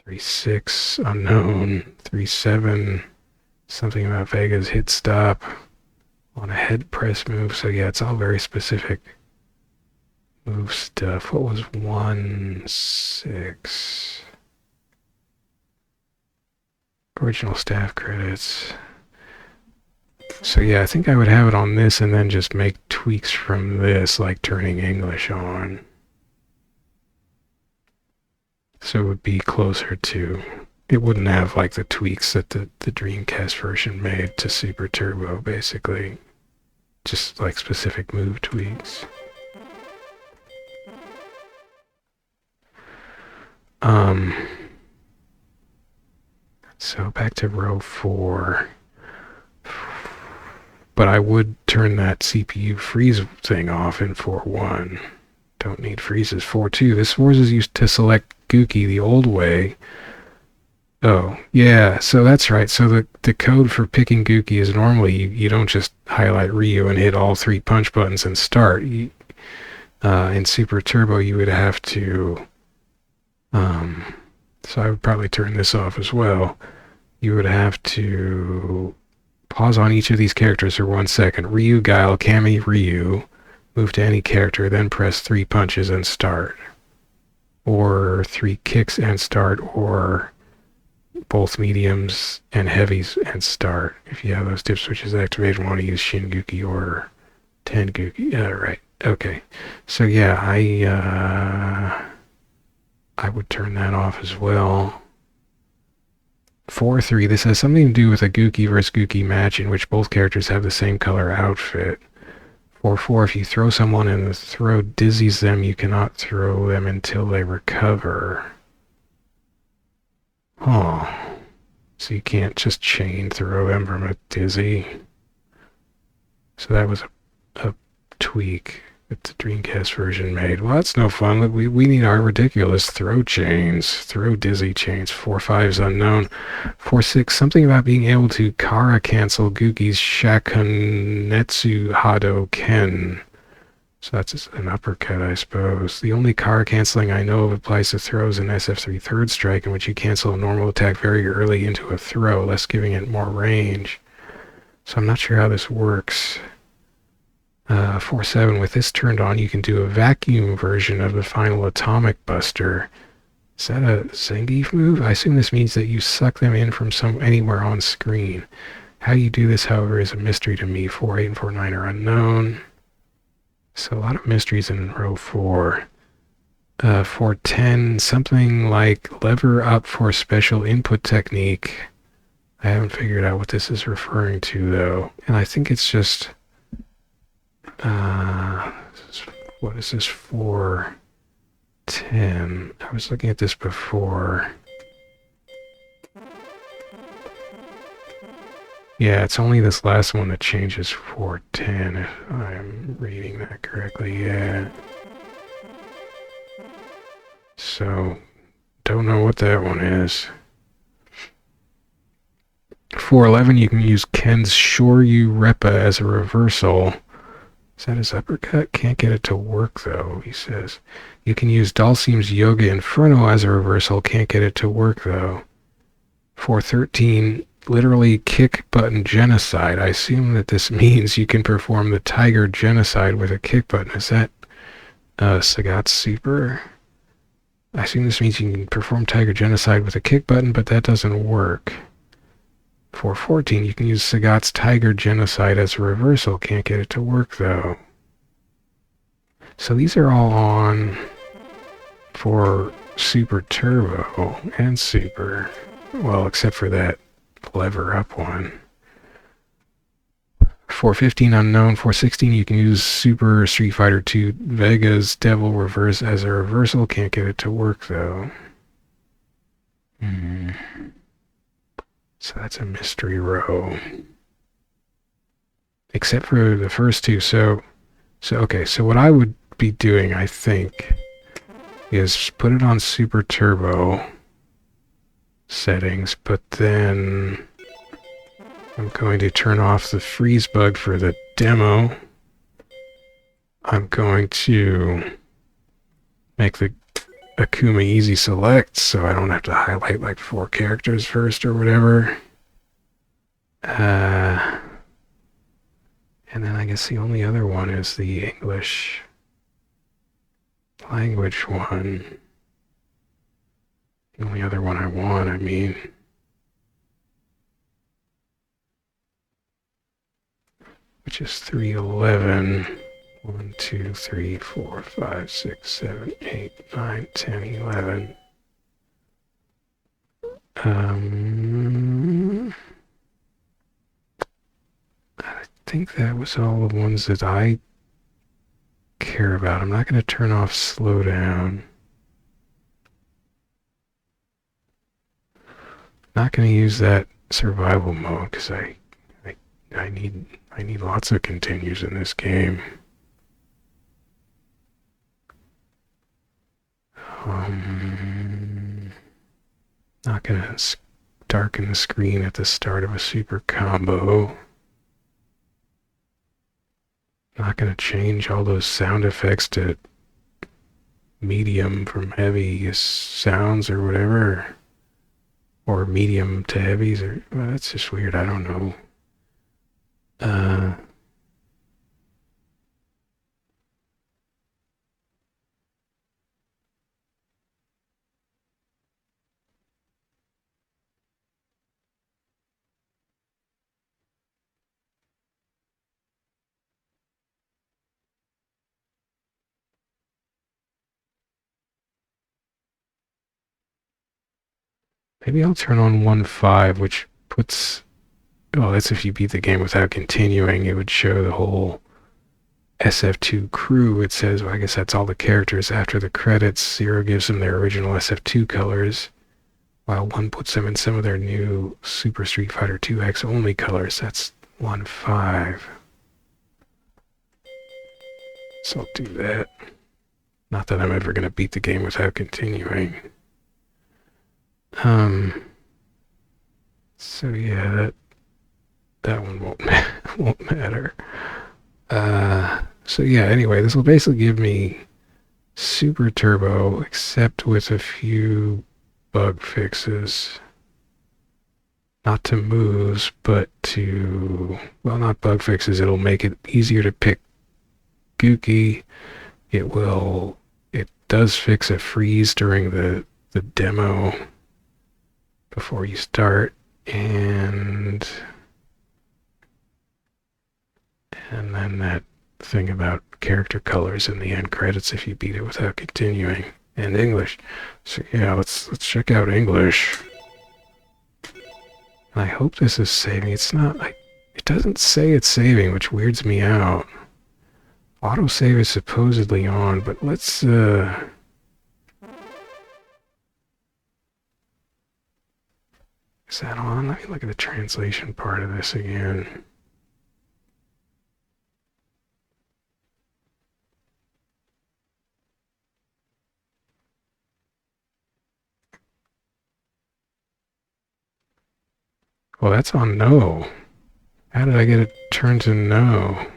3-6 unknown. 3-7 something about Vega's hit stop on a head press move. So yeah, it's all very specific move stuff. What was 1-6? Original staff credits. So yeah, I think I would have it on this and then just make tweaks from this, like turning English on. So it would be closer to, it wouldn't have like the tweaks that the Dreamcast version made to Super Turbo, basically. Just like specific move tweaks. So back to row 4. but I would turn that CPU freeze thing off in 4.1. Don't need freezes. 4.2. This forces you to select Gouki the old way. Oh, yeah, so that's right. So the code for picking Gouki is normally you don't just highlight Ryu and hit all 3 punch buttons and start. In Super Turbo, you would have to... so I would probably turn this off as well. You would have to pause on each of these characters for 1 second. Ryu, Guile, Kami, Ryu. Move to any character, then press 3 punches and start. Or 3 kicks and start, or both mediums and heavies and start. If you have those dip switches activated and want to use Shin Gouki or Ten Gouki. Right. Okay. So yeah, I would turn that off as well. 4.3, this has something to do with a Gouki versus Gouki match in which both characters have the same color outfit. 4.4, if you throw someone and the throw dizzies them, you cannot throw them until they recover. Oh. So you can't just chain throw them from a dizzy. So that was a tweak that the Dreamcast version made. Well, that's no fun. Look, we need our ridiculous throw chains, throw dizzy chains. 4.5 is unknown. 4.6, something about being able to Kara cancel Gouki's Shakunetsu Hado Ken. So that's an uppercut, I suppose. The only Kara canceling I know of applies to throws in SF3 Third Strike, in which you cancel a normal attack very early into a throw, thus giving it more range. So I'm not sure how this works. 4.7, with this turned on, you can do a vacuum version of the final Atomic Buster. Is that a Zangief move? I assume this means that you suck them in from anywhere on screen. How you do this, however, is a mystery to me. 4.8 and 4.9 are unknown. So a lot of mysteries in row 4. 4.10, something like lever up for special input technique. I haven't figured out what this is referring to, though. And I think it's just... what is this? 4.10. I was looking at this before. Yeah, it's only this last one that changes 4.10, if I'm reading that correctly. Yeah. So, don't know what that one is. 4.11, you can use Ken's Shoryu Reppa as a reversal. Is that his uppercut? Can't get it to work, though, he says. You can use Dalsim's Yoga Inferno as a reversal. Can't get it to work, though. 4.13, literally kick button genocide. I assume that this means you can perform the Tiger Genocide with a kick button. Is that Sagat Super? I assume this means you can perform Tiger Genocide with a kick button, but that doesn't work. 4.14, you can use Sagat's Tiger Genocide as a reversal. Can't get it to work, though. So these are all on for Super Turbo and Super. Well, except for that lever up one. 4.15 unknown. 4.16, you can use Super Street Fighter 2 Vega's Devil Reverse as a reversal. Can't get it to work, though. So that's a mystery row. Except for the first two. So okay, so what I would be doing, I think, is put it on Super Turbo settings, but then I'm going to turn off the freeze bug for the demo. I'm going to make the Akuma easy select, so I don't have to highlight like 4 characters first or whatever. And then I guess the only other one is the English language one. The only other one I want, I mean. Which is 3.11. 1, 2, 3, 4, 5, 6, 7, 8, 9, 10, 11. I think that was all the ones that I care about. I'm not going to turn off slowdown. Not going to use that survival mode because I I need lots of continues in this game. Not gonna darken the screen at the start of a super combo. Not gonna change all those sound effects to medium from heavy sounds or whatever. Or medium to heavies, or well, that's just weird. I don't know. Maybe I'll turn on 1.5, which puts. Oh, that's if you beat the game without continuing. It would show the whole SF2 crew. It says, well, I guess that's all the characters after the credits. 0 gives them their original SF2 colors, while 1 puts them in some of their new Super Street Fighter 2X only colors. That's 1.5. So I'll do that. Not that I'm ever going to beat the game without continuing. So yeah, that one won't matter. So yeah, anyway, this will basically give me Super Turbo, except with a few bug fixes. Not to moves, but to, well, not bug fixes. It'll make it easier to pick Gouki. It does fix a freeze during the demo before you start, and then that thing about character colors in the end credits if you beat it without continuing, and English. So yeah, let's check out English. And I hope this is saving. It's not. It doesn't say it's saving, which weirds me out. Autosave is supposedly on, but let's is that on? Let me look at the translation part of this again. Well, that's on no. How did I get it turned to no?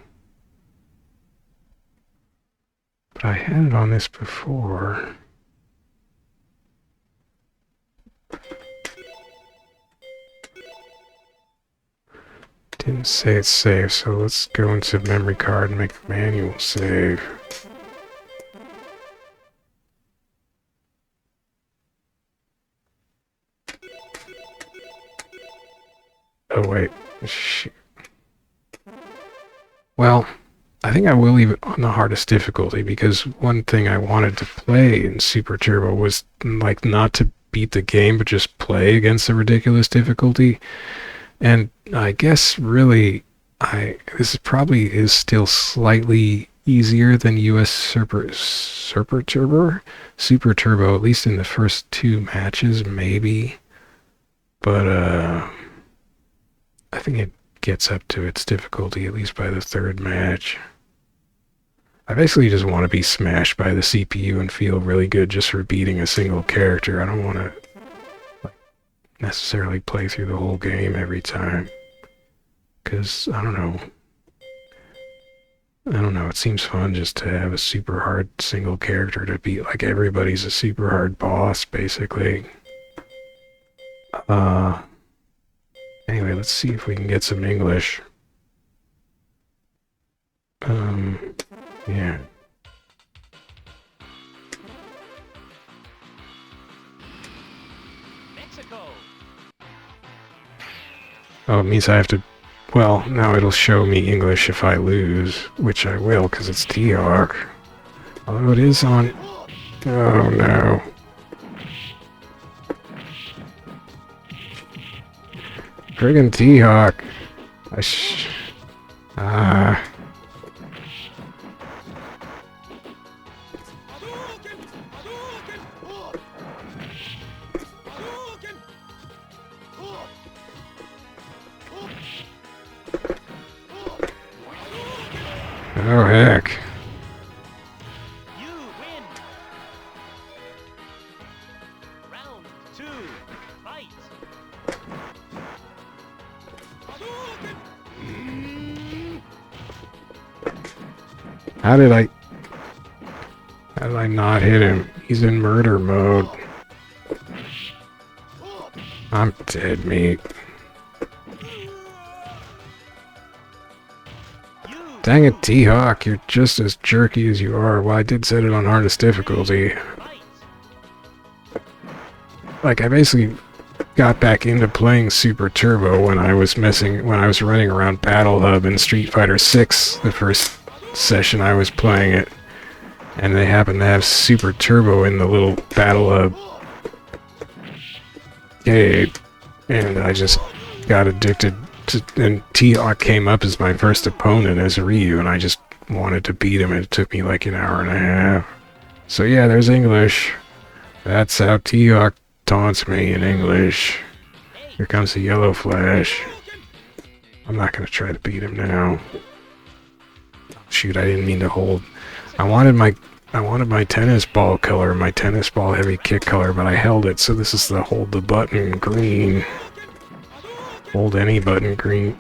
But I had it on this before. Didn't say it's saved, so let's go into memory card and make a manual save. Oh wait, shit. Well, I think I will leave it on the hardest difficulty, because one thing I wanted to play in Super Turbo was like not to beat the game, but just play against the ridiculous difficulty. And I guess really, this probably is still slightly easier than US Super Turbo, at least in the first 2 matches, maybe. But I think it gets up to its difficulty at least by the 3rd match. I basically just want to be smashed by the CPU and feel really good just for beating a single character. I don't want to necessarily play through the whole game every time, because I don't know, it seems fun just to have a super hard single character to beat. Like, everybody's a super hard boss basically. Anyway, let's see if we can get some English. Yeah. Oh, it means I have to. Well, now it'll show me English if I lose, which I will, because it's T.Hawk. Although it is on. Oh no. Friggin' T.Hawk. Oh, heck. You win. Round 2. Fight. How did I not hit him? He's in murder mode. I'm dead meat. Dang it, T.Hawk, you're just as jerky as you are. Well, I did set it on hardest difficulty. Fight. Like, I basically got back into playing Super Turbo when I was running around Battle Hub in Street Fighter 6, the first session I was playing it. And they happened to have Super Turbo in the little Battle Hub cave. And I just got addicted to, and T.Hawk came up as my first opponent as a Ryu, and I just wanted to beat him. It took me like an hour and a half. So yeah, there's English. That's how T.Hawk taunts me in English. Here comes the yellow flash. I'm not gonna try to beat him now. Shoot, I didn't mean to hold. I wanted my tennis ball color, my tennis ball heavy kick color, but I held it, so this is the hold the button green. Hold any button green.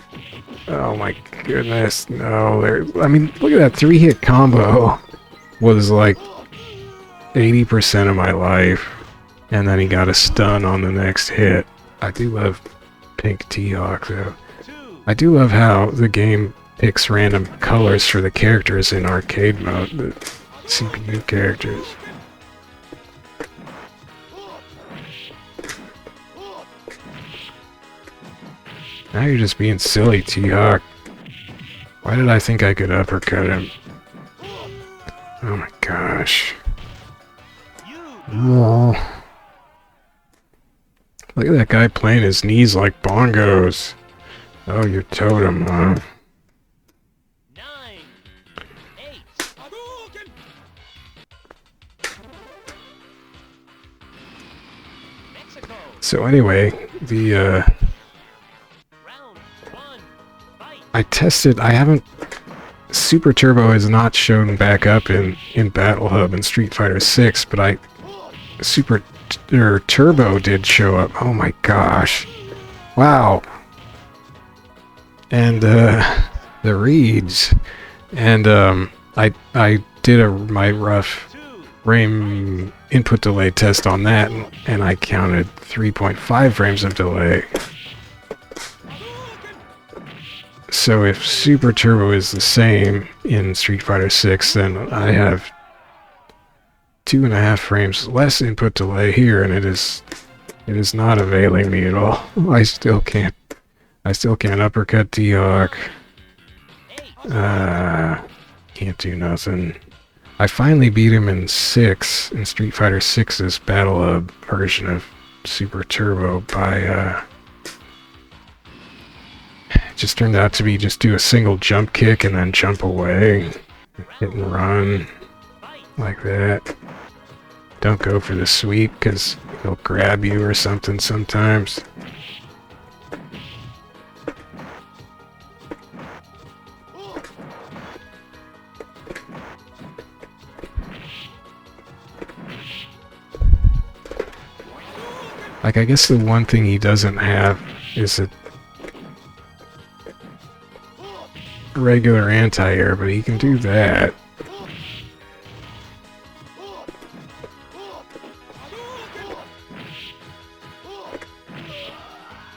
Oh my goodness, no. I mean, look at that 3-hit combo. Was like 80% of my life. And then he got a stun on the next hit. I do love pink T.Hawk though. I do love how the game picks random colors for the characters in arcade mode, the CPU characters. Now you're just being silly, T.Hawk. Why did I think I could uppercut him? Oh my gosh. Oh. Look at that guy playing his knees like bongos. Oh, your totem, huh? 9. 8. Mexico. So anyway, the Round 1. Fight. I haven't Super Turbo has not shown back up in Battle Hub and Street Fighter 6, but Turbo did show up. Oh my gosh. Wow. And the reads, and I did my rough frame input delay test on that, and I counted 3.5 frames of delay. So if Super Turbo is the same in Street Fighter 6, then I have 2.5 frames less input delay here, and it is not availing me at all. I still can't uppercut T.Hawk. Can't do nothing. I finally beat him in Street Fighter 6's Battle Hub version of Super Turbo by it just turned out to be just do a single jump kick and then jump away. Hit and run. Like that. Don't go for the sweep because he'll grab you or something sometimes. Like, I guess the one thing he doesn't have is a regular anti-air, but he can do that.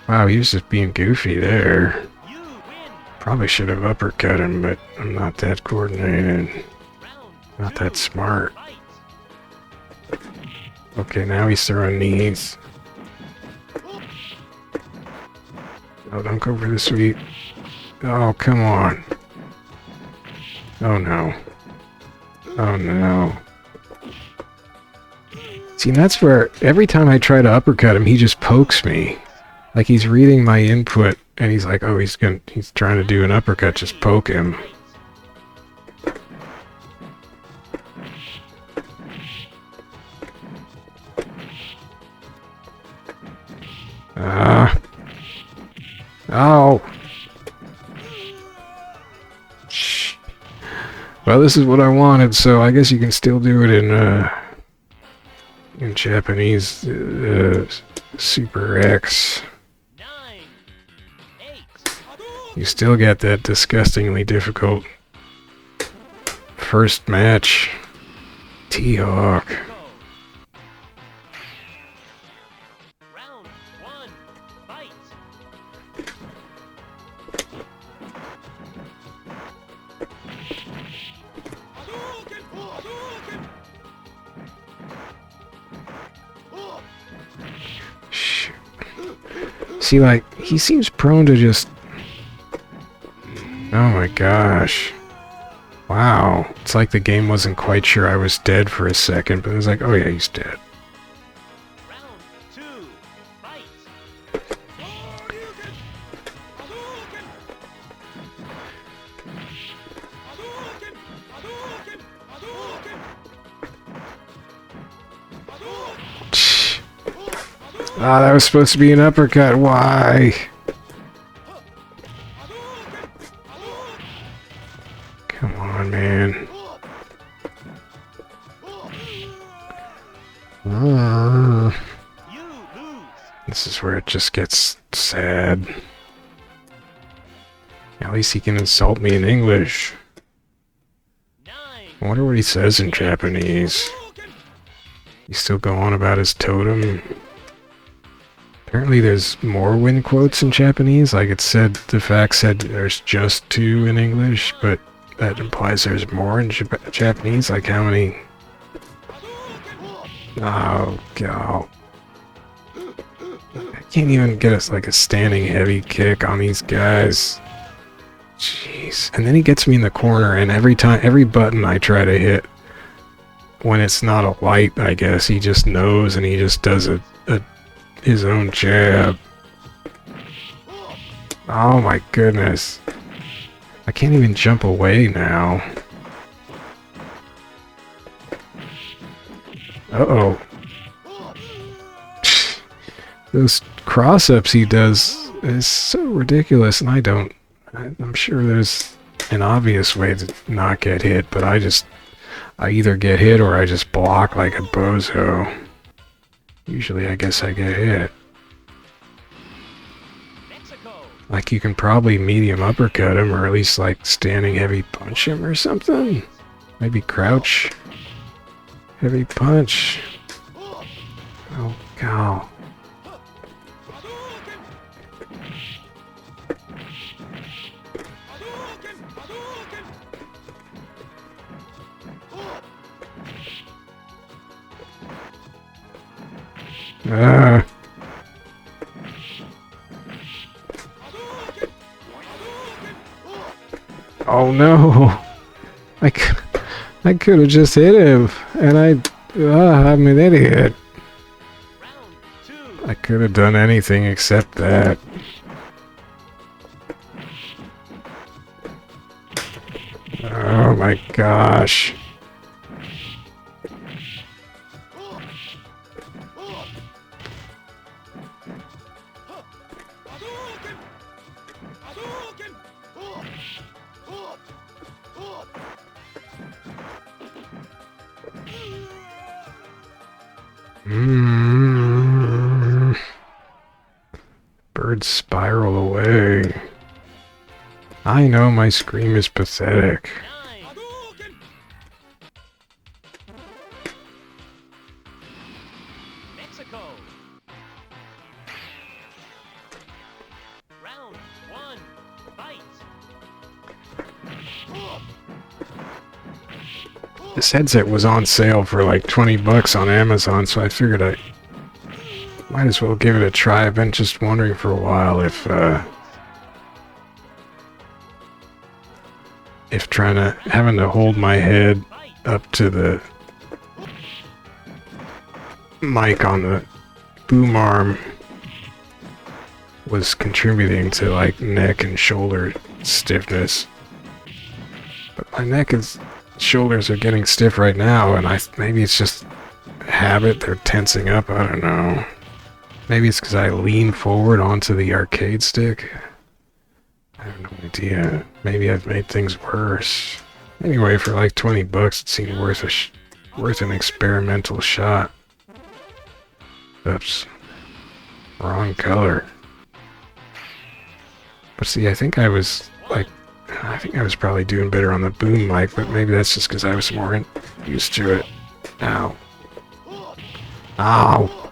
Wow, he was just being goofy there. Probably should have uppercut him, but I'm not that coordinated. Not that smart. Okay, now he's throwing knees. Oh, don't go for the sweep. Oh, come on. Oh, no. Oh, no. See, that's where every time I try to uppercut him, he just pokes me. Like he's reading my input, and he's like, oh, he's trying to do an uppercut, just poke him. Oh. Well, this is what I wanted, so I guess you can still do it in Japanese. Super X. 9, 8, You still get that disgustingly difficult first match. T.Hawk. go. Round 1, fight. Shoot. See, like, he seems prone to just... Oh my gosh. Wow. It's like the game wasn't quite sure I was dead for a second, but it was like, oh yeah, he's dead. Round 2, fight. Ah, that was supposed to be an uppercut. Why? Come on, man. You lose. This is where it just gets sad. At least he can insult me in English. 9, I wonder what he says in Japanese. He still go on about his totem. Apparently there's more win quotes in Japanese. Like it said, the fact said there's just 2 in English, but that implies there's more in Japanese. Like how many? Oh god. I can't even get us like a standing heavy kick on these guys. Jeez. And then he gets me in the corner, and every button I try to hit, when it's not a light, I guess, he just knows and he just does his own jab. Oh my goodness. I can't even jump away now. Uh-oh. Those cross-ups he does is so ridiculous, and I'm sure there's an obvious way to not get hit, but I either get hit or I just block like a bozo. Usually I guess I get hit. Mexico. Like you can probably medium uppercut him, or at least like standing heavy punch him or something. Maybe crouch heavy punch. Oh god. Ah. Oh no! I could have just hit him, and I'm an idiot. Round 2, I could have done anything except that. Oh my gosh. Birds spiral away. I know my scream is pathetic. 9, Mexico. Round 1, fight. This headset was on sale for like 20 bucks on Amazon, so I figured I might as well give it a try. I've been just wondering for a while if having to hold my head up to the mic on the boom arm was contributing to like neck and shoulder stiffness. But my neck and shoulders are getting stiff right now, and maybe it's just habit, they're tensing up, I don't know. Maybe it's because I lean forward onto the arcade stick. I have no idea. Maybe I've made things worse. Anyway, for like 20 bucks, it seemed worth an experimental shot. Oops. Wrong color. But see, I think I was probably doing better on the boom mic, but maybe that's just because I was more used to it. Ow. Ow!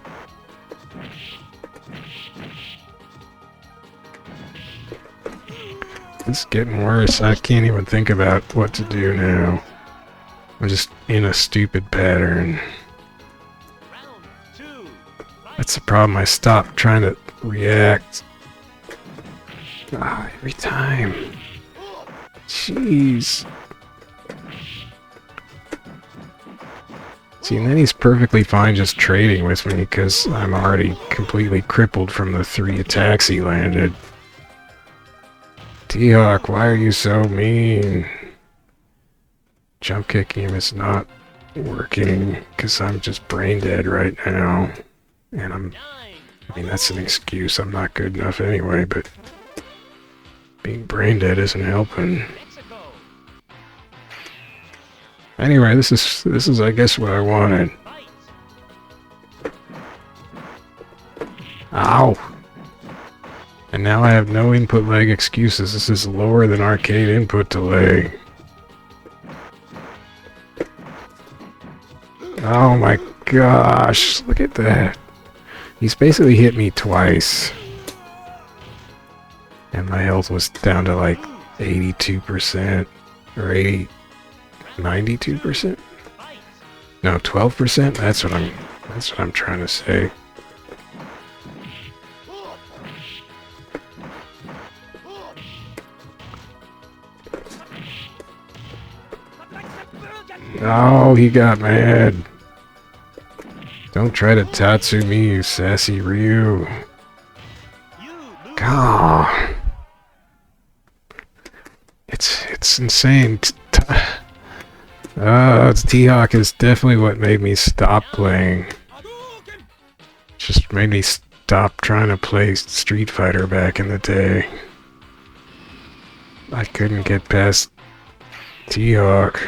It's getting worse. I can't even think about what to do now. I'm just in a stupid pattern. That's the problem. I stopped trying to react. Ah, every time. Jeez. See, and then he's perfectly fine just trading with me because I'm already completely crippled from the 3 attacks he landed. T.Hawk, why are you so mean? Jump kicking him is not working because I'm just brain dead right now. And I mean, that's an excuse. I'm not good enough anyway, but being brain dead isn't helping. Anyway, this is I guess what I wanted. Ow! And now I have no input lag excuses. This is lower than arcade input delay. Oh my gosh, look at that. He's basically hit me twice. And my health was down to like 82% or 92%? No, 12%? That's what I'm trying to say. Oh, he got mad. Don't try to tatsu me, you sassy Ryu. God. It's insane. T.Hawk is definitely what made me stop playing. Just made me stop trying to play Street Fighter back in the day. I couldn't get past T.Hawk.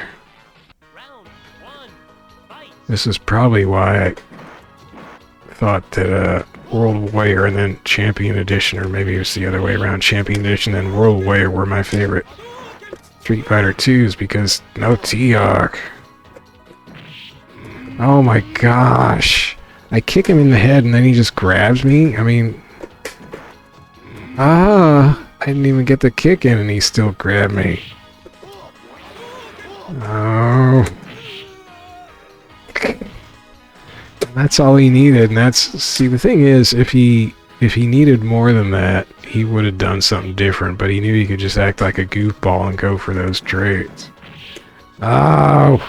This is probably why I thought that World Warrior and then Champion Edition, or maybe it was the other way around, Champion Edition and World Warrior were my favorite Street Fighter 2s, because no T.Hawk. Oh my gosh. I kick him in the head and then he just grabs me? I mean... I didn't even get the kick in and he still grabbed me. Oh... That's all he needed, and that's... See, the thing is, if he needed more than that, he would have done something different, but he knew he could just act like a goofball and go for those trades. Oh!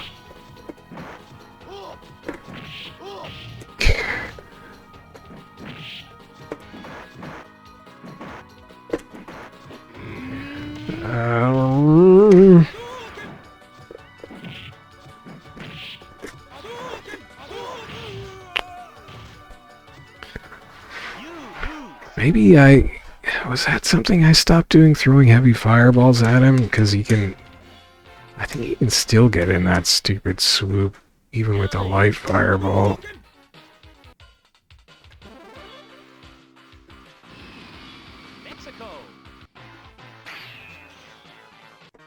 Maybe was that something I stopped doing, throwing heavy fireballs at him? Because he can... I think he can still get in that stupid swoop, even with a light fireball. Mexico.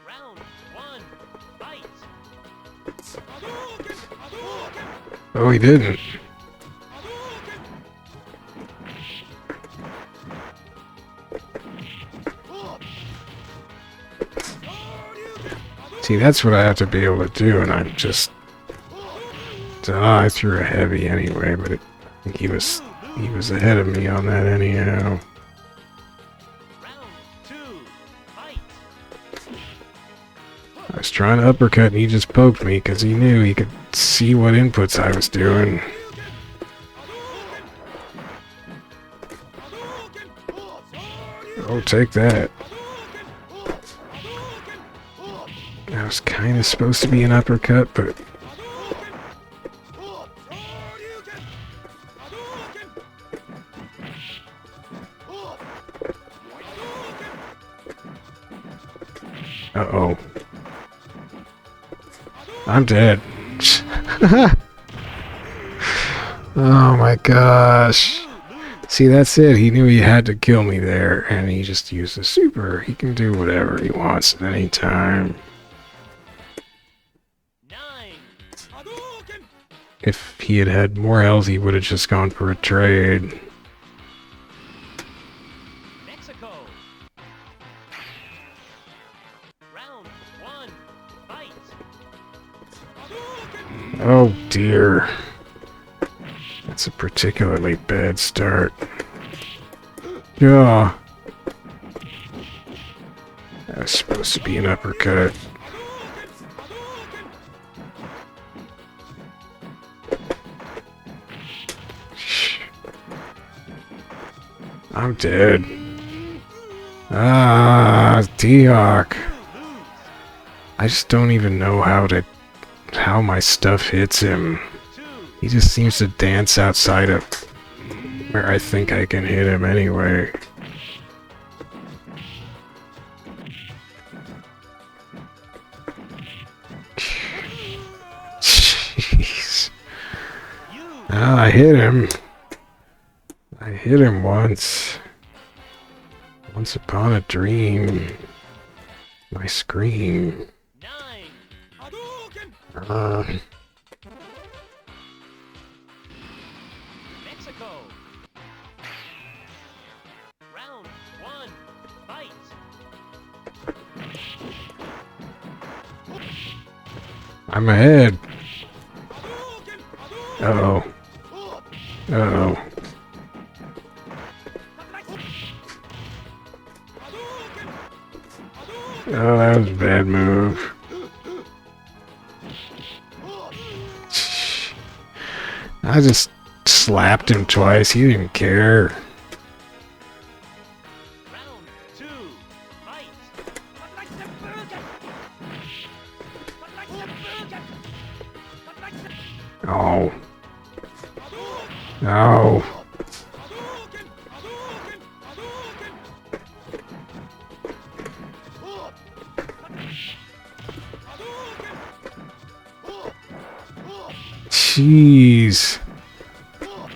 Round 1, fight. Oh, he didn't. See, that's what I have to be able to do, and I'm just... I threw a heavy anyway, but he was ahead of me on that anyhow. Round 2, fight. I was trying to uppercut and he just poked me because he knew he could see what inputs I was doing. Oh, take that. That was kind of supposed to be an uppercut, but... Uh-oh. I'm dead. Oh my gosh. See, that's it. He knew he had to kill me there, and he just used a super. He can do whatever he wants at any time. 9. If he had had more health, he would have just gone for a trade. Mexico. Round 1. Fight. Oh dear. That's a particularly bad start. Yeah. That was supposed to be an uppercut. I'm dead. Ah, T.Hawk. I just don't even know how my stuff hits him. 2. He just seems to dance outside of where I think I can hit him anyway. Jeez. Well, I hit him. I hit him once. Once upon a dream. My scream. 9. Mexico. Round 1. Fight. I'm ahead. Uh-oh. Uh-oh. Oh, that was a bad move. I just slapped him twice. He didn't care. Round 2. Fight. Oh. No. Jeez. Oh.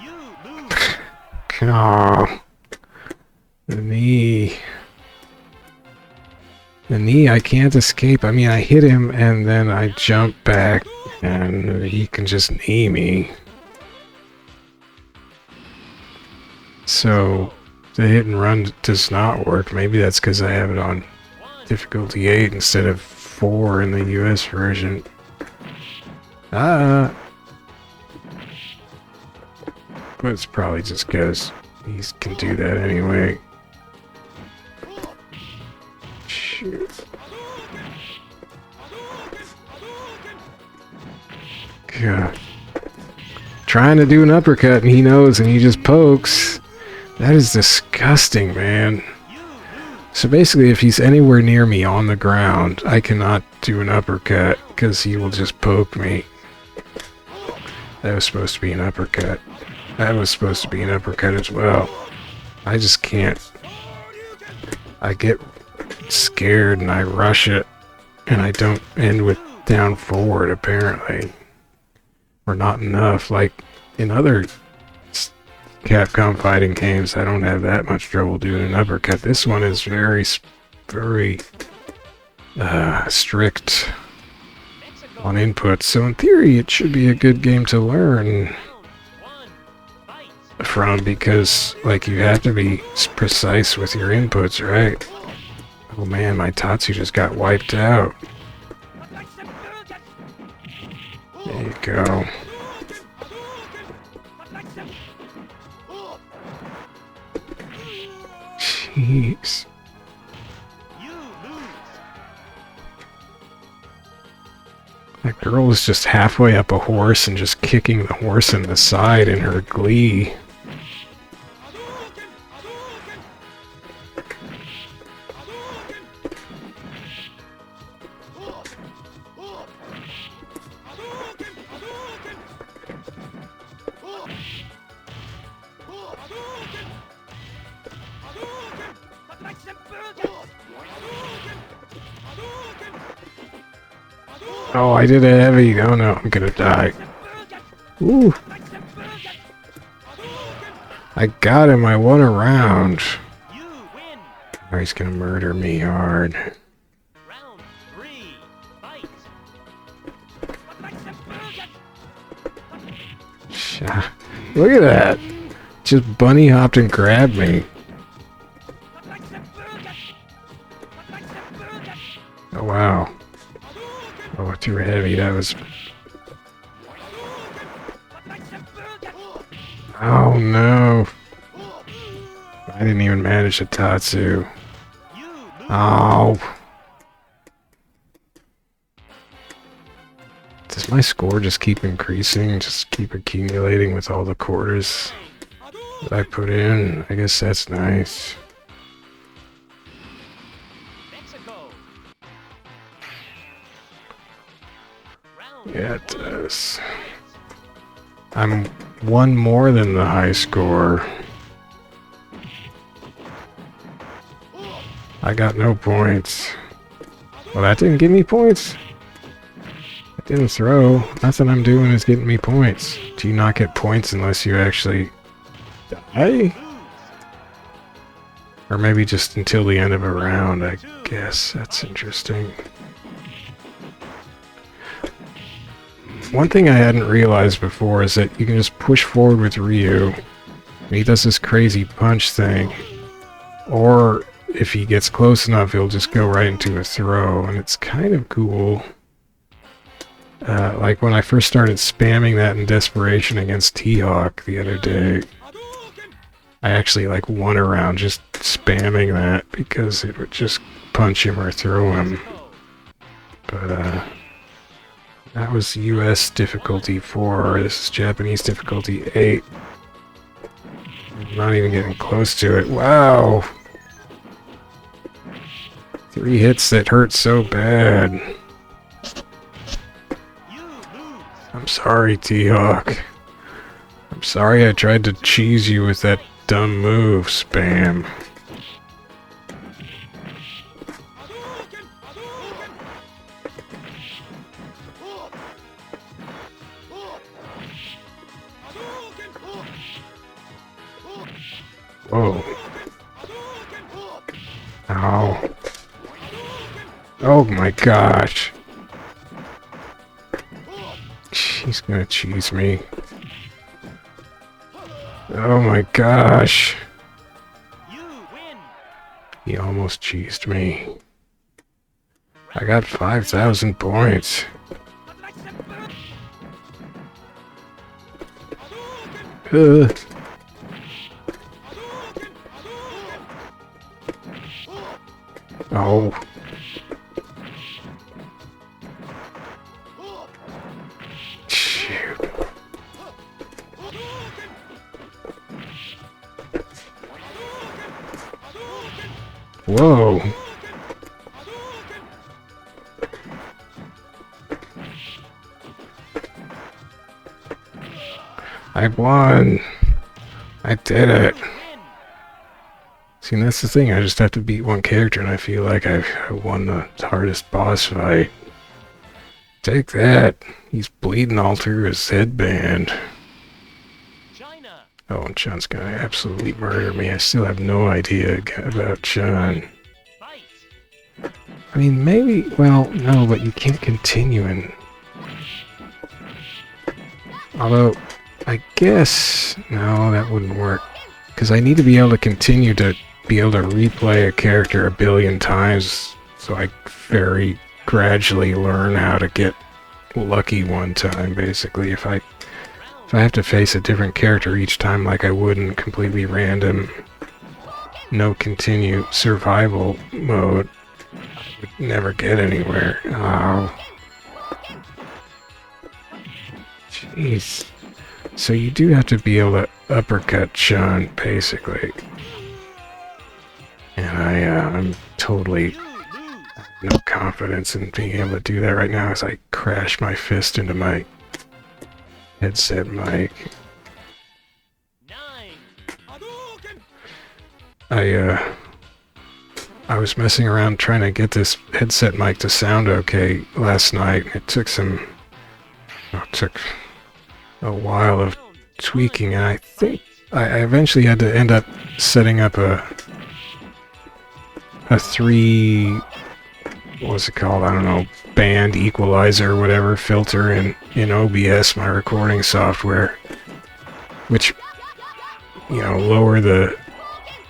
You lose. Oh. The knee. The knee, I can't escape. I mean, I hit him and then I jump back and he can just knee me. So, the hit and run does not work. Maybe that's because I have it on 1. difficulty 8 instead of 4 in the US version. But it's probably just because he can do that anyway. Shoot. God. Trying to do an uppercut and he knows and he just pokes. That is disgusting, man. So basically, if he's anywhere near me on the ground, I cannot do an uppercut because he will just poke me. That was supposed to be an uppercut. That was supposed to be an uppercut as well. I just can't. I get scared and I rush it, and I don't end with down forward, apparently. Or not enough. Like in other Capcom fighting games, I don't have that much trouble doing an uppercut. This one is very strict on inputs, so in theory it should be a good game to learn Round 1. Fight. from, because like you have to be precise with your inputs, right? Oh man, my Tatsu just got wiped out. There you go. Jeez. You lose. That girl was just halfway up a horse and just kicking the horse in the side in her glee. Oh, I did a heavy. Oh no, I'm gonna die. Ooh. I got him. I won a round. You win. Oh, he's gonna murder me hard. Round 3. Fight. Look at that. Just bunny hopped and grabbed me. Oh wow. Oh, too heavy. That was... Oh no. I didn't even manage a Tatsu. Oh. Does my score just keep increasing? Just keep accumulating with all the quarters that I put in? I guess that's nice. Mexico. Yeah, it does. I'm one more than the high score. I got no points. Well, that didn't give me points. It didn't throw. Nothing I'm doing is getting me points. Do you not get points unless you actually die? Or maybe just until the end of a round, I guess. That's interesting. One thing I hadn't realized before is that you can just push forward with Ryu. And he does this crazy punch thing. Or if he gets close enough, he'll just go right into a throw. And it's kind of cool. Like when I first started spamming that in desperation against T.Hawk the other day, I actually like won a round just spamming that because it would just punch him or throw him. But that was US difficulty 4, this is Japanese difficulty 8. I'm not even getting close to it. Wow! 3 hits that hurt so bad. I'm sorry, T.Hawk. I'm sorry I tried to cheese you with that dumb move, spam. Whoa. Ow. Oh my gosh. He's gonna cheese me. Oh my gosh. You win. He almost cheesed me. I got 5,000 points. Ugh. Oh. Shoot. Whoa. I won. I did it. See, that's the thing. I just have to beat one character, and I feel like I won the hardest boss fight. Take that. He's bleeding all through his headband. China. Oh, and Chun's gonna absolutely murder me. I still have no idea about Chun. Fight. I mean, maybe... Well, no, but you can't continue in... Although, I guess... No, that wouldn't work. Because I need to be able to continue to be able to replay a character a billion times, so I very gradually learn how to get lucky one time, basically. If I have to face a different character each time like I would in completely random, no continue survival mode, I would never get anywhere. Oh. Jeez. So you do have to be able to uppercut Chun, basically. And I'm totally no confidence in being able to do that right now as I crash my fist into my headset mic. I was messing around trying to get this headset mic to sound okay last night. It took a while of tweaking, and I think I eventually had to end up setting up a 3, what's it called? I don't know, band equalizer or whatever filter in OBS, my recording software, which, you know, lower the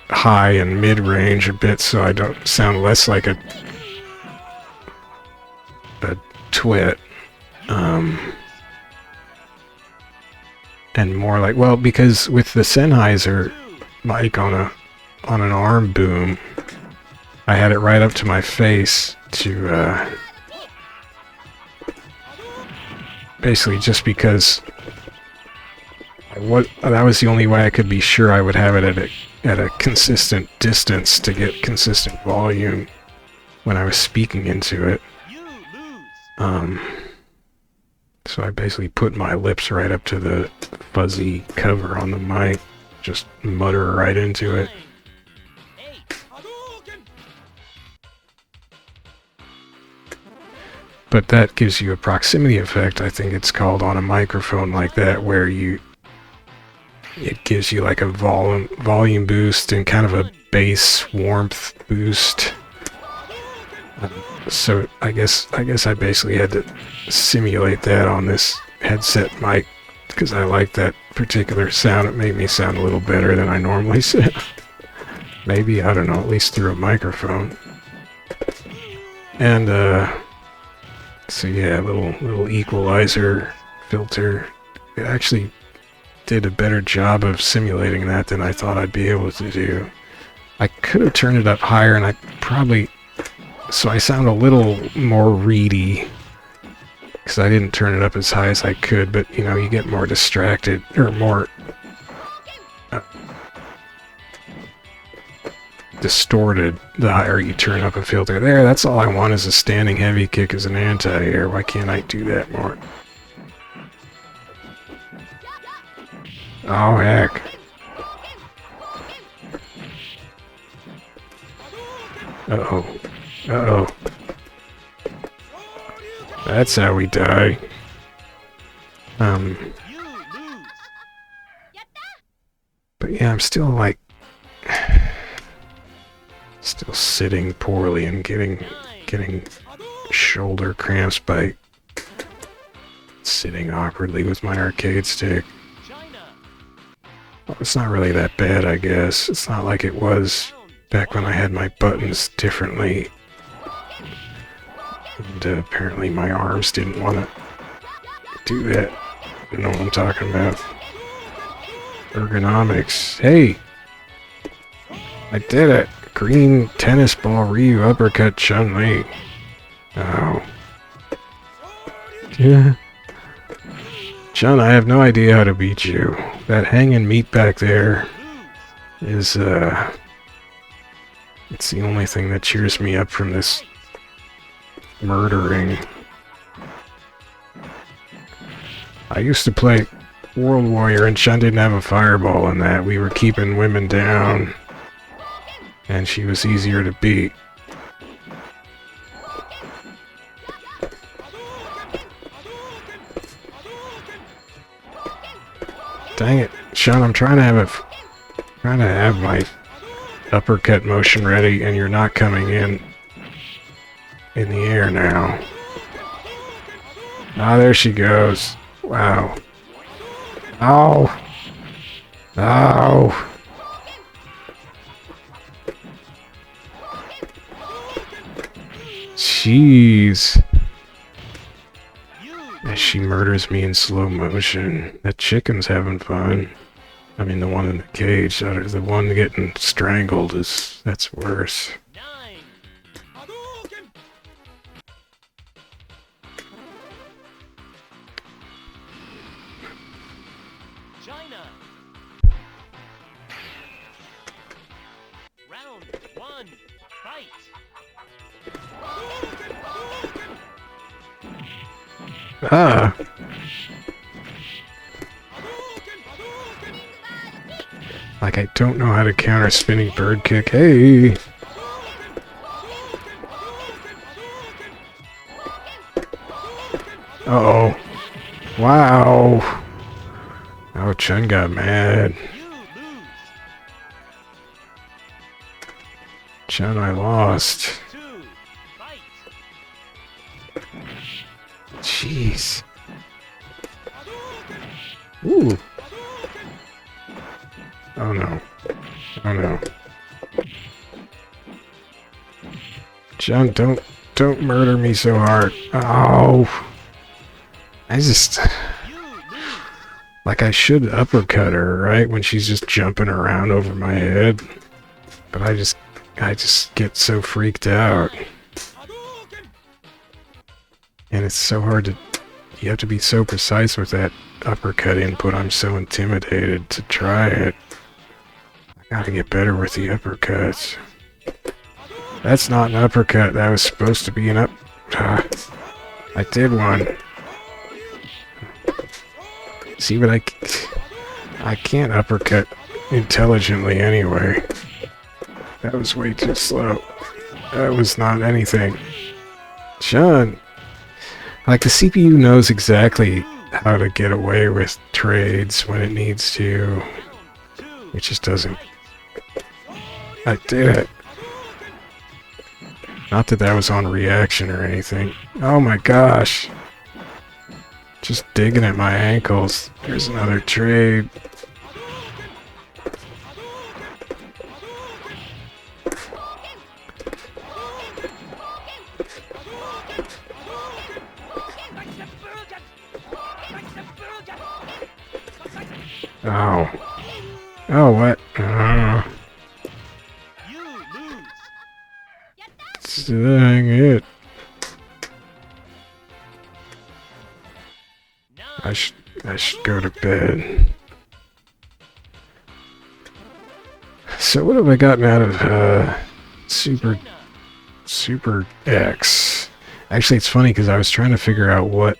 high and mid range a bit so I don't sound less like a twit, and more like, well, because with the Sennheiser mic on an arm boom, I had it right up to my face to basically just because that was the only way I could be sure I would have it at a consistent distance to get consistent volume when I was speaking into it. So I basically put my lips right up to the fuzzy cover on the mic, just mutter right into it. But that gives you a proximity effect, I think it's called, on a microphone like that, where it gives you like a volume boost and kind of a bass warmth boost. So I guess I basically had to simulate that on this headset mic because I like that particular sound. It made me sound a little better than I normally sound. Maybe, I don't know, at least through a microphone. And so yeah, little equalizer filter. It actually did a better job of simulating that than I thought I'd be able to do. I could have turned it up higher, and so I sound a little more reedy because I didn't turn it up as high as I could, but you know, you get more distracted, or more distorted the higher you turn up a filter. There, that's all I want, is a standing heavy kick as an anti-air. Why can't I do that more? Oh heck. Uh-oh. Uh-oh. That's how we die. But yeah, I'm still like still sitting poorly and getting shoulder cramps by sitting awkwardly with my arcade stick. Well, it's not really that bad, I guess. It's not like it was back when I had my buttons differently. And apparently my arms didn't want to do that. You know what I'm talking about. Ergonomics. Hey! I did it! Green tennis ball Ryu uppercut Chun Li. Oh. Yeah. Chun, I have no idea how to beat you. That hanging meat back there is, it's the only thing that cheers me up from this murdering. I used to play World Warrior and Chun didn't have a fireball in that. We were keeping women down, and she was easier to beat. Dang it, Chun, I'm trying to have my uppercut motion ready, and you're not coming in the air now. Ah, there she goes. Wow. Ow. Ow. Jeez. As she murders me in slow motion. That chicken's having fun. I mean, the one in the cage. The one getting strangled that's worse. Round 1, fight! Like, I don't know how to counter spinning bird kick. Hey! Uh-oh. Wow! Oh, Chun got mad. Chun, I lost. Jeez. Ooh. Oh no. Oh no. Chun, don't murder me so hard. Oh. I just... Like, I should uppercut her, right? When she's just jumping around over my head. But I just get so freaked out. And it's so hard to... You have to be so precise with that uppercut input. I'm so intimidated to try it. I gotta get better with the uppercuts. That's not an uppercut. That was supposed to be an up... I did one. See, but I can't uppercut intelligently anyway. That was way too slow. That was not anything. Chun! Like, the CPU knows exactly how to get away with trades when it needs to. It just doesn't. I did it. Not that that was on reaction or anything. Oh my gosh. Just digging at my ankles. There's another trade. Oh. Oh, what? Dang it. I should go to bed. So what have I gotten out of Super X? Actually, it's funny because I was trying to figure out what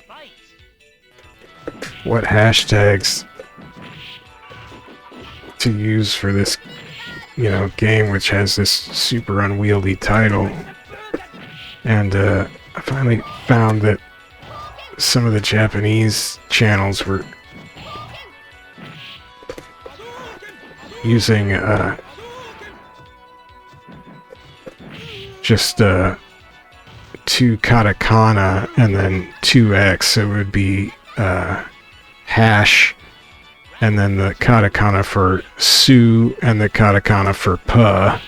hashtags to use for this, game which has this super unwieldy title. And I finally found that some of the Japanese channels were using just 2 katakana and then 2x, so it would be hash and then the katakana for su and the katakana for pa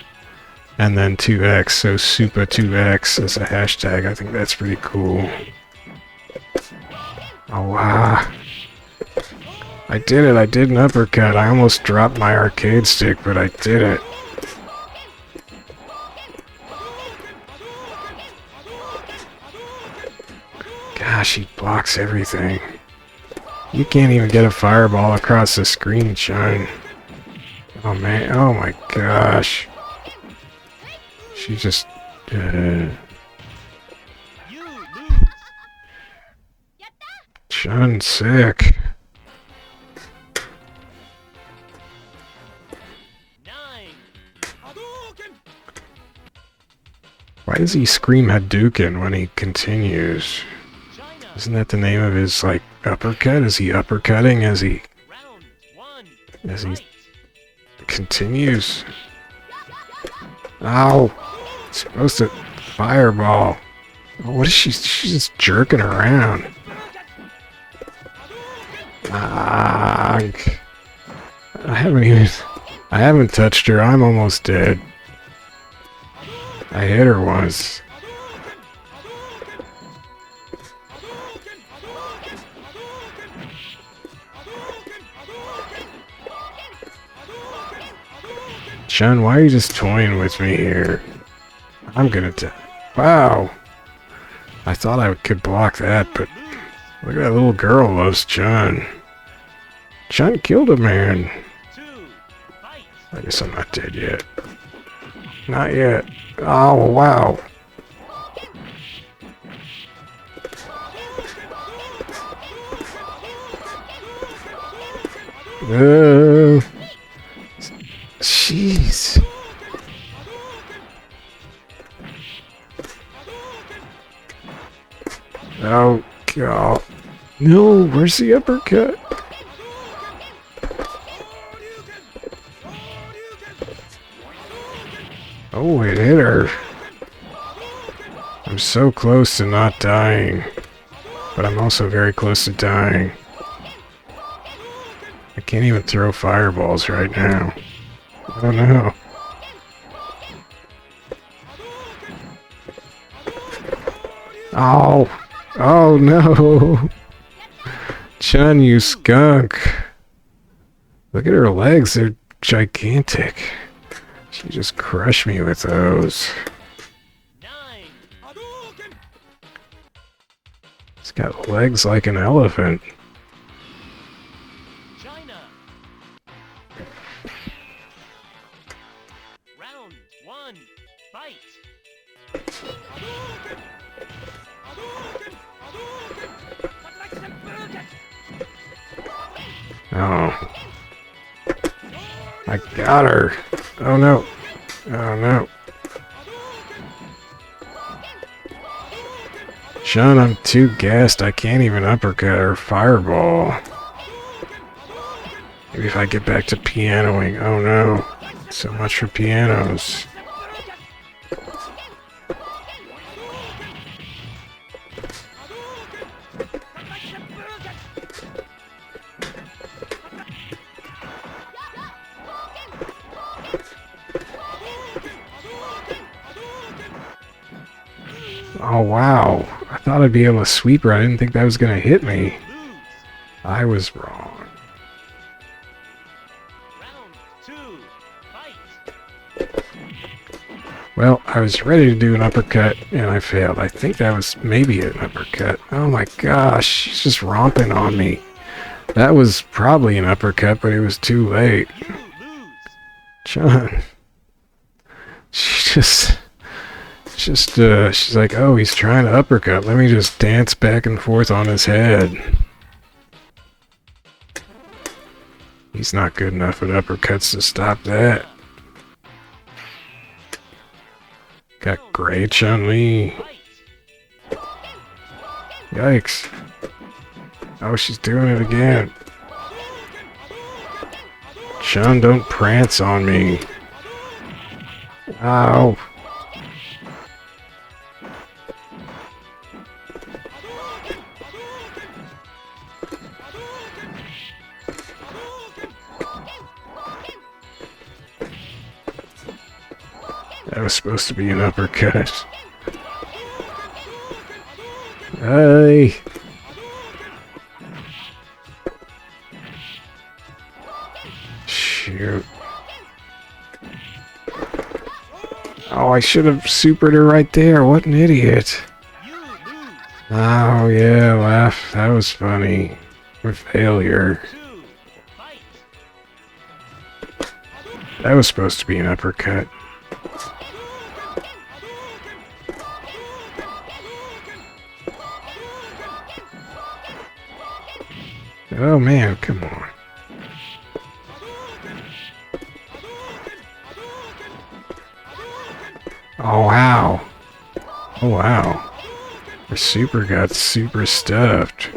and then 2x, so supa 2x as a hashtag. I think that's pretty cool. Oh wow. I did it. I did an uppercut. I almost dropped my arcade stick, but I did it. Gosh, he blocks everything. You can't even get a fireball across the screen, Chun. Oh man, oh my gosh. She just... Chun sick. Why does he scream Hadouken when he continues? Isn't that the name of his, like, uppercut? Is he uppercutting as he continues? Ow! It's supposed to fireball. Oh, what is she's just jerking around. Ah, I haven't touched her. I'm almost dead. I hit her once. Chun, why are you just toying with me here? I'm gonna die. Wow! I thought I could block that, but look at that little girl loves Chun. Chun killed a man. I guess I'm not dead yet. Not yet. Oh, wow. No, where's the uppercut? Oh, it hit her. I'm so close to not dying. But I'm also very close to dying. I can't even throw fireballs right now. Oh no. Oh! Oh no! Chun, you skunk! Look at her legs, they're gigantic. She just crushed me with those. 9. It's got legs like an elephant. China. Round 1. Fight. Oh. I got her. Oh no. Oh no. Chun, I'm too gassed. I can't even uppercut or fireball. Maybe if I get back to pianoing. Oh no. So much for pianos. Oh wow. I thought I'd be able to sweep her. I didn't think that was going to hit me. I was wrong. Round 2. Fight. Well, I was ready to do an uppercut, and I failed. I think that was maybe an uppercut. Oh my gosh, she's just romping on me. That was probably an uppercut, but it was too late. You lose. Chun. She's like, oh, he's trying to uppercut. Let me just dance back and forth on his head. He's not good enough at uppercuts to stop that. Got great Chun Li. Fight. Yikes. Oh, she's doing it again. Chun, don't prance on me. Ow. That was supposed to be an uppercut. Hey! Shoot. Oh, I should have supered her right there. What an idiot. You lose. Oh, yeah, laugh. That was funny. With failure. 2. Fight. That was supposed to be an uppercut. Oh man, come on. Oh wow. Oh wow. The super got super stuffed.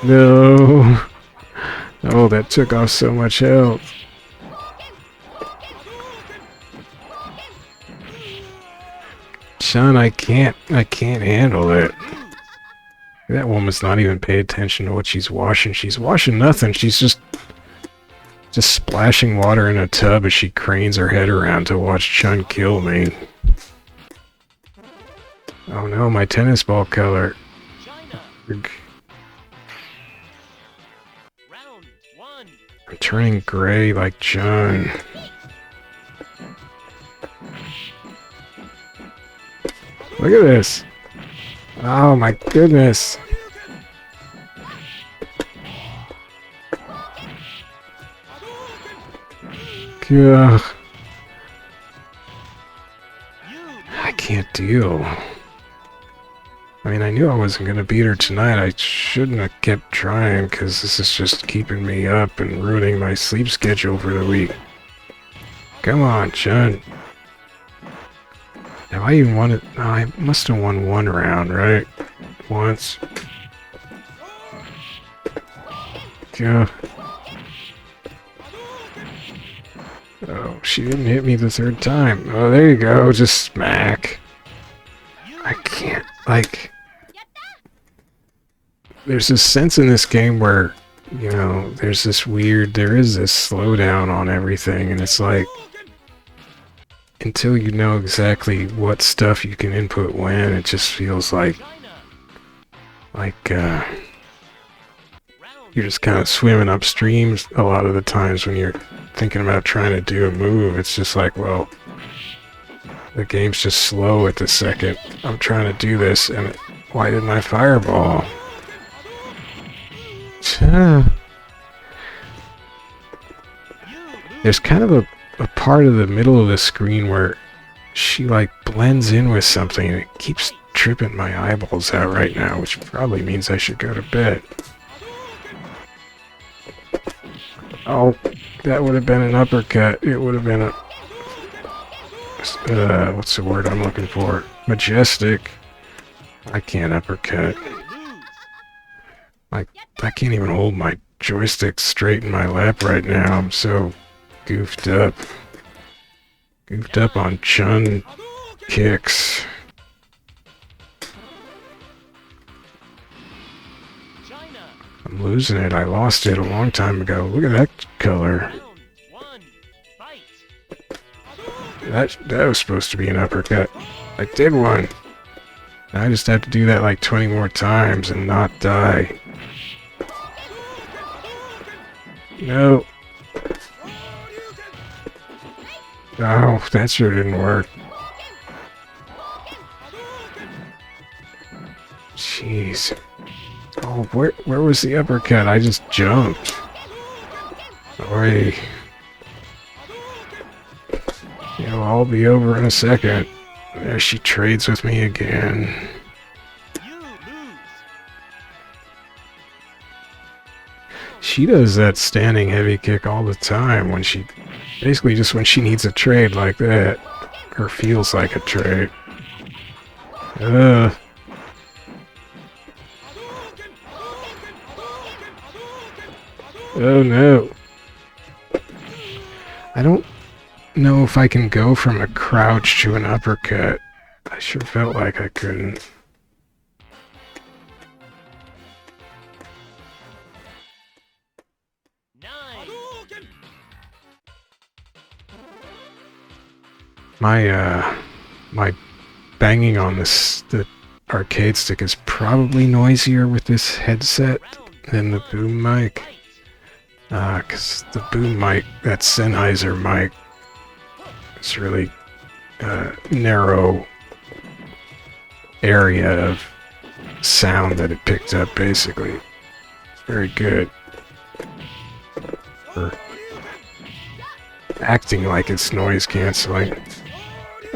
No. Oh, that took off so much health. Chun, I can't handle it. That woman's not even paying attention to what she's washing. She's washing nothing. She's just splashing water in a tub as she cranes her head around to watch Chun kill me. Oh no, my tennis ball color. China. Round 1. I'm turning gray like Chun. Look at this. Oh my goodness. Ugh. I can't deal. I mean, I knew I wasn't going to beat her tonight. I shouldn't have kept trying because this is just keeping me up and ruining my sleep schedule for the week. Come on, Chun. Have I even won it? No, I must have won one round, right? Once. Yeah. Oh, she didn't hit me the third time. Oh, there you go. Just smack. I can't, like... There's this sense in this game where, you know, there is this slowdown on everything, and it's like, until you know exactly what stuff you can input when, it just feels like you're just kind of swimming upstream a lot of the times when you're thinking about trying to do a move. It's just like, well, the game's just slow at the second I'm trying to do this, and why didn't I fireball? There's kind of a part of the middle of the screen where she like blends in with something, and it keeps tripping my eyeballs out right now, which probably means I should go to bed. Oh, that would have been an uppercut. It would have been a... what's the word I'm looking for? Majestic. I can't uppercut. I can't even hold my joystick straight in my lap right now. I'm so goofed up. Goofed up on Chun kicks. I'm losing it. I lost it a long time ago. Look at that color. That was supposed to be an uppercut. I did one. I just have to do that like 20 more times and not die. No. Oh, that sure didn't work. Jeez. Oh, where was the uppercut? I just jumped. Oi. It'll all be over in a second. There she trades with me again. She does that standing heavy kick all the time when she... Basically just when she needs a trade like that. Or feels like a trade. Oh no. I don't know if I can go from a crouch to an uppercut. I sure felt like I couldn't. My banging on the arcade stick is probably noisier with this headset than the boom mic. 'Cause the boom mic, that Sennheiser mic, it's really narrow area of sound that it picked up, basically. It's very good for acting like it's noise canceling.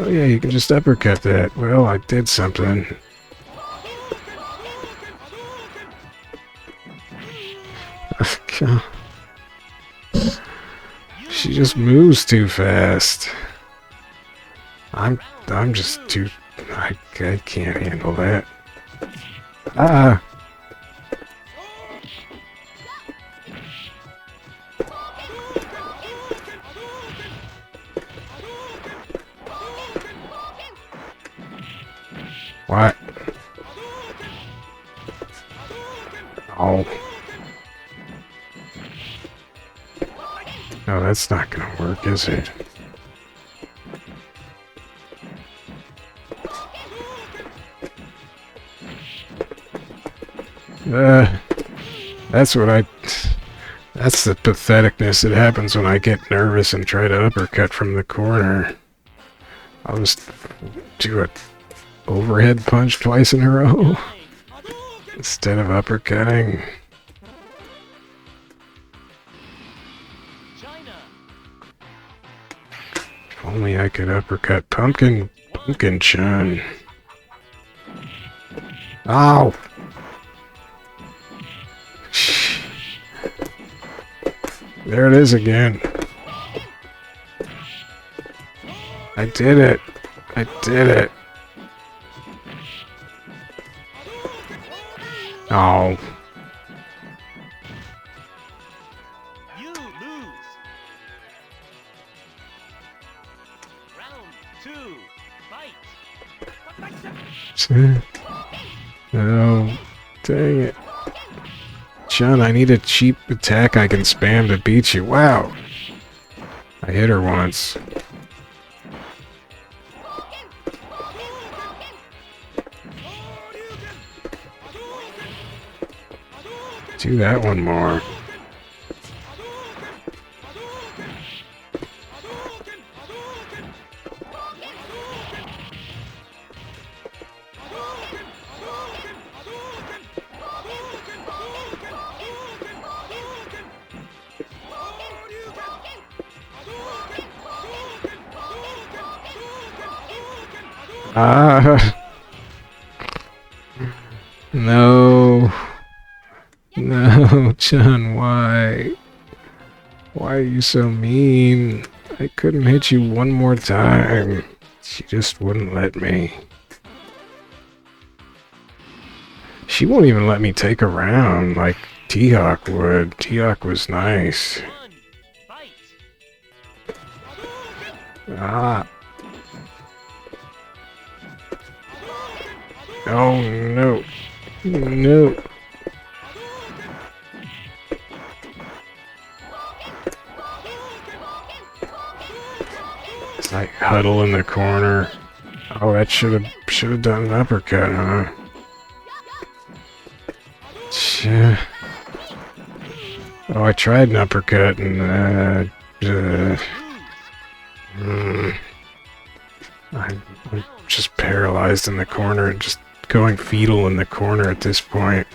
Oh yeah, you can just uppercut that. Well, I did something. She just moves too fast. I'm just too... I can't handle that. Ah! What? Oh. No, that's not gonna work, is it? That's the patheticness that happens when I get nervous and try to uppercut from the corner. I'll just do a overhead punch twice in a row instead of uppercutting. If only I could uppercut Pumpkin Chun. Ow! There it is again. I did it. I did it. Oh. You lose. Round 2. Fight. No. Dang it. Chun, I need a cheap attack I can spam to beat you. Wow. I hit her once. Do that one more. Ah. No. No, Chun, why? Why are you so mean? I couldn't hit you one more time. She just wouldn't let me. She won't even let me take a round like T.Hawk would. T.Hawk was nice. 1. Fight. Ah. Oh, no. No. It's like huddle in the corner. Oh, that should have done an uppercut, huh? Shit. Oh, I tried an uppercut and I'm just paralyzed in the corner, just going fetal in the corner at this point.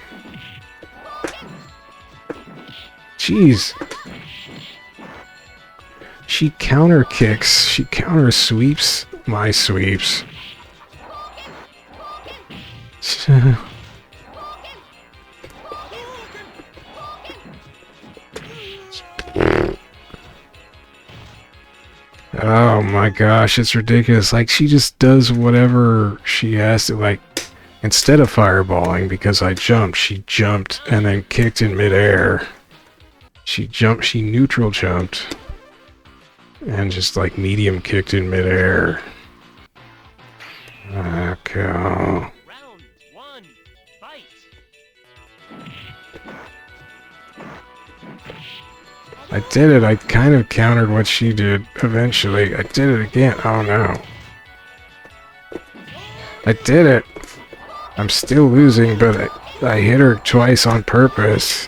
Jeez. She counter kicks. She counter sweeps my sweeps. Oh my gosh, it's ridiculous. Like, she just does whatever she has to. Like, instead of fireballing, because I jumped, she jumped and then kicked in midair. She neutral jumped. And just like medium kicked in midair. Okay. Round 1. Fight. I did it. I kind of countered what she did eventually. I did it again. Oh no. I did it. I'm still losing, but I hit her twice on purpose.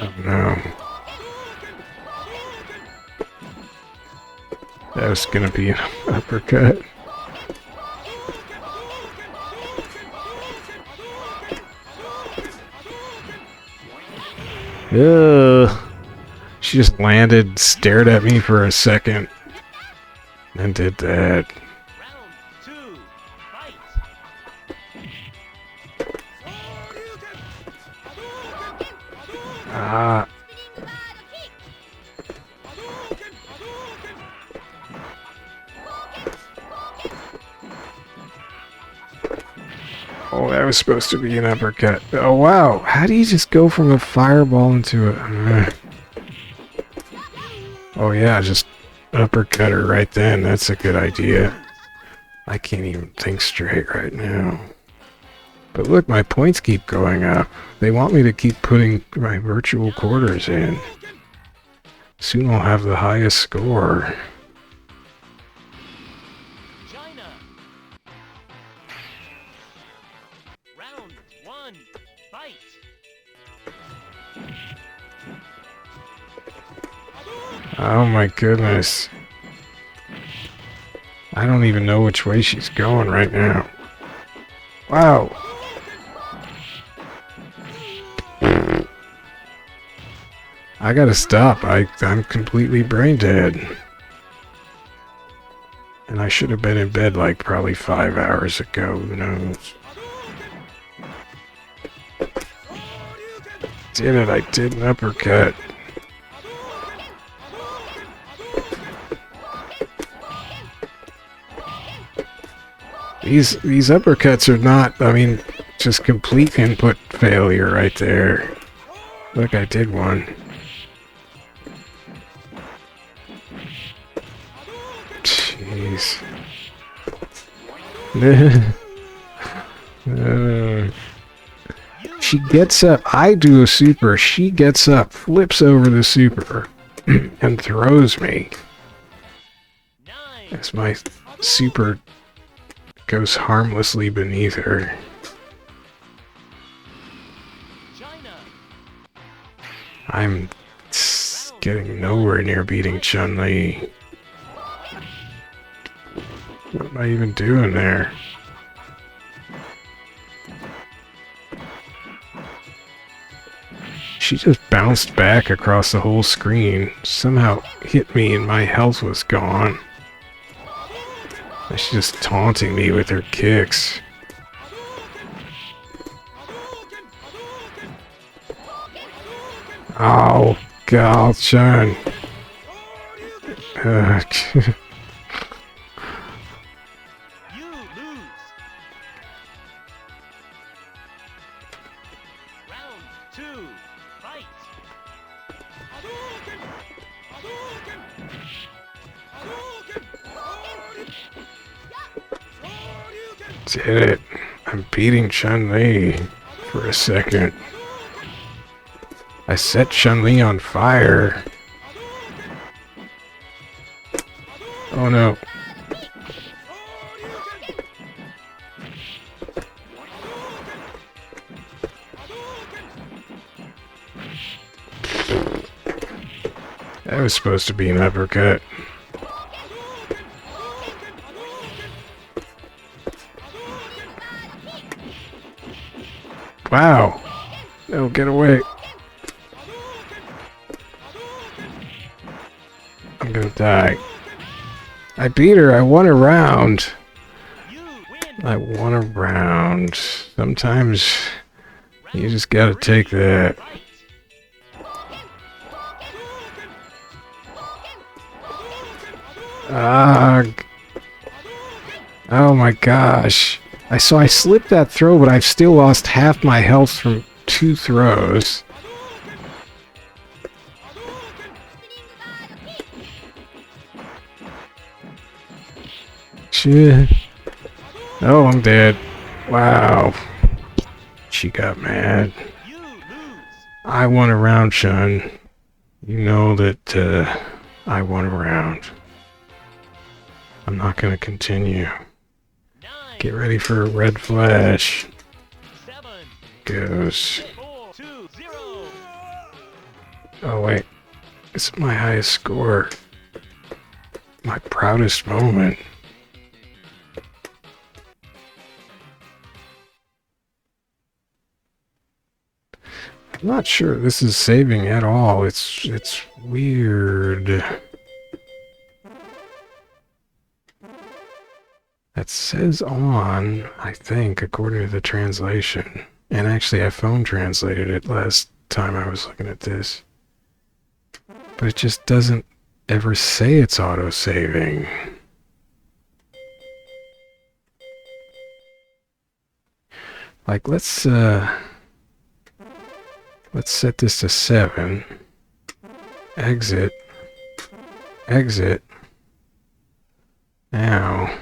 Oh no. That was gonna be an uppercut. Ugh. She just landed, stared at me for a second, and did that. Round 2. Fight. Ah. Oh, that was supposed to be an uppercut. Oh, wow. How do you just go from a fireball into a... Oh, yeah, just uppercut her right then. That's a good idea. I can't even think straight right now. But look, my points keep going up. They want me to keep putting my virtual quarters in. Soon I'll have the highest score. China. Round 1. Fight. Oh my goodness. I don't even know which way she's going right now. Wow. I gotta stop. I'm completely brain dead. And I should have been in bed like probably 5 hours ago. Who knows? Did it. I did an uppercut. These uppercuts are not, I mean, just complete input failure right there. Look, I did one. Jeez. She gets up, I do a super, she gets up, flips over the super, and throws me. As my super goes harmlessly beneath her. I'm getting nowhere near beating Chun Li. What am I even doing there? She just bounced back across the whole screen, somehow hit me and my health was gone. She's just taunting me with her kicks. Oh, God, Chun. Did it. I'm beating Chun Li for a second. I set Chun Li on fire. Oh no. That was supposed to be an uppercut. Wow. No, get away. I'm gonna die. I beat her. I won a round. I won a round. Sometimes you just gotta take that. Oh my gosh. I slipped that throw, but I've still lost half my health from 2 throws. Shit. Oh, I'm dead. Wow. She got mad. I won a round, Chun. You know that I won a round. I'm not gonna continue. Get ready for a red flash. Goes. Oh wait. It's my highest score. My proudest moment. I'm not sure this is saving at all. It's weird. That says on, I think, according to the translation. And actually I phone translated it last time I was looking at this. But it just doesn't ever say it's auto-saving. Like, let's set this to 7. Exit. Exit. Now,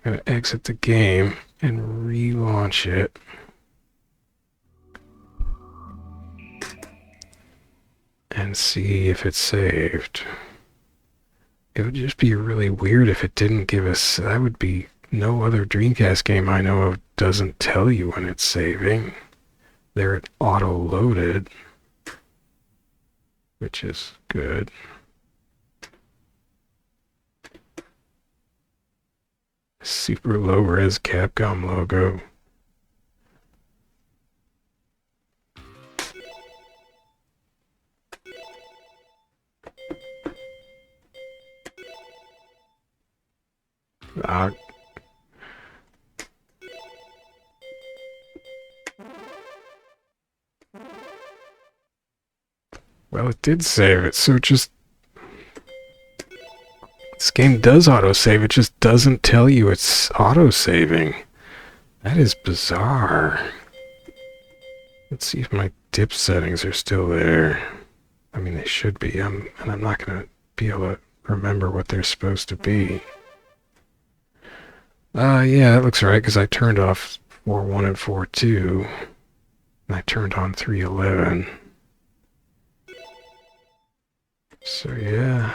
I'm gonna exit the game and relaunch it. And see if it's saved. It would just be really weird if it didn't give us... That would be... No other Dreamcast game I know of doesn't tell you when it's saving. They're auto-loaded, which is good. Super low-res Capcom logo. Well, it did save it, so just... This game does autosave, it just doesn't tell you it's autosaving. That is bizarre. Let's see if my dip settings are still there. I mean, they should be, and I'm not going to be able to remember what they're supposed to be. Yeah, that looks right, because I turned off 4.1 and 4.2, and I turned on 3.11. So, yeah.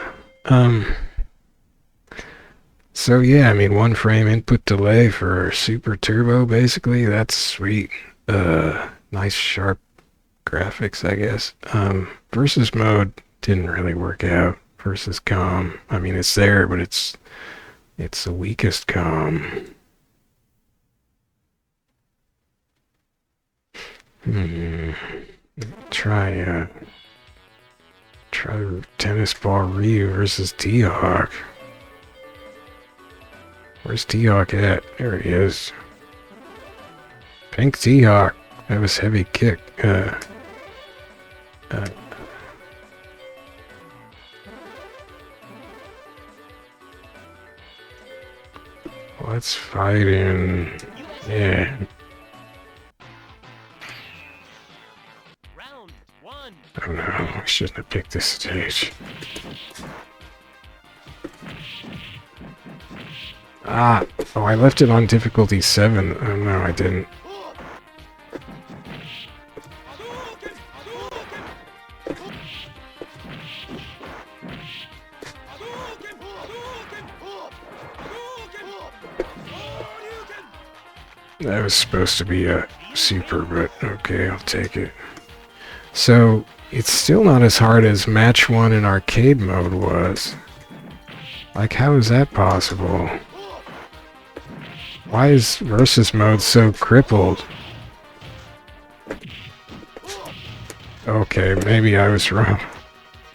So, yeah, I mean, 1 frame input delay for Super Turbo, basically. That's sweet. Nice, sharp graphics, I guess. Versus mode didn't really work out. Versus com. I mean, it's there, but it's the weakest com. Try tennis ball Ryu versus T.Hawk. Where's T.Hawk at? There he is. Pink T.Hawk. That was heavy kick. Let's fight in. Yeah. Round 1. Oh no, I shouldn't have picked this stage. Oh, I left it on difficulty 7. Oh no, I didn't. That was supposed to be a super, but okay, I'll take it. So, it's still not as hard as Match 1 in arcade mode was. Like, how is that possible? Why is versus mode so crippled? Okay, maybe I was wrong.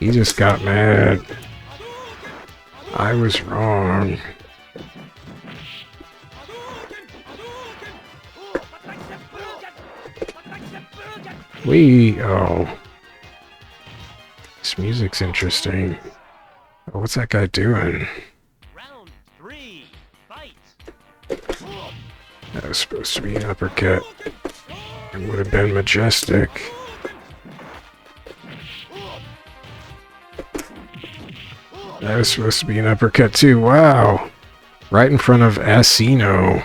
He just got mad. I was wrong. Oh. This music's interesting. Oh, what's that guy doing? Round 3. Fight. That was supposed to be an uppercut. It would have been majestic. That was supposed to be an uppercut too. Wow! Right in front of Asino.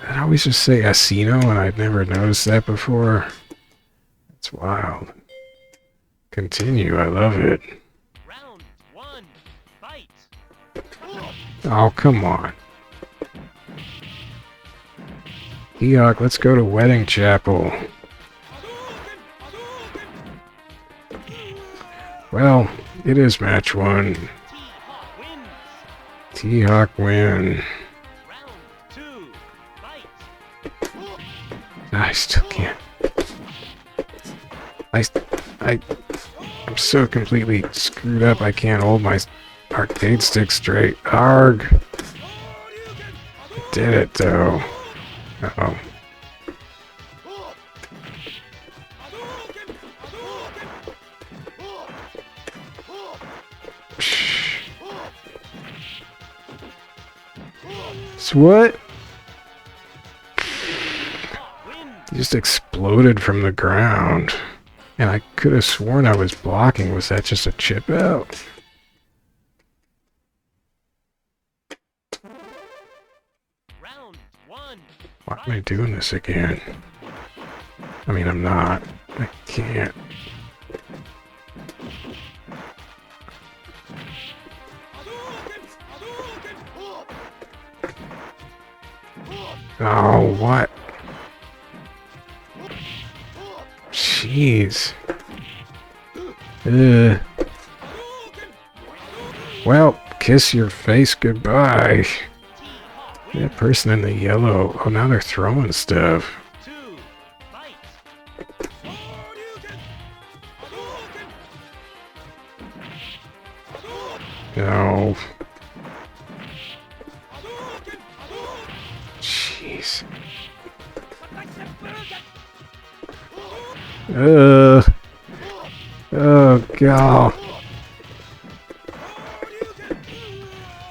I always just say Asino, and I'd never noticed that before. That's wild. Continue, I love it. Round 1. Fight. Oh, come on. T.Hawk, let's go to Wedding Chapel. Well, it is match 1. T.Hawk wins. T.Hawk win. Round 2. Fight. I still can't. I'm so completely screwed up, I can't hold my arcade stick straight. Arg! Did it, though. Uh-oh. So what? He just exploded from the ground. And I could have sworn I was blocking. Was that just a chip out? Round 1. Why am I doing this again? I mean, I'm not. I can't. Oh, what? Jeez. Well, kiss your face goodbye. That person in the yellow. Oh, now they're throwing stuff. 2. Fight. No. Jeez. Oh, God.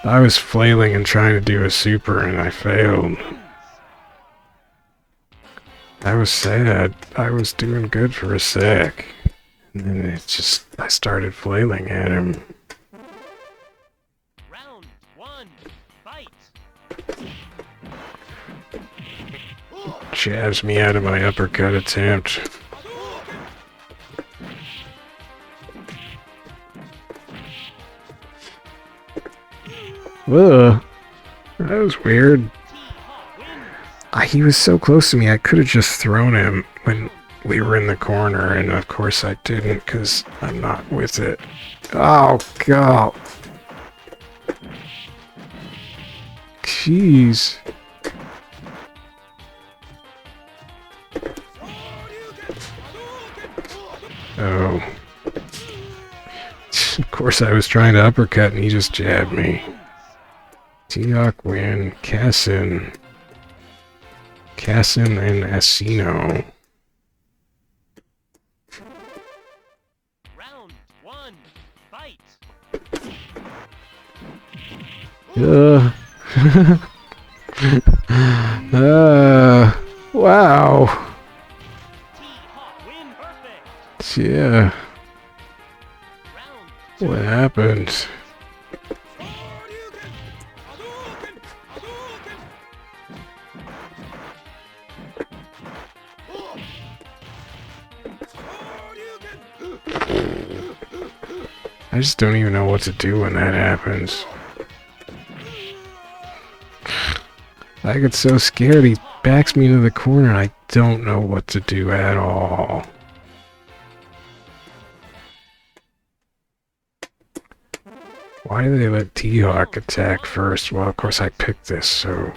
I was flailing and trying to do a super and I failed. I was sad. I was doing good for a sec. And then it's just, I started flailing at him. Round 1, fight. Jabs me out of my uppercut attempt. Ugh. That was weird. T.Hawk wins. He was so close to me, I could have just thrown him when we were in the corner, and of course I didn't, because I'm not with it. Oh, God. Jeez. Oh. Of course I was trying to uppercut and he just jabbed me. T.Hawk win. Cassin and Asino. Round 1, fight. Wow. T.Hawk win. Perfect. Yeah. Round What happened? I just don't even know what to do when that happens. I get so scared, he backs me into the corner and I don't know what to do at all. Why do they let T.Hawk attack first? Well, of course I picked this, so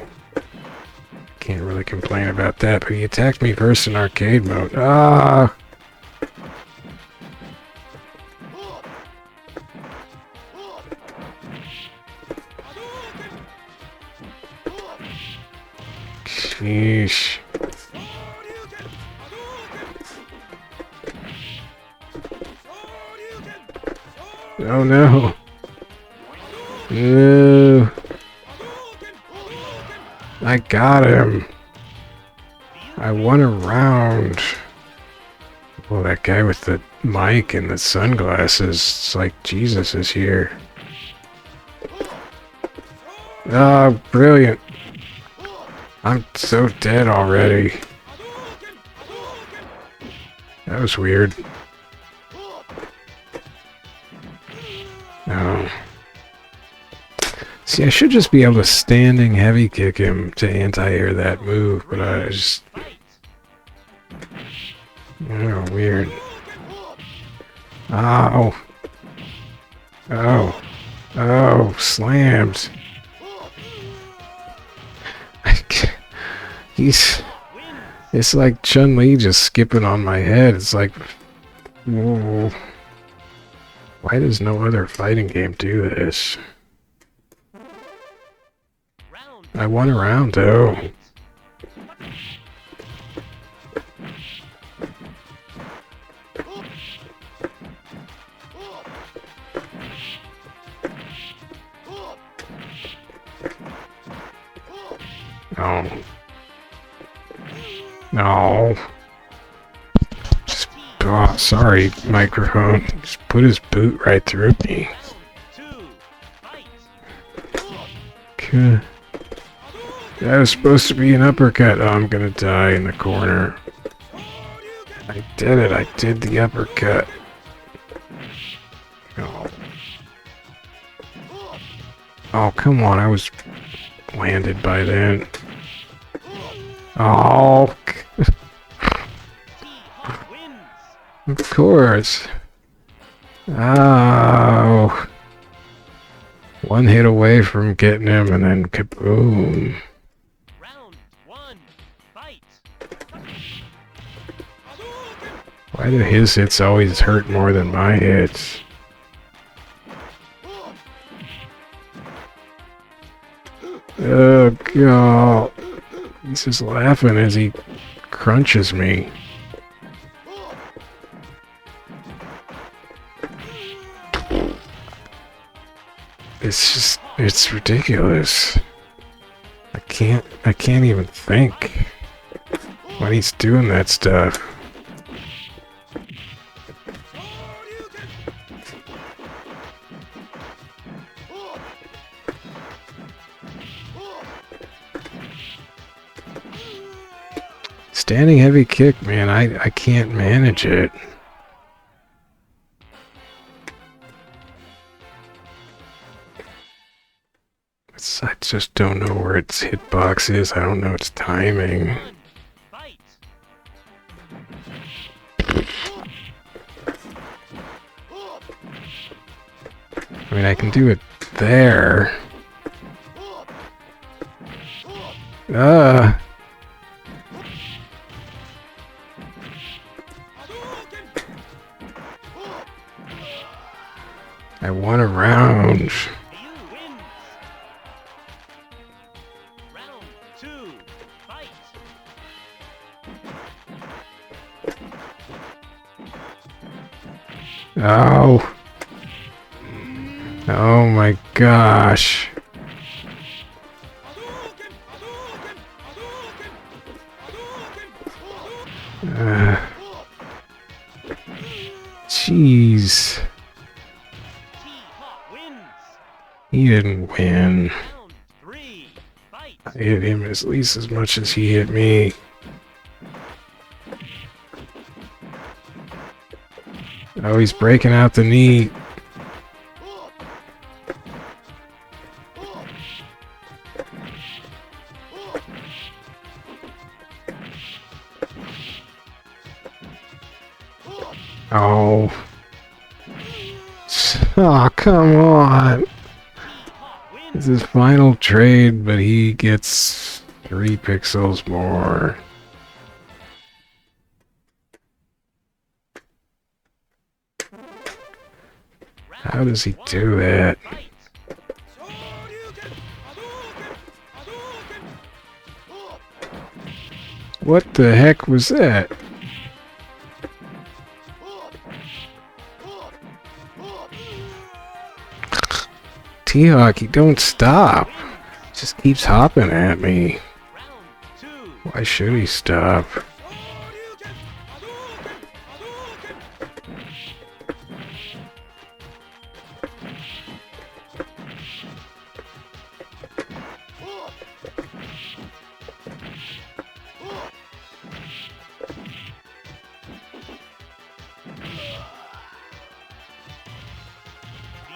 can't really complain about that, but he attacked me first in arcade mode. Ah! Sheesh. Oh no. No. I got him. I won a round. Well, that guy with the mic and the sunglasses, it's like Jesus is here. Oh, brilliant. I'm so dead already. That was weird. Oh. See, I should just be able to standing heavy kick him to anti-air that move, but I just... Oh, weird. Ow. Oh. Oh, slammed. It's like Chun Li just skipping on my head. It's like, whoa. Why does no other fighting game do this? I won a round though. No. No. Just, oh, sorry, microphone. Just put his boot right through me. Okay. That was supposed to be an uppercut. Oh, I'm gonna die in the corner. I did it. I did the uppercut. Oh. Oh, come on. I was landed by then. Oh. Of course. Oh. One hit away from getting him and then kaboom. Round 1, fight. Why do his hits always hurt more than my hits? Oh god. He's just laughing as he crunches me. It's just It's ridiculous. I can't even think when he's doing that stuff. Standing heavy kick, man, I can't manage it. I just don't know where its hitbox is. I don't know its timing. One, fight. I mean, I can do it there. I won a round. You wins. Round 2, fight. Oh. Oh my gosh. Jeez. T.Hawk wins. He didn't win. Round 3, fight. I hit him at least as much as he hit me. Oh, he's breaking out the knee. Oh. Oh, come on. T.Hawk wins. This is final trade, but he gets 3 pixels more. How does he do that? Fight. What the heck was that? T.Hawk, he don't stop. Just keeps hopping at me. Round 2, Why should he stop?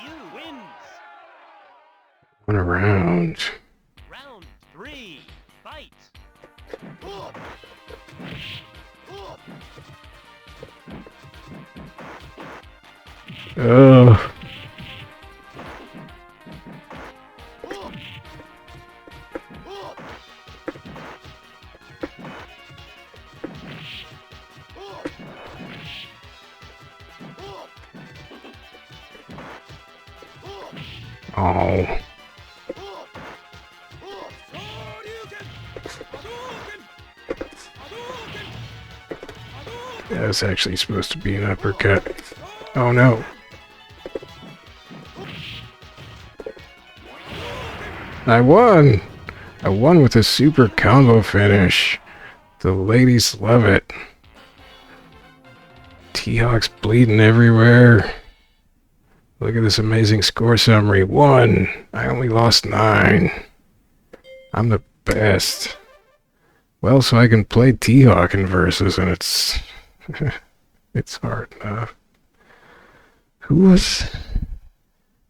you wins. One around. Round 3, fight. Ugh. Oh. That was actually supposed to be an uppercut. Oh no. I won! I won with a super combo finish. The ladies love it. T-Hawk's bleeding everywhere. Look at this amazing score summary. 1. I only lost 9. I'm the best. Well, so I can play T-Hawk in versus, and it's... it's hard enough. Who was...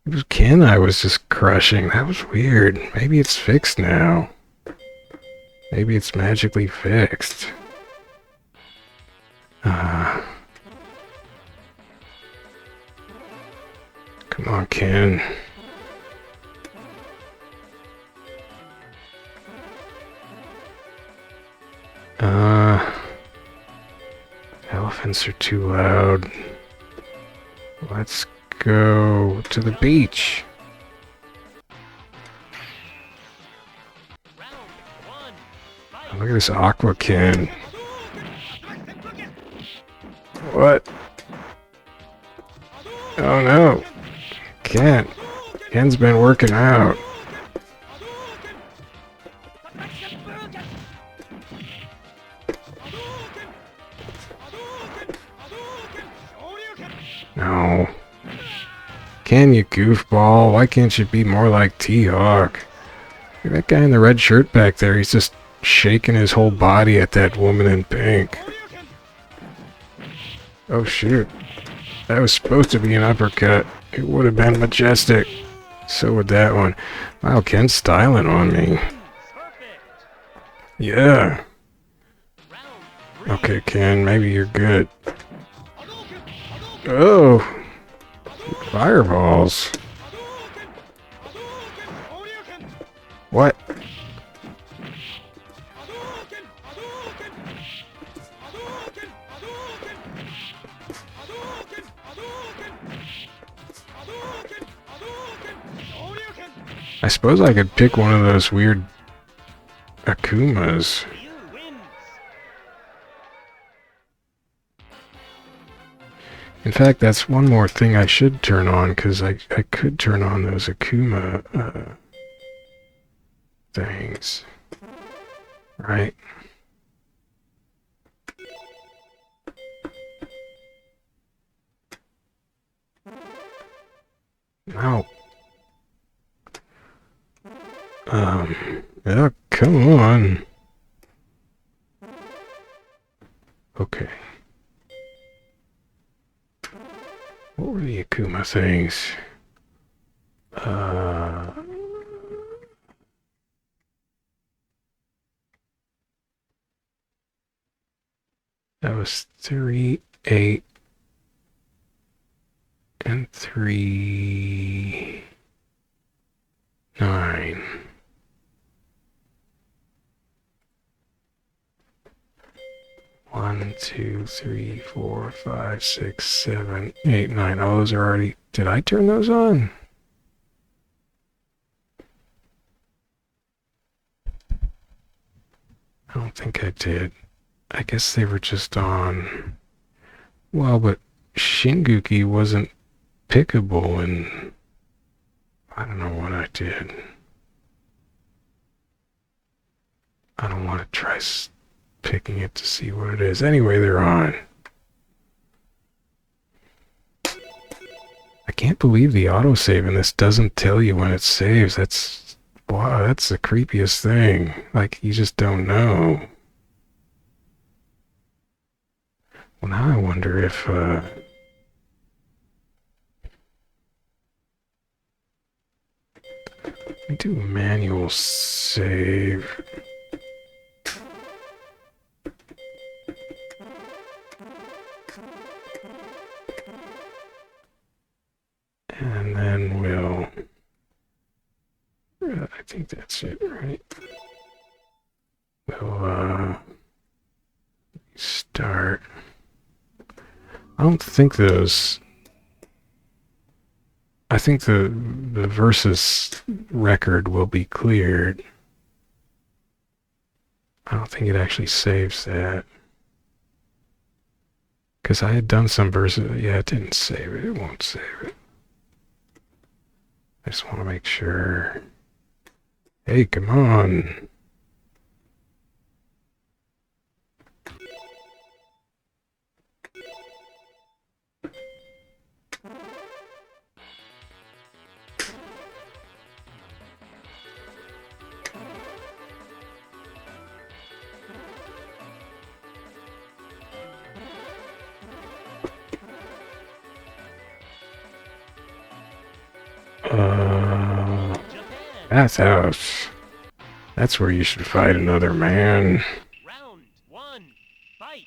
It was Ken I was just crushing. That was weird. Maybe it's fixed now. Maybe it's magically fixed. Come on, Ken. Elephants are too loud. Let's go to the beach. Round 1, Oh, fight. look at this Aqua Ken. What? Oh no. Can't. Ken's been working out. No. Ken, you goofball. Why can't you be more like T.Hawk? That guy in the red shirt back there, he's just shaking his whole body at that woman in pink. Oh shoot. That was supposed to be an uppercut. It would have been majestic. So would that one. Wow, Ken's styling on me. Yeah. Okay, Ken, maybe you're good. Oh. Fireballs. What? I suppose I could pick one of those weird Akumas. In fact, that's one more thing I should turn on, because I could turn on those Akuma things. Right? No. Yeah, come on. Okay. What were the Akuma things? That was 3, 8, and 3, 9. One, 2, 3, 4, 5, 6, 7, 8, 9. Oh, those are already... Did I turn those on? I don't think I did. I guess they were just on... Well, but Shin Gouki wasn't pickable, and... I don't know what I did. I don't want to try picking it to see what it is. Anyway, they're on. I can't believe the autosave in this doesn't tell you when it saves. That's... Wow, that's the creepiest thing. Like, you just don't know. Well, now I wonder if, let me do a manual save. And then we'll... I think that's it, right? We'll, start... I don't think those... I think the versus record will be cleared. I don't think it actually saves that. Because I had done some versus... Yeah, it didn't save it. It won't save it. I just want to make sure... Hey, come on! Bathhouse. That's where you should fight another man. Round 1, fight.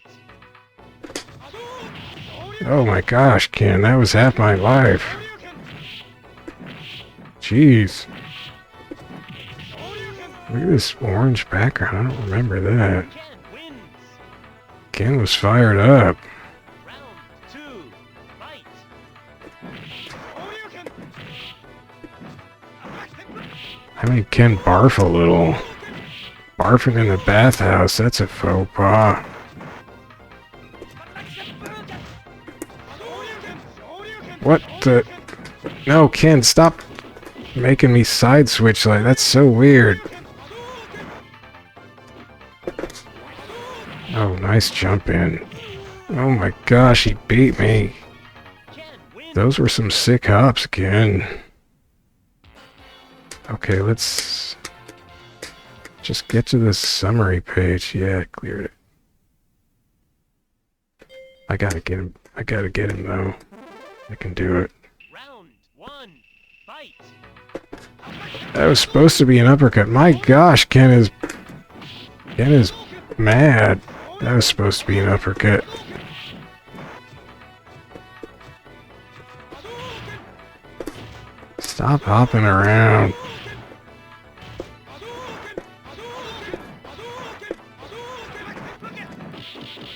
Oh my gosh, Ken, that was half my life. Jeez. Look at this orange background, I don't remember that. Ken wins. Ken was fired up. Round 2, fight. I made Ken barf a little. Barfing in the bathhouse, that's a faux pas. What the... No, Ken, stop making me side switch like that's so weird. Oh, nice jump in. Oh my gosh, he beat me. Ken wins. Those were some sick hops again. Okay, let's just get to the summary page. Yeah, I cleared it. I gotta get him. I gotta get him though. I can do it. Round 1. Fight. That was supposed to be an uppercut. My gosh, Ken is mad. That was supposed to be an uppercut. Stop hopping around.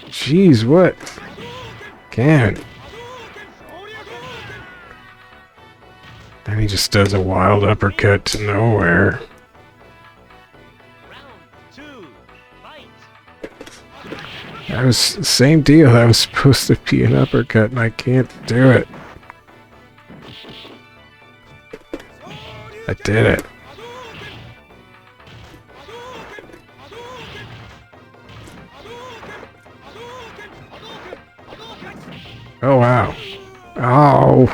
Jeez, what? Ken. Then he just does a wild uppercut to nowhere. Round 2. Fight. That was the same deal. That was supposed to be an uppercut and I can't do it. I did it. Oh wow. Oh.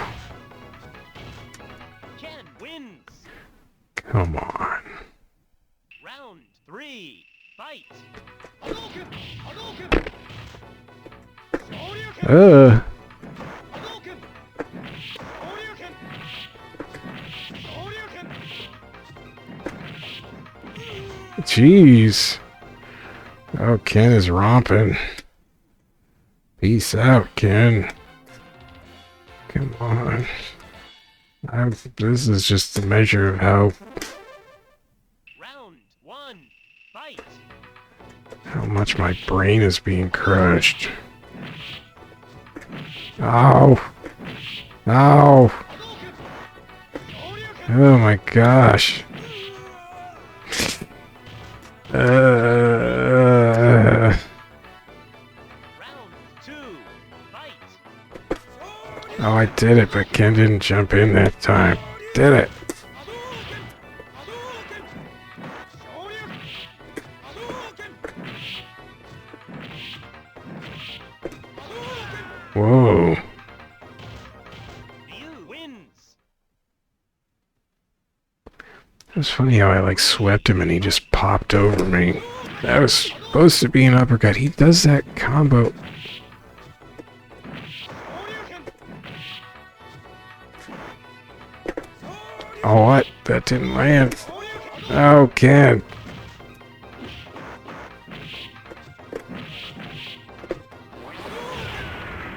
Ken wins. Come on. Round 3. Fight. Jeez. Oh, Ken is romping. Peace out, Ken. Come on. This is just a measure of Round 1. Fight. how much my brain is being crushed. Ow. Ow. Oh my gosh. Round 2. Fight. Oh, I did it, but Ken didn't jump in that time. Did it. Whoa. Ryu wins. It was funny how I like swept him and he just popped over me. That was supposed to be an uppercut. He does that combo. Oh, what? That didn't land. Oh, Ken.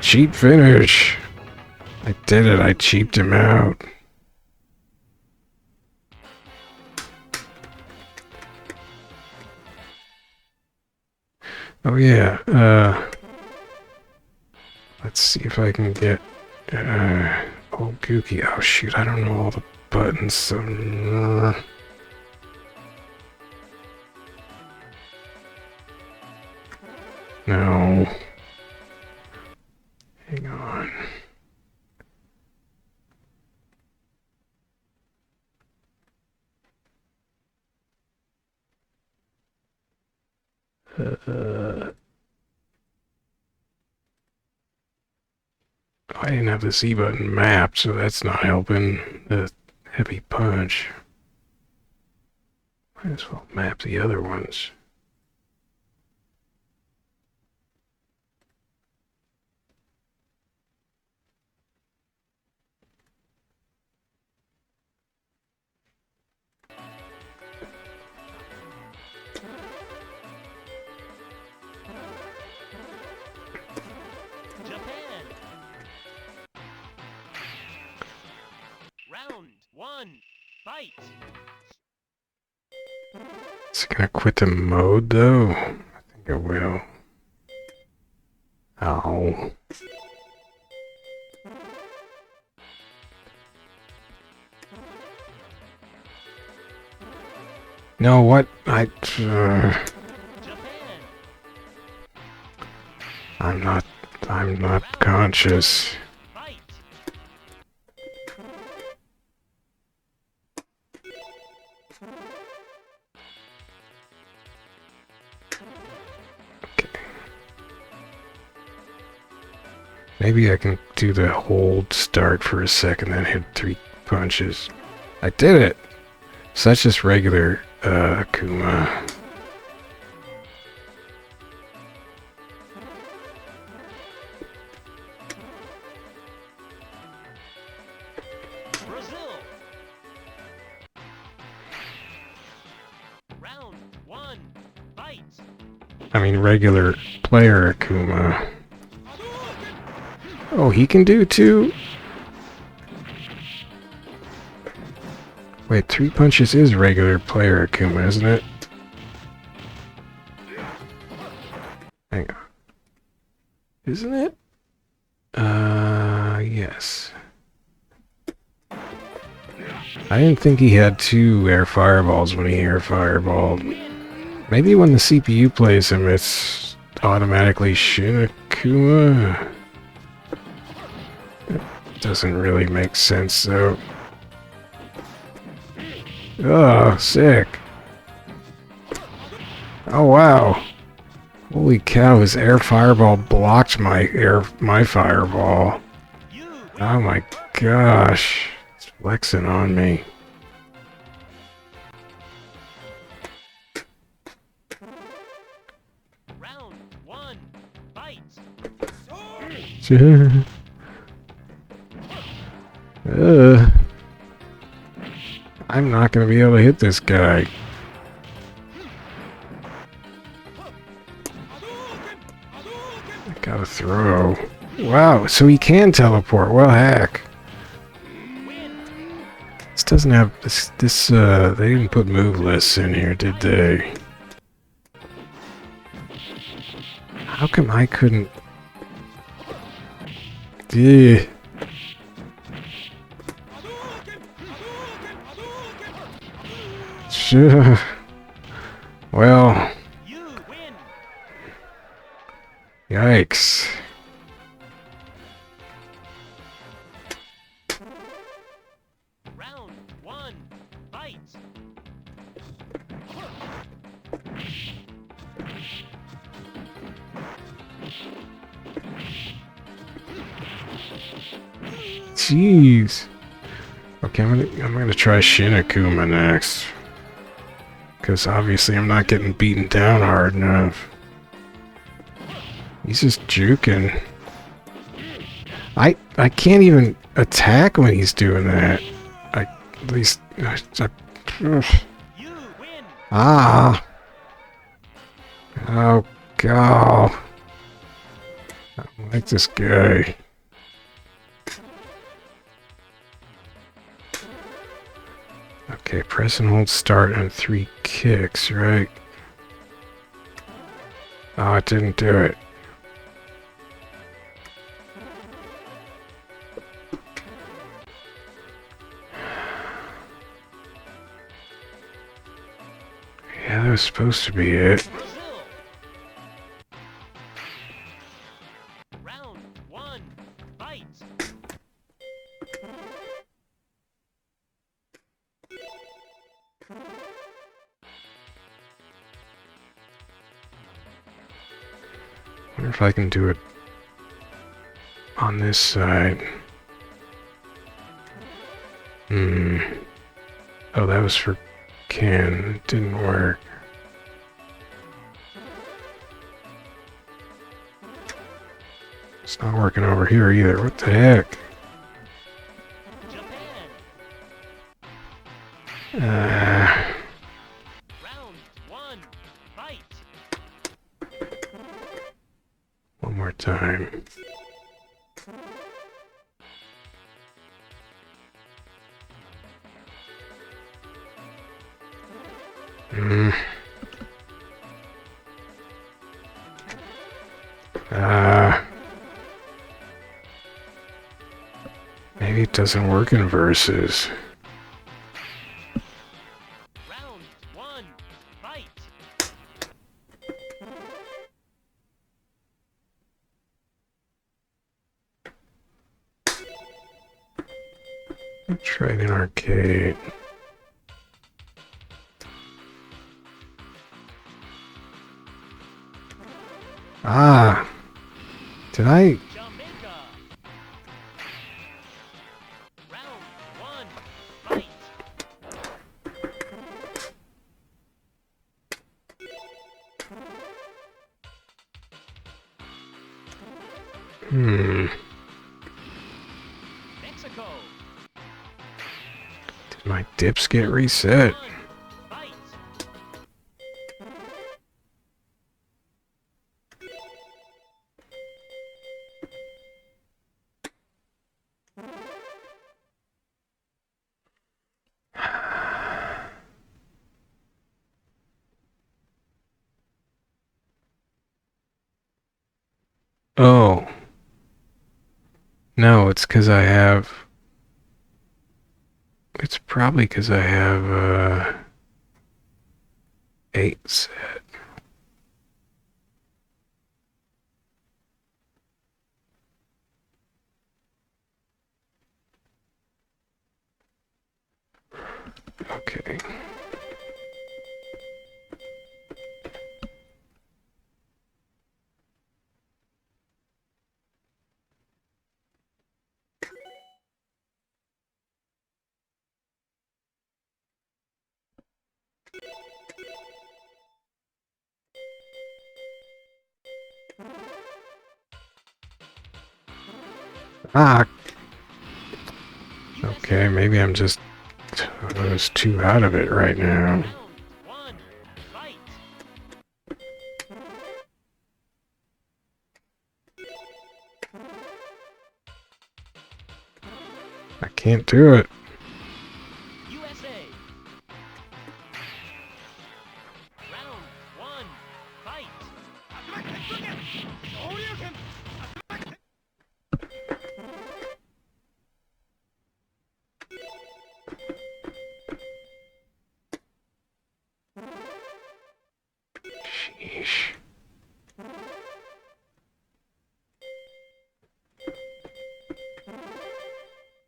Cheap finish. I did it. I cheaped him out. Oh yeah, let's see if I can get, old Gouki. Oh shoot, I don't know all the buttons, so, no. Hang on. I didn't have the Z button mapped, so that's not helping the heavy punch. Might as well map the other ones. Japan. Round 1. Fight. Is it gonna quit the mode though? I think it will. Ow. No, what? Japan. I'm not conscious. Fight. Maybe I can do the hold start for a second, then hit 3 punches. I did it! So that's just regular Akuma. Brazil. Round 1. Fight. I mean, regular player Akuma. Oh, he can do 2? Wait, 3 punches is regular player Akuma, isn't it? Hang on. Isn't it? Yes. I didn't think he had 2 air fireballs when he air fireballed. Maybe when the CPU plays him, it's automatically Shin Akuma. Doesn't really make sense, though. Oh, sick. Oh, wow. Holy cow, his air fireball blocked my fireball. Oh my gosh. It's flexing on me. Round 1. Fight. I'm not gonna be able to hit this guy. I gotta throw. Wow, so he can teleport. Well, heck. This doesn't have this. They didn't put move lists in here, did they? How come I couldn't? Yeah. Sure. Well. You win. Yikes. Round 1. Fight. Jeez. Okay, I'm gonna try Shin Akuma next. Because obviously I'm not getting beaten down hard enough. He's just juking. I can't even attack when he's doing that. At least ugh. You win. Ah. Oh god. I don't like this guy. Okay, press and hold start on 3 kicks, right? Oh, it didn't do it. Yeah, that was supposed to be it. Brazil. Round 1. Fight. Wonder if I can do it on this side. Oh, that was for Ken. It didn't work. It's not working over here either. What the heck? Japan. Round 1. Fight. One more time. Maybe it doesn't work in versus. Round 1. Fight. Let's try it in arcade. Ah! Did I? Jamaica. Mexico. Did my dips get reset? One. Fight. Oh. No, it's because I have... It's probably because I have, 8 set. Okay. Ah, okay, maybe I'm just too out of it right now. Round one. Fight. I can't do it. USA. Round one. Fight. Sheesh.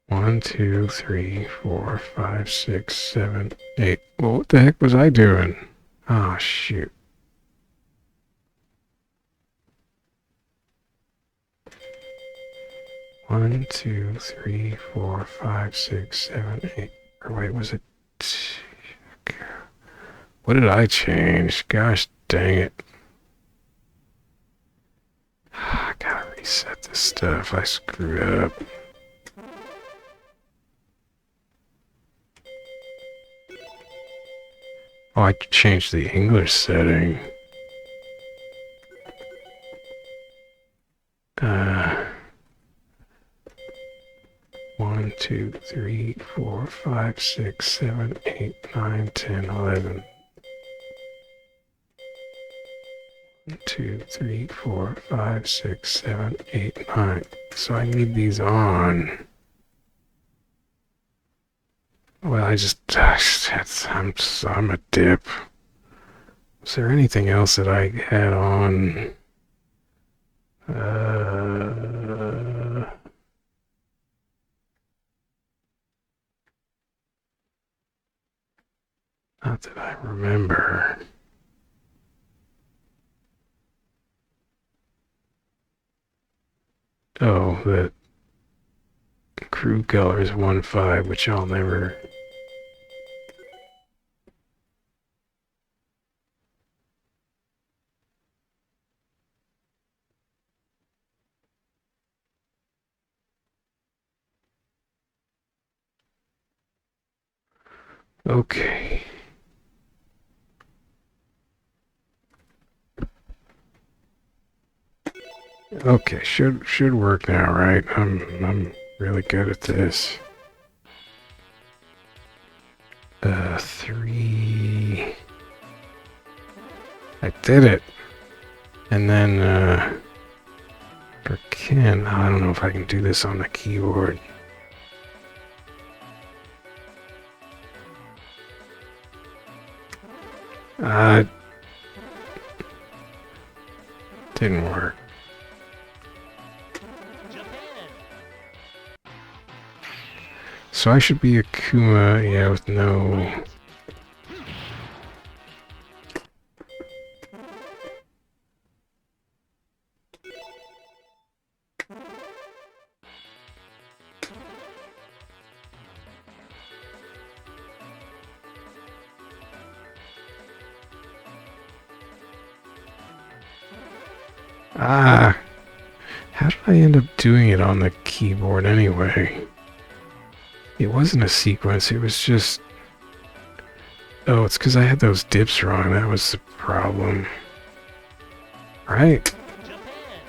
One, two, three, four, five, six, 7, 8. Well, what the heck was I doing? Oh, shoot. One, two, three, four, five, six, 7, 8. Or wait, was it... What did I change? Gosh dang it. I gotta reset this stuff. I screwed up. Oh, I changed the English setting. One, two, three, four, five, six, 7, 8, 9, 10, 11. 1, 2, 3, 4, 5, 6, 7, 8, 9. So I need these on. Well, I'm a dip. Was there anything else that I had on? Not that I remember. Oh, the crew color is 1.5, which I'll never... Okay. Okay, should work now, right? I'm really good at this. 3. I did it. And then for Ken, I don't know if I can do this on the keyboard. Didn't work. Japan. So I should be Akuma, yeah, with no... Ah! How did I end up doing it on the keyboard anyway? It wasn't a sequence, it was just... Oh, it's because I had those dips wrong, that was the problem. Right? Japan.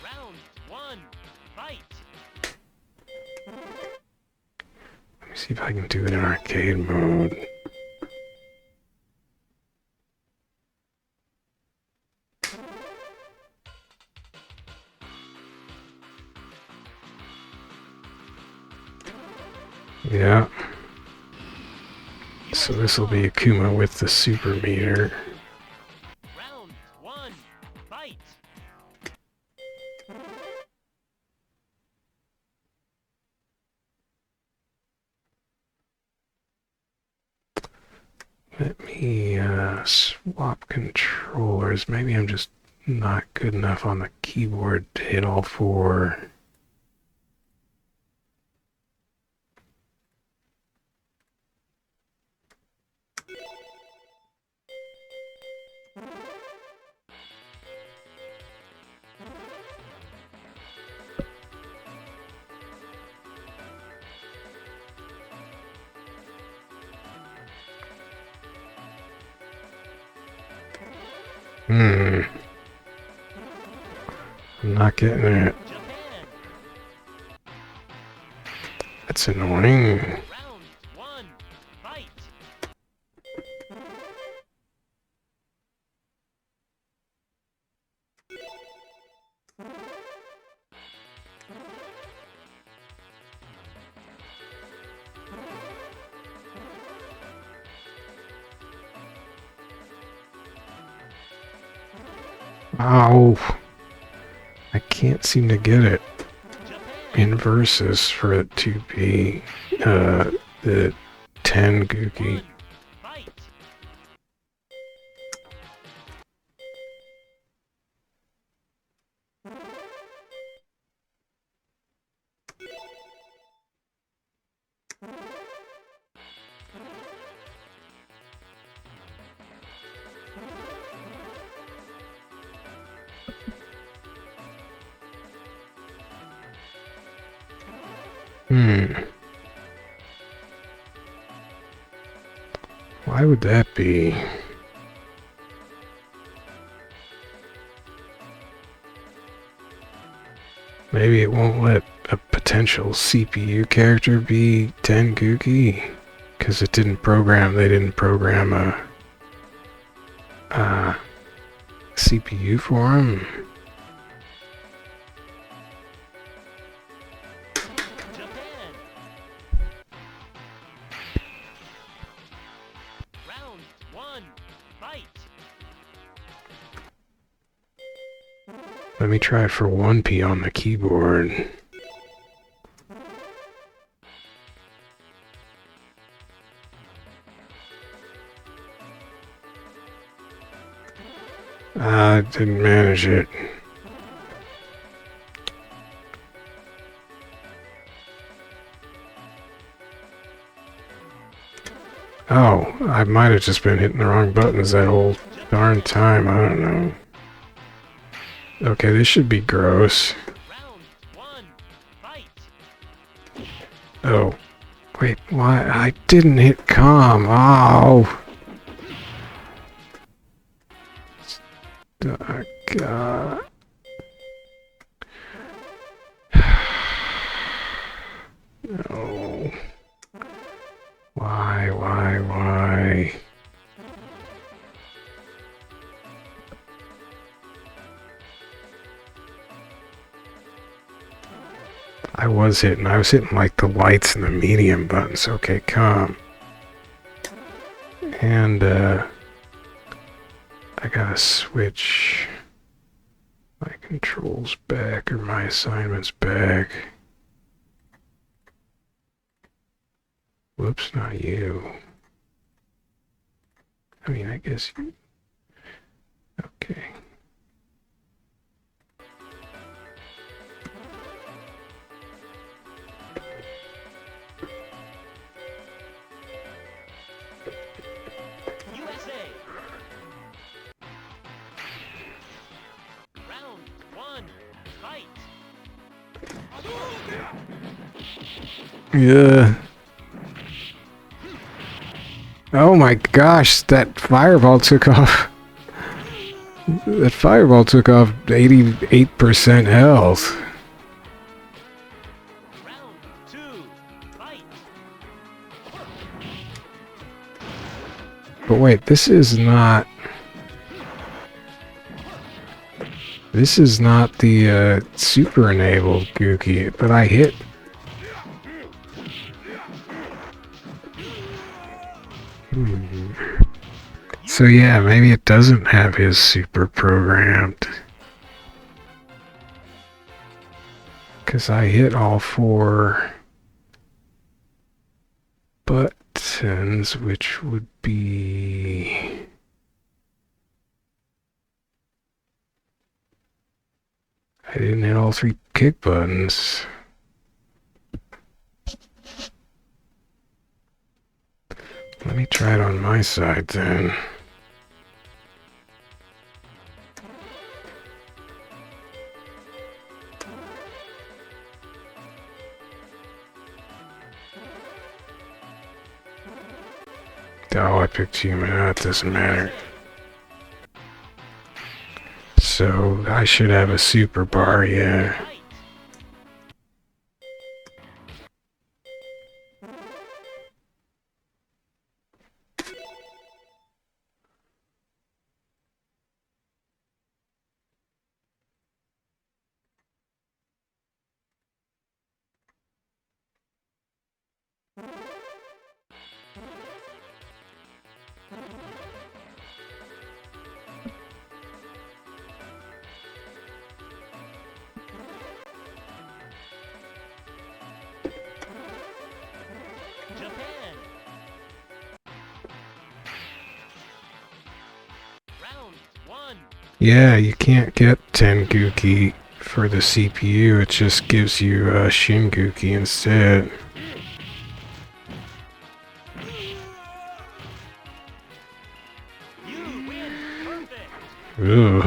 Round 1. Fight. Let me see if I can do it in arcade mode. Yeah. So this will be Akuma with the super meter. Round 1. Fight. Let me swap controllers. Maybe I'm just not good enough on the keyboard to hit all four. I'm not getting it. Japan. That's annoying. Round 1. Fight. Ow. I can't seem to get it Japan. in versus for it to be the 10 Gouki. 1. Fight. Why would that be? Maybe it won't let a potential CPU character be 10 Gouki? Because it didn't program, they didn't program a CPU for him? Japan. Round 1. Fight. Let me try it for 1P on the keyboard. I didn't manage it. Oh, I might have just been hitting the wrong buttons that whole darn time. I don't know. Okay, this should be gross. Round 1. Fight. Oh. Wait, why? I didn't hit com. Oh. Oh, God. No. Why? I was hitting like the lights and the medium buttons. Okay, calm. And, I gotta switch my controls back or my assignments back. Whoops, not you. I mean, I guess you... Okay. USA. Fight. Yeah. Oh my gosh, that fireball took off. That fireball took off 88% health. Round 2. Fight. But wait, this is not the super enabled Gouki, but I hit. So yeah, maybe it doesn't have his super programmed. Because I hit all 4 buttons, which would be... I didn't hit all 3 kick buttons. Let me try it on my side then. Oh, I picked human. That doesn't matter. So I should have a super bar, yeah. Fight. Japan. Round 1. Yeah, you can't get Tenguki for the CPU. It just gives you Shin Gouki instead. You win. Perfect. Ooh.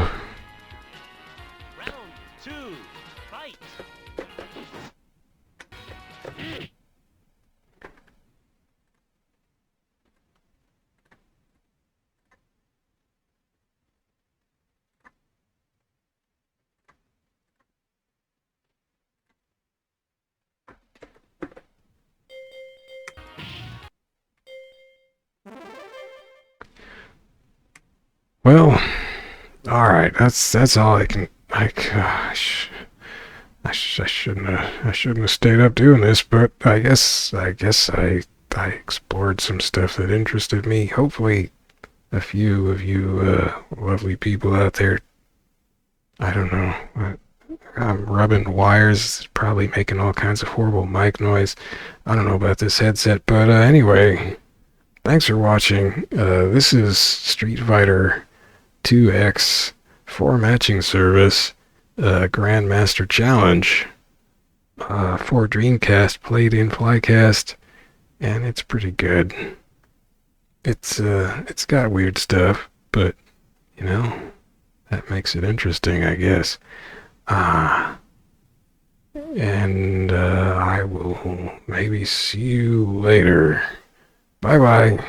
Round 2. Fight. Well, all right. That's all I can. I shouldn't have stayed up doing this, but I guess I explored some stuff that interested me. Hopefully, a few of you lovely people out there. I don't know. I'm rubbing wires, probably making all kinds of horrible mic noise. I don't know about this headset, but anyway, thanks for watching. This is Street Fighter 2X 4 matching service, Grandmaster Challenge for Dreamcast, played in Flycast, and it's pretty good. It's got weird stuff, but you know, that makes it interesting, I guess. And I will maybe see you later. Bye bye.